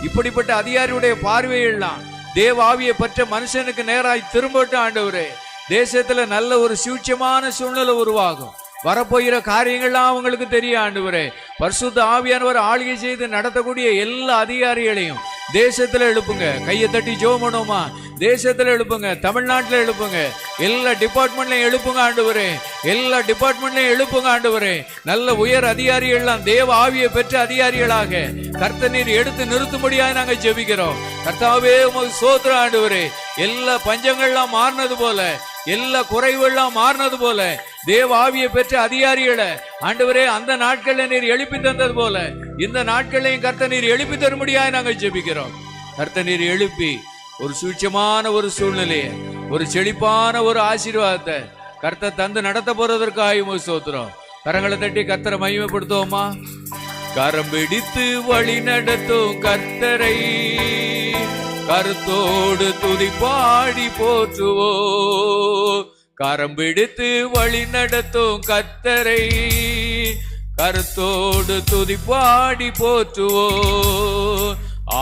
இப்படிப்பட்ட அதிகாரியுடைய பார்வைகள்லாம் தேவ ஆவியை பெற்ற மனுஷனுக்கு நேராய் திரும்பட்டும் ஆண்டவரே. தேசத்துல நல்ல ஒரு சூட்சமான சூழ்நிலை உருவாகும். வரப்போகிற காரியங்கள்லாம் அவங்களுக்கு தெரியும் ஆண்டவரே. பரிசுத்த ஆவியானவர் ஆளுகை செய்து நடத்தக்கூடிய எல்லா அதிகாரிகளையும் தேசத்துல எழுப்புங்க. கையை தட்டி ஜெபம் பண்ணுவோமா? தேசத்துல எழுப்புங்க, தமிழ்நாட்டில் எழுப்புங்க, எல்லா டிபார்ட்மெண்ட்லையும் எழுப்புங்க ஆண்டவரே. எல்லா டிபார்ட்மெண்ட்லையும் எழுப்புங்க ஆண்டவரே. நல்ல உயர் அதிகாரிகள்லாம் தேவ ஆவியை பெற்ற அதிகாரிகளாக கர்த்தர் நீர் எடுத்து நிறுத்தும்படியாக நாங்க ஜெபிக்கிறோம். கர்த்தாவே உமக்கு ஸ்தோத்திரம் ஆண்டவரே. எல்லா பஞ்சங்கள்லாம் மாறினது போல, எல்லா குறைவுகள்லாம் மாறினது போல தேவ ஆவியை பெற்ற அதிகாரிகளை ஆண்டவரே அந்த நாட்களில் நீர் எழுப்பி தந்தது போல இந்த நாட்களையும் கர்த்தர் நீர் எழுப்பி தரும்படியாக நாங்கள் ஜெபிக்கிறோம். கர்த்தர் நீர் எழுப்பி ஒரு சூட்சமான ஒரு சூழ்நிலையை, ஒரு செழிப்பான ஒரு ஆசீர்வாதத்தை கர்த்தர் தந்து நடத்த போறதற்காக ஸ்தோத்திரம். கரங்களை தட்டி கர்த்தரை மகிமைப்படுத்துவோமா? கரம் பிடித்து வழி நடத்தும் கர்த்தரை கருத்தோடு துதி பாடி போற்றுவோ. கரம் பிடித்து வழி நடத்தும் கர்த்தரை கருத்தோடு துதி பாடி போற்றுவோ.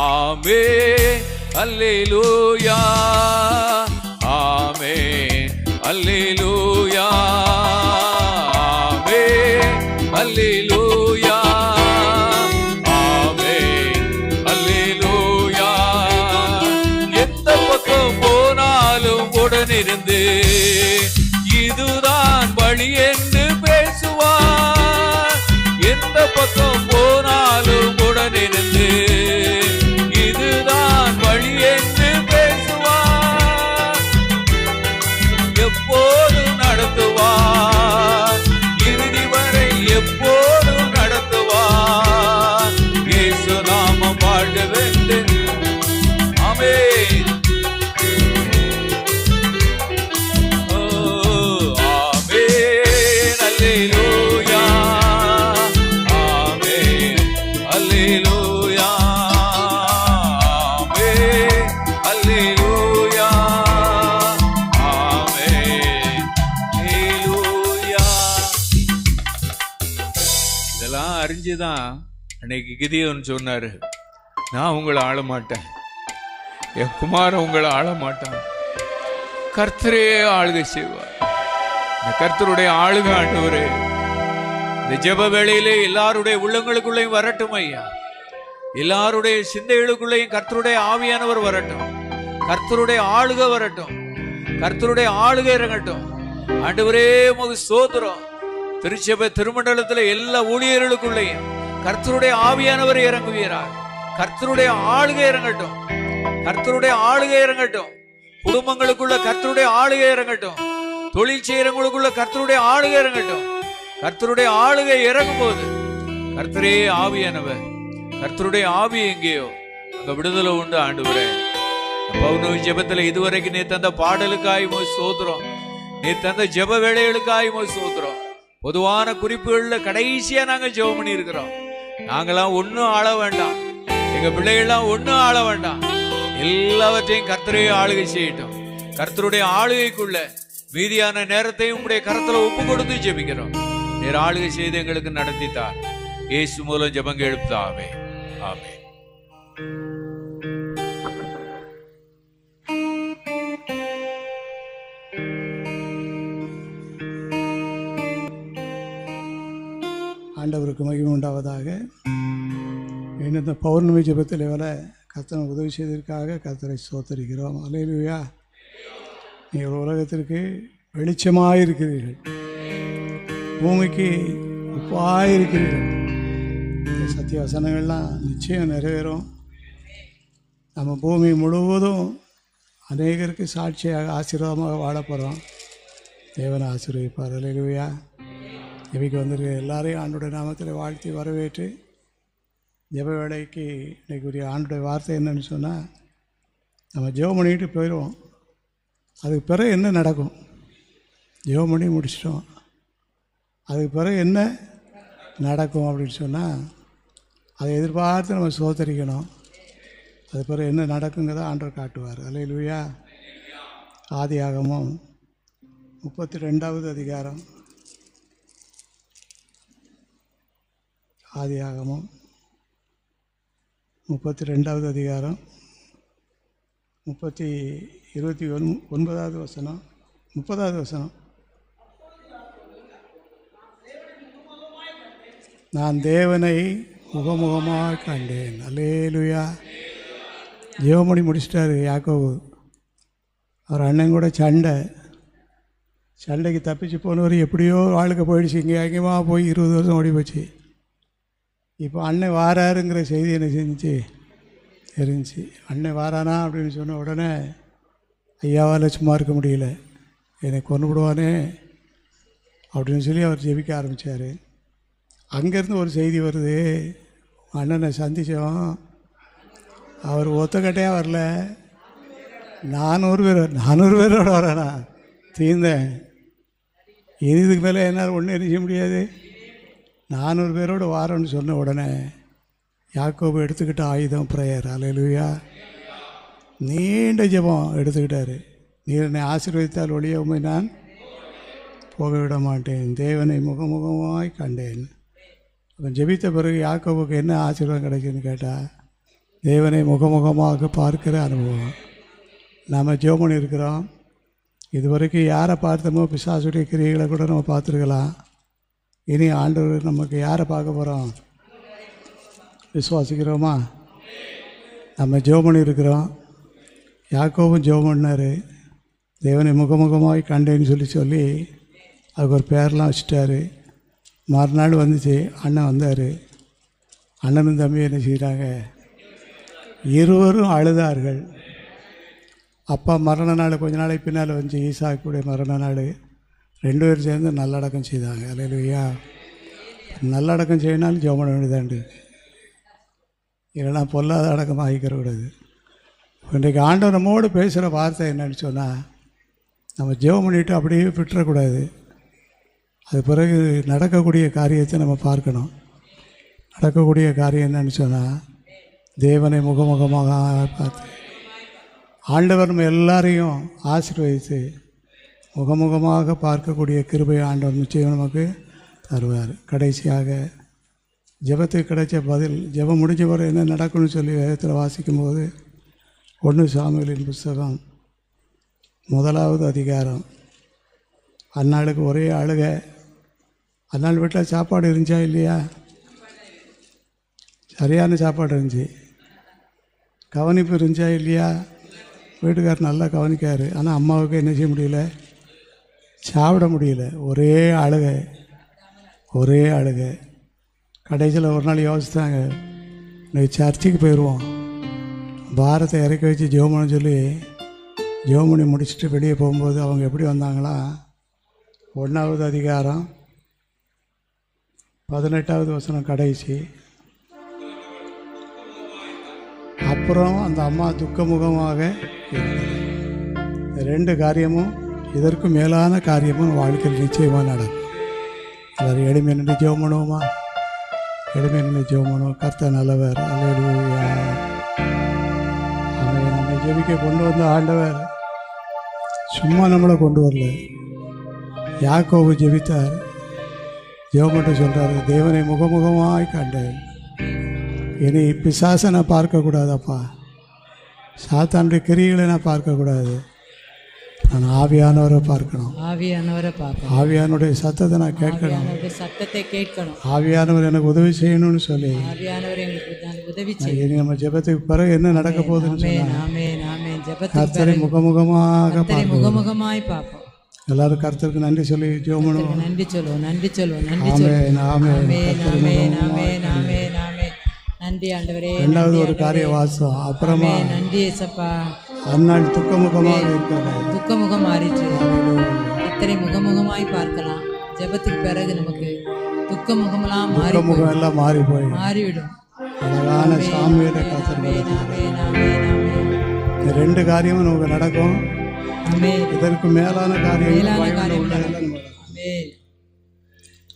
ஆமே அல்லேலூயா, ஆமே அல்லேலூயா, ஆமே அல்லேலூயா, ஆமே அல்லேலூயா. எந்த பக்கம் போனாலும் உடனிருந்து இதுதான் வழி என்று பேசுவார். எந்த பக்கம் போனாலும் உடனிருந்து இதுதான் வழி என்று பேசுவார். எப்போதும் நடத்துவார், இறுதி வரை எப்போதும் நடத்துவார். இயேசு நாமம் வாழ்க வேண்டும். ஆமென். ஆமென் அல்லேலூயா, ஆமென் அல்லேலூயா, ஆமென் அல்லேலூயா, ஆமென் அல்லேலூயா. இதெல்லாம் அறிஞ்சுதான் அன்னைக்கு கிதியோன் சொன்னாரு, நான் உங்களை ஆள மாட்டேன், என் குமாரன் உங்களை ஆள மாட்டான், கர்த்தரே ஆளுகை செய்வார். இந்த கர்த்தருடைய ஆளுகை ஆண்டவரே இந்த ஜெப வேளையிலே எல்லாருடைய உள்ளங்களுக்குள்ளேயும் வரட்டும் ஐயா. எல்லாருடைய சிந்தைகளுக்குள்ளேயும் கர்த்தருடைய ஆவியானவர் வரட்டும், கர்த்தருடைய ஆளுகை வரட்டும், கர்த்தருடைய ஆளுகை இறங்கட்டும். ஆண்டவரே உமக்கு ஸ்தோத்திரம். திருச்சபை திருமண்டலத்தில் எல்லா ஊழியர்களுக்குள்ளேயும் கர்த்தருடைய ஆவியானவர் இறங்குவீரார். கர்த்தருடைய ஆளுகை இறங்கட்டும், கர்த்தருடைய ஆளுகை இறங்கட்டும். குடும்பங்களுக்குள்ள கர்த்தருடைய ஆளுகை இறங்கட்டும். தொழில் செய்யறவங்களுக்குள்ள கர்த்தருடைய ஆளுகை இறங்கட்டும். கர்த்தருடைய ஆளுகை இறங்கும் போது கர்த்தரே ஆவியானவர், கர்த்தருடைய ஆவி எங்கேயோ அங்க விடுதலை உண்டு. ஆண்டவரே பௌர்ணமி ஜெபத்துல இதுவரைக்கும் நீ தந்த பாடலுக்காய் ஸ்தோத்திரம், நீ தந்த ஜெப வேளைகளுக்காய் ஸ்தோத்திரம். பொதுவான குறிப்புகள்ல கடைசியா நாங்க ஜெபம் பண்ணி இருக்கிறோம். நாங்கெல்லாம் ஒன்னும் ஆள வேண்டாம், எங்க பிள்ளைகள்லாம் ஒன்னும் ஆள வேண்டாம், எல்லாவற்றையும் கர்த்தரே ஆளுகை செய்யட்டும். கர்த்தருடைய ஆளுகைக்குள்ள மீதியான நேரத்தையும் உங்களுடைய கரத்துல ஒப்பு கொடுத்து ஜெபிக்கிறோம். நீர் ஆளுகை செய்து எங்களுக்கு நடத்தித்தார். இயேசு மூலம் ஜெபங்க எழுப்புதாவே. ஆமென். ஆண்டவருக்கு மகிமை உண்டாவதாக. இந்த பௌர்ணமி ஜெபத்தில் வேலை கர்த்தனை உதவி செய்ததற்காக கர்த்தரை ஸ்தோத்தரிக்கிறோம். அல்லேலூயா. நீங்கள் உலகத்திற்கு வெளிச்சமாக இருக்கிறீர்கள், பூமிக்கு உப்பாக இருக்கிறீர்கள். இந்த சத்திய வசனங்கள்லாம் நிச்சயம் நிறைவேறும். நம்ம பூமி முழுவதும் அநேகருக்கு சாட்சியாக ஆசீர்வாதமாக வாழப்போகிறோம். தேவனை ஆசீர்வதிப்பார். அல்லேலூயா. இவைக்கு வந்திருக்க எல்லாரையும் ஆண்டுடைய நாமத்தில் வாழ்த்தி வரவேற்று ஜெப வேளைக்கு இன்றைக்குரிய ஆண்டுடைய வார்த்தை என்னன்னு சொன்னால், நம்ம ஜெபம் பண்ணிட்டு போயிடுவோம், அதுக்கு பிறகு என்ன நடக்கும்? ஜெபம் பண்ணி முடிச்சிட்டோம், அதுக்கு பிறகு என்ன நடக்கும் அப்படின்னு சொன்னால் அதை எதிர்பார்த்து நம்ம சோதரிக்கணும். அது பிறகு என்ன நடக்குங்கிறத ஆண்டவர் காட்டுவார். அல்லேலூயா. ஆதியாகமம் 32வது அதிகாரம். ஆதியாகமம் 32வது அதிகாரம் 29வது வசனம் 30வது வசனம். நான் தேவனை முகமுகமாக கண்டேன். அல்லேலூயா. ஜெபமணி முடிச்சிட்டாரு யாக்கோபு. அவர் அண்ணன் கூட சண்டைக்கு தப்பிச்சு போனவர் எப்படியோ வாழ்க்கை போயிடுச்சு. இங்கே எங்கேயுமா போய் 20 வருஷம் ஓடி போச்சு. இப்போ அண்ணன் வாராருங்கிற செய்தி என்ன செஞ்சிச்சு தெரிஞ்சிச்சு. அண்ணன் வாரானா அப்படின்னு சொன்ன உடனே ஐயாவால் சும்மா இருக்க முடியல, என்னை கொண்டு விடுவானே அப்படின்னு சொல்லி அவர் ஜெபிக்க ஆரம்பித்தார். அங்கேருந்து ஒரு செய்தி வருது, அண்ணனை சந்தித்தோம், அவர் ஒத்தக்கட்டையாக வரல, 400 பேரோட வரேண்ணா, தீர்ந்தேன். இதுக்கு மேலே என்னால் ஒன்றும் செய்ய முடியாது, 400 பேரோடு வாரோன்னு சொன்ன உடனே யாக்கோபு எடுத்துக்கிட்ட ஆயுதம் ப்ரேயர். அல்லேலூயா. நீண்ட ஜெபம் எடுத்துக்கிட்டார். நீர் என்னை ஆசீர்வதித்தால் ஒழிய உம்மை நான் போக விட மாட்டேன், தேவனை முகமுகமாய் கண்டேன். அப்போ ஜெபித்த பிறகு யாக்கோபுக்கு என்ன ஆசீர்வாதம் கிடைக்குதுன்னு கேட்டால், தேவனை முகமுகமாக பார்க்கிற அனுபவம். நாம் ஜெபம் பண்ணியிருக்கிறோம். இது வரைக்கும் யாரை பார்த்தோமோ பிசாசுடைய கிரியைகளை கூட நம்ம பார்த்துருக்கலாம். இனி ஆண்டவர் நமக்கு யாரை பார்க்க போகிறோம்? விசுவாசிக்கிறோமா? நம்ம ஜெபம் பண்ணியிருக்கிறோம். யாக்கோபும் ஜெபம் பண்ணார், தேவனை முகமுகமாய் கண்டேன்னு சொல்லி அதுக்கு ஒரு பேரெலாம் வச்சுட்டாரு. மறுநாள் வந்துச்சு, அண்ணன் வந்தார். அண்ணனும் தம்பி என்ன செய்கிறாங்க, இருவரும் அழுதார்கள். அப்பா மரண நாள் கொஞ்ச நாளைக்கு பின்னால் வந்து ஈசாக்குடைய மரண நாள். 2 பேரும் சேர்ந்து நல்லடக்கம் செய்தாங்க. அல்லேலூயா. நல்லடக்கம் செய்யனாலும் ஜெபம் பண்ண வேண்டியதாண்டு, இல்லைனா பொல்லாத அடக்கம் ஆகிக்கிற கூடாது. இன்றைக்கு ஆண்டவர் நம்மோடு பேசுகிற வார்த்தை என்னன்னு சொன்னால், நம்ம ஜெபம் பண்ணிவிட்டு அப்படியே விட்டுறக்கூடாது. அது பிறகு நடக்கக்கூடிய காரியத்தை நம்ம பார்க்கணும். நடக்கக்கூடிய காரியம் என்னன்னு சொன்னால், தேவனை முகமுகமாக பார்த்து ஆண்டவர் நம்ம எல்லாரையும் ஆசீர்வதித்து முகமுகமாக பார்க்கக்கூடிய கிருபை ஆண்டவர் நிச்சயம் நமக்கு தருவார். கடைசியாக ஜெபத்துக்கு கிடைச்ச பதில், ஜெபம் முடிஞ்ச பிறகு என்ன நடக்கும்னு சொல்லி வேதத்தில் வாசிக்கும்போது 1 சாமுவேலின் புஸ்தகம் 1வது அதிகாரம். அன்னாளுக்கு ஒரே அழுகை. அன்னாள் வீட்டில் சாப்பாடு இருந்துச்சா இல்லையா? சரியான சாப்பாடு இருந்துச்சு. கவனிப்பு இருந்துச்சா இல்லையா? வீட்டுக்காரர் நல்லா கவனிக்கார். ஆனால் அம்மாவுக்கு என்ன செய்ய முடியல, சாப்பிட முடியல. ஒரே அழுகை. கடைசியில் ஒரு நாள் யோசித்தாங்க, இன்னைக்கு சர்ச்சுக்கு போயிடுவோம், பாரத்தை இறக்கி வச்சு ஜெபம்னு சொல்லி ஜெபம் பண்ணி முடிச்சுட்டு வெளியே போகும்போது அவங்க எப்படி வந்தாங்களா, 1வது அதிகாரம் 18வது வசனம் கடைசி. அப்புறம் அந்த அம்மா துக்கமுகமாக இருந்தது. 2 காரியமும் இதற்கு மேலான காரியமும் வாழ்க்கையில் நிச்சயமாக நடக்கும். எல்லாரும் எளிமை நின்று ஜெபம் பண்ணுவோமா? எளிமை நின்று ஜெபம் பண்ணுவோம். கர்த்தர் நல்லவர். அல்லேலூயா. நம்மை ஜெபிக்க கொண்டு வந்த ஆண்டவர் சும்மா நம்மளை கொண்டு வரல. யாக்கோபு ஜெபித்தார், ஜெபம் மட்டும் சொல்கிறார், தேவனை முகமுகமாய் கண்டேன். இனி பிசாசை நான் பார்க்கக்கூடாதப்பா, சாத்தானுடைய கிரியைகளை நான் பார்க்கக்கூடாது, நான் ஆவியானவரை பார்க்கணும். ஆவியானுடைய சத்தத்தை நான் கேட்கணும். ஆவியானவர் எனக்கு உதவி செய்யணும்னு சொல்லி இனி நம்ம ஜெபத்துக்கு பிறகு என்ன நடக்க போகுதுன்னு சொன்னா, கர்த்தரை முகமுகமாக பார்ப்போம். எல்லாரும் கர்த்தருக்கு நன்றி சொல்லி ஜெபம் பண்ணுவோம். நன்றி ஆண்டவரே. 2வது ஒரு காரிய வாசம். அப்புறமா நன்றி ஏசப்பா. அந்நாள் துக்கமுகமாக இருக்கிறார். துக்கமுகம் மாறிற்று. கர்த்தரை முகமுகமாய் பார்க்கலாம். ஜெபத்துக்கு பிறகு நமக்கு துக்கமுகமெல்லாம் முகம் எல்லாம் மாறிவிடும். அழகான சாமியோட கர்த்தர். 2 காரியமும் நமக்கு நடக்கும். இதற்கு மேலான காரியம்.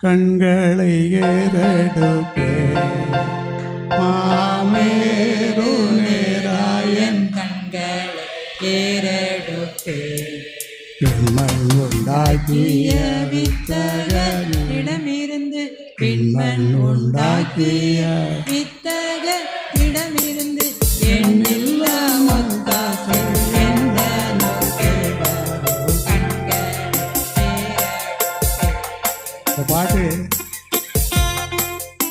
கண்களை ஏறெடுப்பே மாமேரு நேராயன் கண்களை ஏறெடுப்பே பெண்மண் உண்டாக்கிய வித்தகனிடமிருந்து பெண்மண் உண்டாக்கிய வித்தகனிடமிருந்து எண்ணில்லா முத்தாக்கள்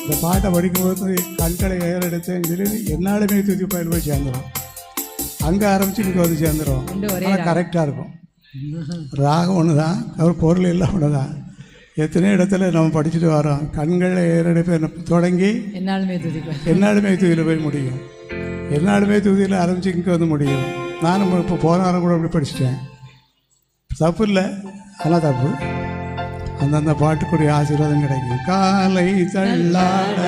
இந்த பாட்டை படிக்கும்போது கண்களை ஏறெடுத்தேன் சொல்லி என்னாலுமே தூக்கி பயிர் போய் சேர்ந்துடும். அங்கே ஆரம்பித்து இங்கே வந்து சேர்ந்துடும். ஆனால் கரெக்டாக இருக்கும். ராகம் ஒன்று தான், அவர் பொருள் எல்லாம் ஒன்று தான். எத்தனையோ இடத்துல நம்ம படிச்சுட்டு வரோம். கண்களை ஏறெடுப்பேன் தொடங்கி என்னாலுமே தூதியில் போய் முடியும். என்னாலுமே தூதியில் ஆரம்பித்து இங்கே வந்து முடியும். நானும் இப்போ போன வாரம் கூட அப்படி படிச்சுட்டேன். தப்பு இல்லை, ஆனால் தப்பு. அந்தந்த பாட்டுக்குரிய ஆசீர்வாதம் கிடைக்கும். காலை தள்ளாட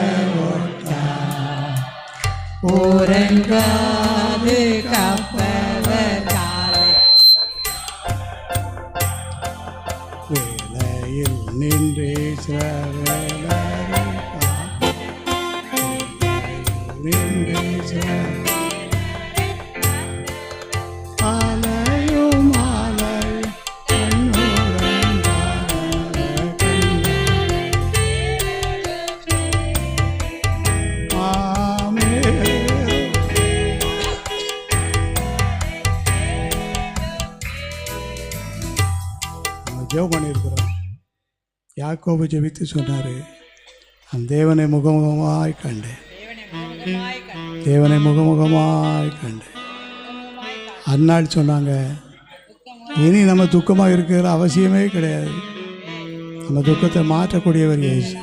ஓரங்காது காப்பவர் காலை வேலையில் நின்று ஆலயம் ஜெபம் பண்ணியிருக்கிறோம். யாக்கோபு ஜெபித்து சொன்னார், அந்த தேவனை முகமுகமாய் கண்டேன், தேவனை முகமுகமாய் கண்டேன். அந்நாள் சொன்னாங்க, இனி நம்ம துக்கமாக இருக்கிற அவசியமே கிடையாது, நம்ம துக்கத்தை மாற்றக்கூடியவர் இயேசு.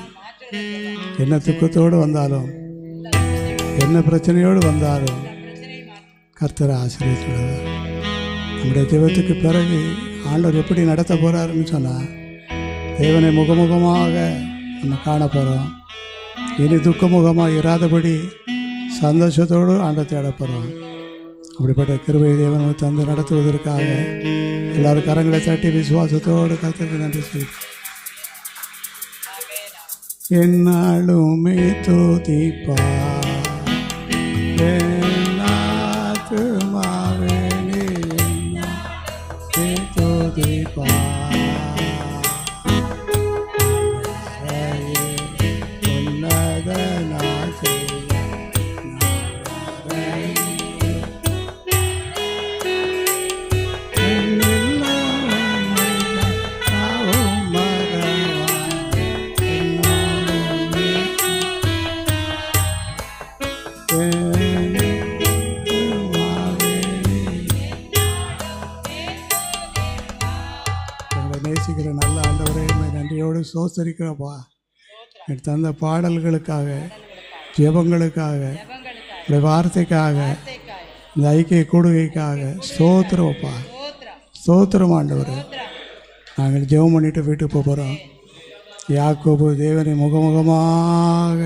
என்ன துக்கத்தோடு வந்தாலும், என்ன பிரச்சனையோடு வந்தாலும் கர்த்தரை ஆசீர்வதித்துள்ளார். நம்முடைய ஜெபத்துக்கு பிறகு ஆண்டவர் எப்படி நடத்த போகிறாருன்னு சொன்னால், தேவனை முகமுகமாக நம்ம காண போகிறோம். இனி துக்கமுகமாக இராதபடி சந்தோஷத்தோடு ஆண்டை தேட போகிறோம். அப்படிப்பட்ட கிருபை தேவன் தந்து நடத்துவதற்காக எல்லாரும் கரங்களை தட்டி விசுவாசத்தோடு கர்த்தருக்கு நன்றி செய்து என்னாலுமே தோதிப்பா நேசிக்கிற நல்ல ஆண்டவரே, நன்றியோடு சோத்தரிக்கிறப்பா. எனக்கு தந்த பாடல்களுக்காக, ஜெபங்களுக்காக, இந்த வார்த்தைக்காக, இந்த ஐக்கிய கூடுகைக்காக ஸ்தோத்திரப்பா, ஸ்தோத்திரம் ஆண்டவர். நாங்கள் ஜெபம் பண்ணிட்டு வீட்டுக்கு போகிறோம். யாக்கோபு தேவனை முகமுகமாக,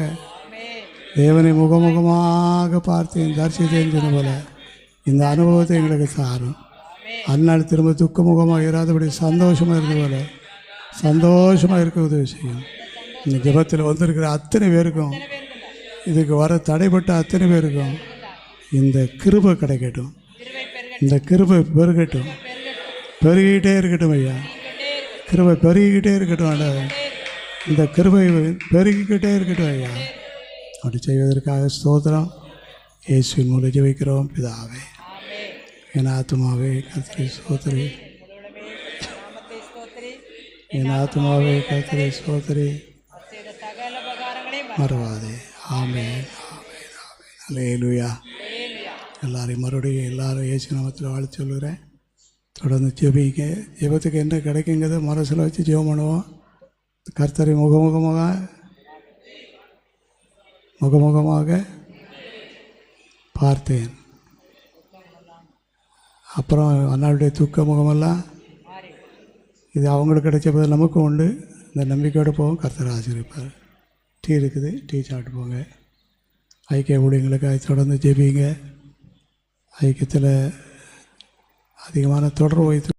தேவனை முகமுகமாக பார்த்தேன், தரிசித்தேன் சொன்ன போல இந்த அனுபவத்தை எங்களுக்கு சாரும். அதனால் திரும்ப துக்கமுகமாக இராதபடி சந்தோஷமாக இருந்த போல சந்தோஷமாக இருக்க உதவி செய்யும். இந்த ஜெபத்தில் வந்திருக்கிற அத்தனை பேருக்கும், இதுக்கு வர தடைப்பட்ட அத்தனை பேருக்கும் இந்த கிருபை கிடைக்கட்டும், இந்த கிருபை பெருகட்டும், பெருகிக்கிட்டே இருக்கட்டும் ஐயா. கிருபை பெருகிக்கிட்டே இருக்கட்டும் ஆண்டவர், இந்த கிருபை பெருகிக்கிட்டே இருக்கட்டும் ஐயா. அப்படி செய்வதற்காக ஸ்தோத்திரம். இயேசுவின் மூலம் ஜெபிக்கிறோம் பிதாவே. என் ஆத்துமாவே கர்த்தரை ஸ்தோத்திரி, என் ஆத்துமாவே கர்த்தரை ஸ்தோத்திரி, மறவாதே. ஆமென், ஆமென், ஆமென். அல்லேலூயா. எல்லாரையும் மறுபடியும் எல்லாரும் இயேசு நாமத்தில் வாழ்த்து சொல்லுகிறேன். தொடர்ந்து ஜெபிங்க. ஜெபத்துக்கு என்ன கிடைக்குங்கிறத மனசில் வச்சு ஜெபம் பண்ணுவோம். கர்த்தரை முகமுகமாக பார்த்தேன். அப்புறம் அண்ணாவுடைய துக்க முகமெல்லாம் இது அவங்களுக்கு கிடைச்ச பதில் நமக்கும் உண்டு. இந்த நம்பிக்கையோடு போவோம். கர்த்தர் ஆசீர்வதிப்பார். டீ இருக்குது, டீ சாப்பிட்டு போங்க. ஐக்கிய ஊழியங்களுக்காக தொடர்ந்து ஜெபிங்க. ஐக்கியத்தில் அதிகமான தொடர்பு வைத்து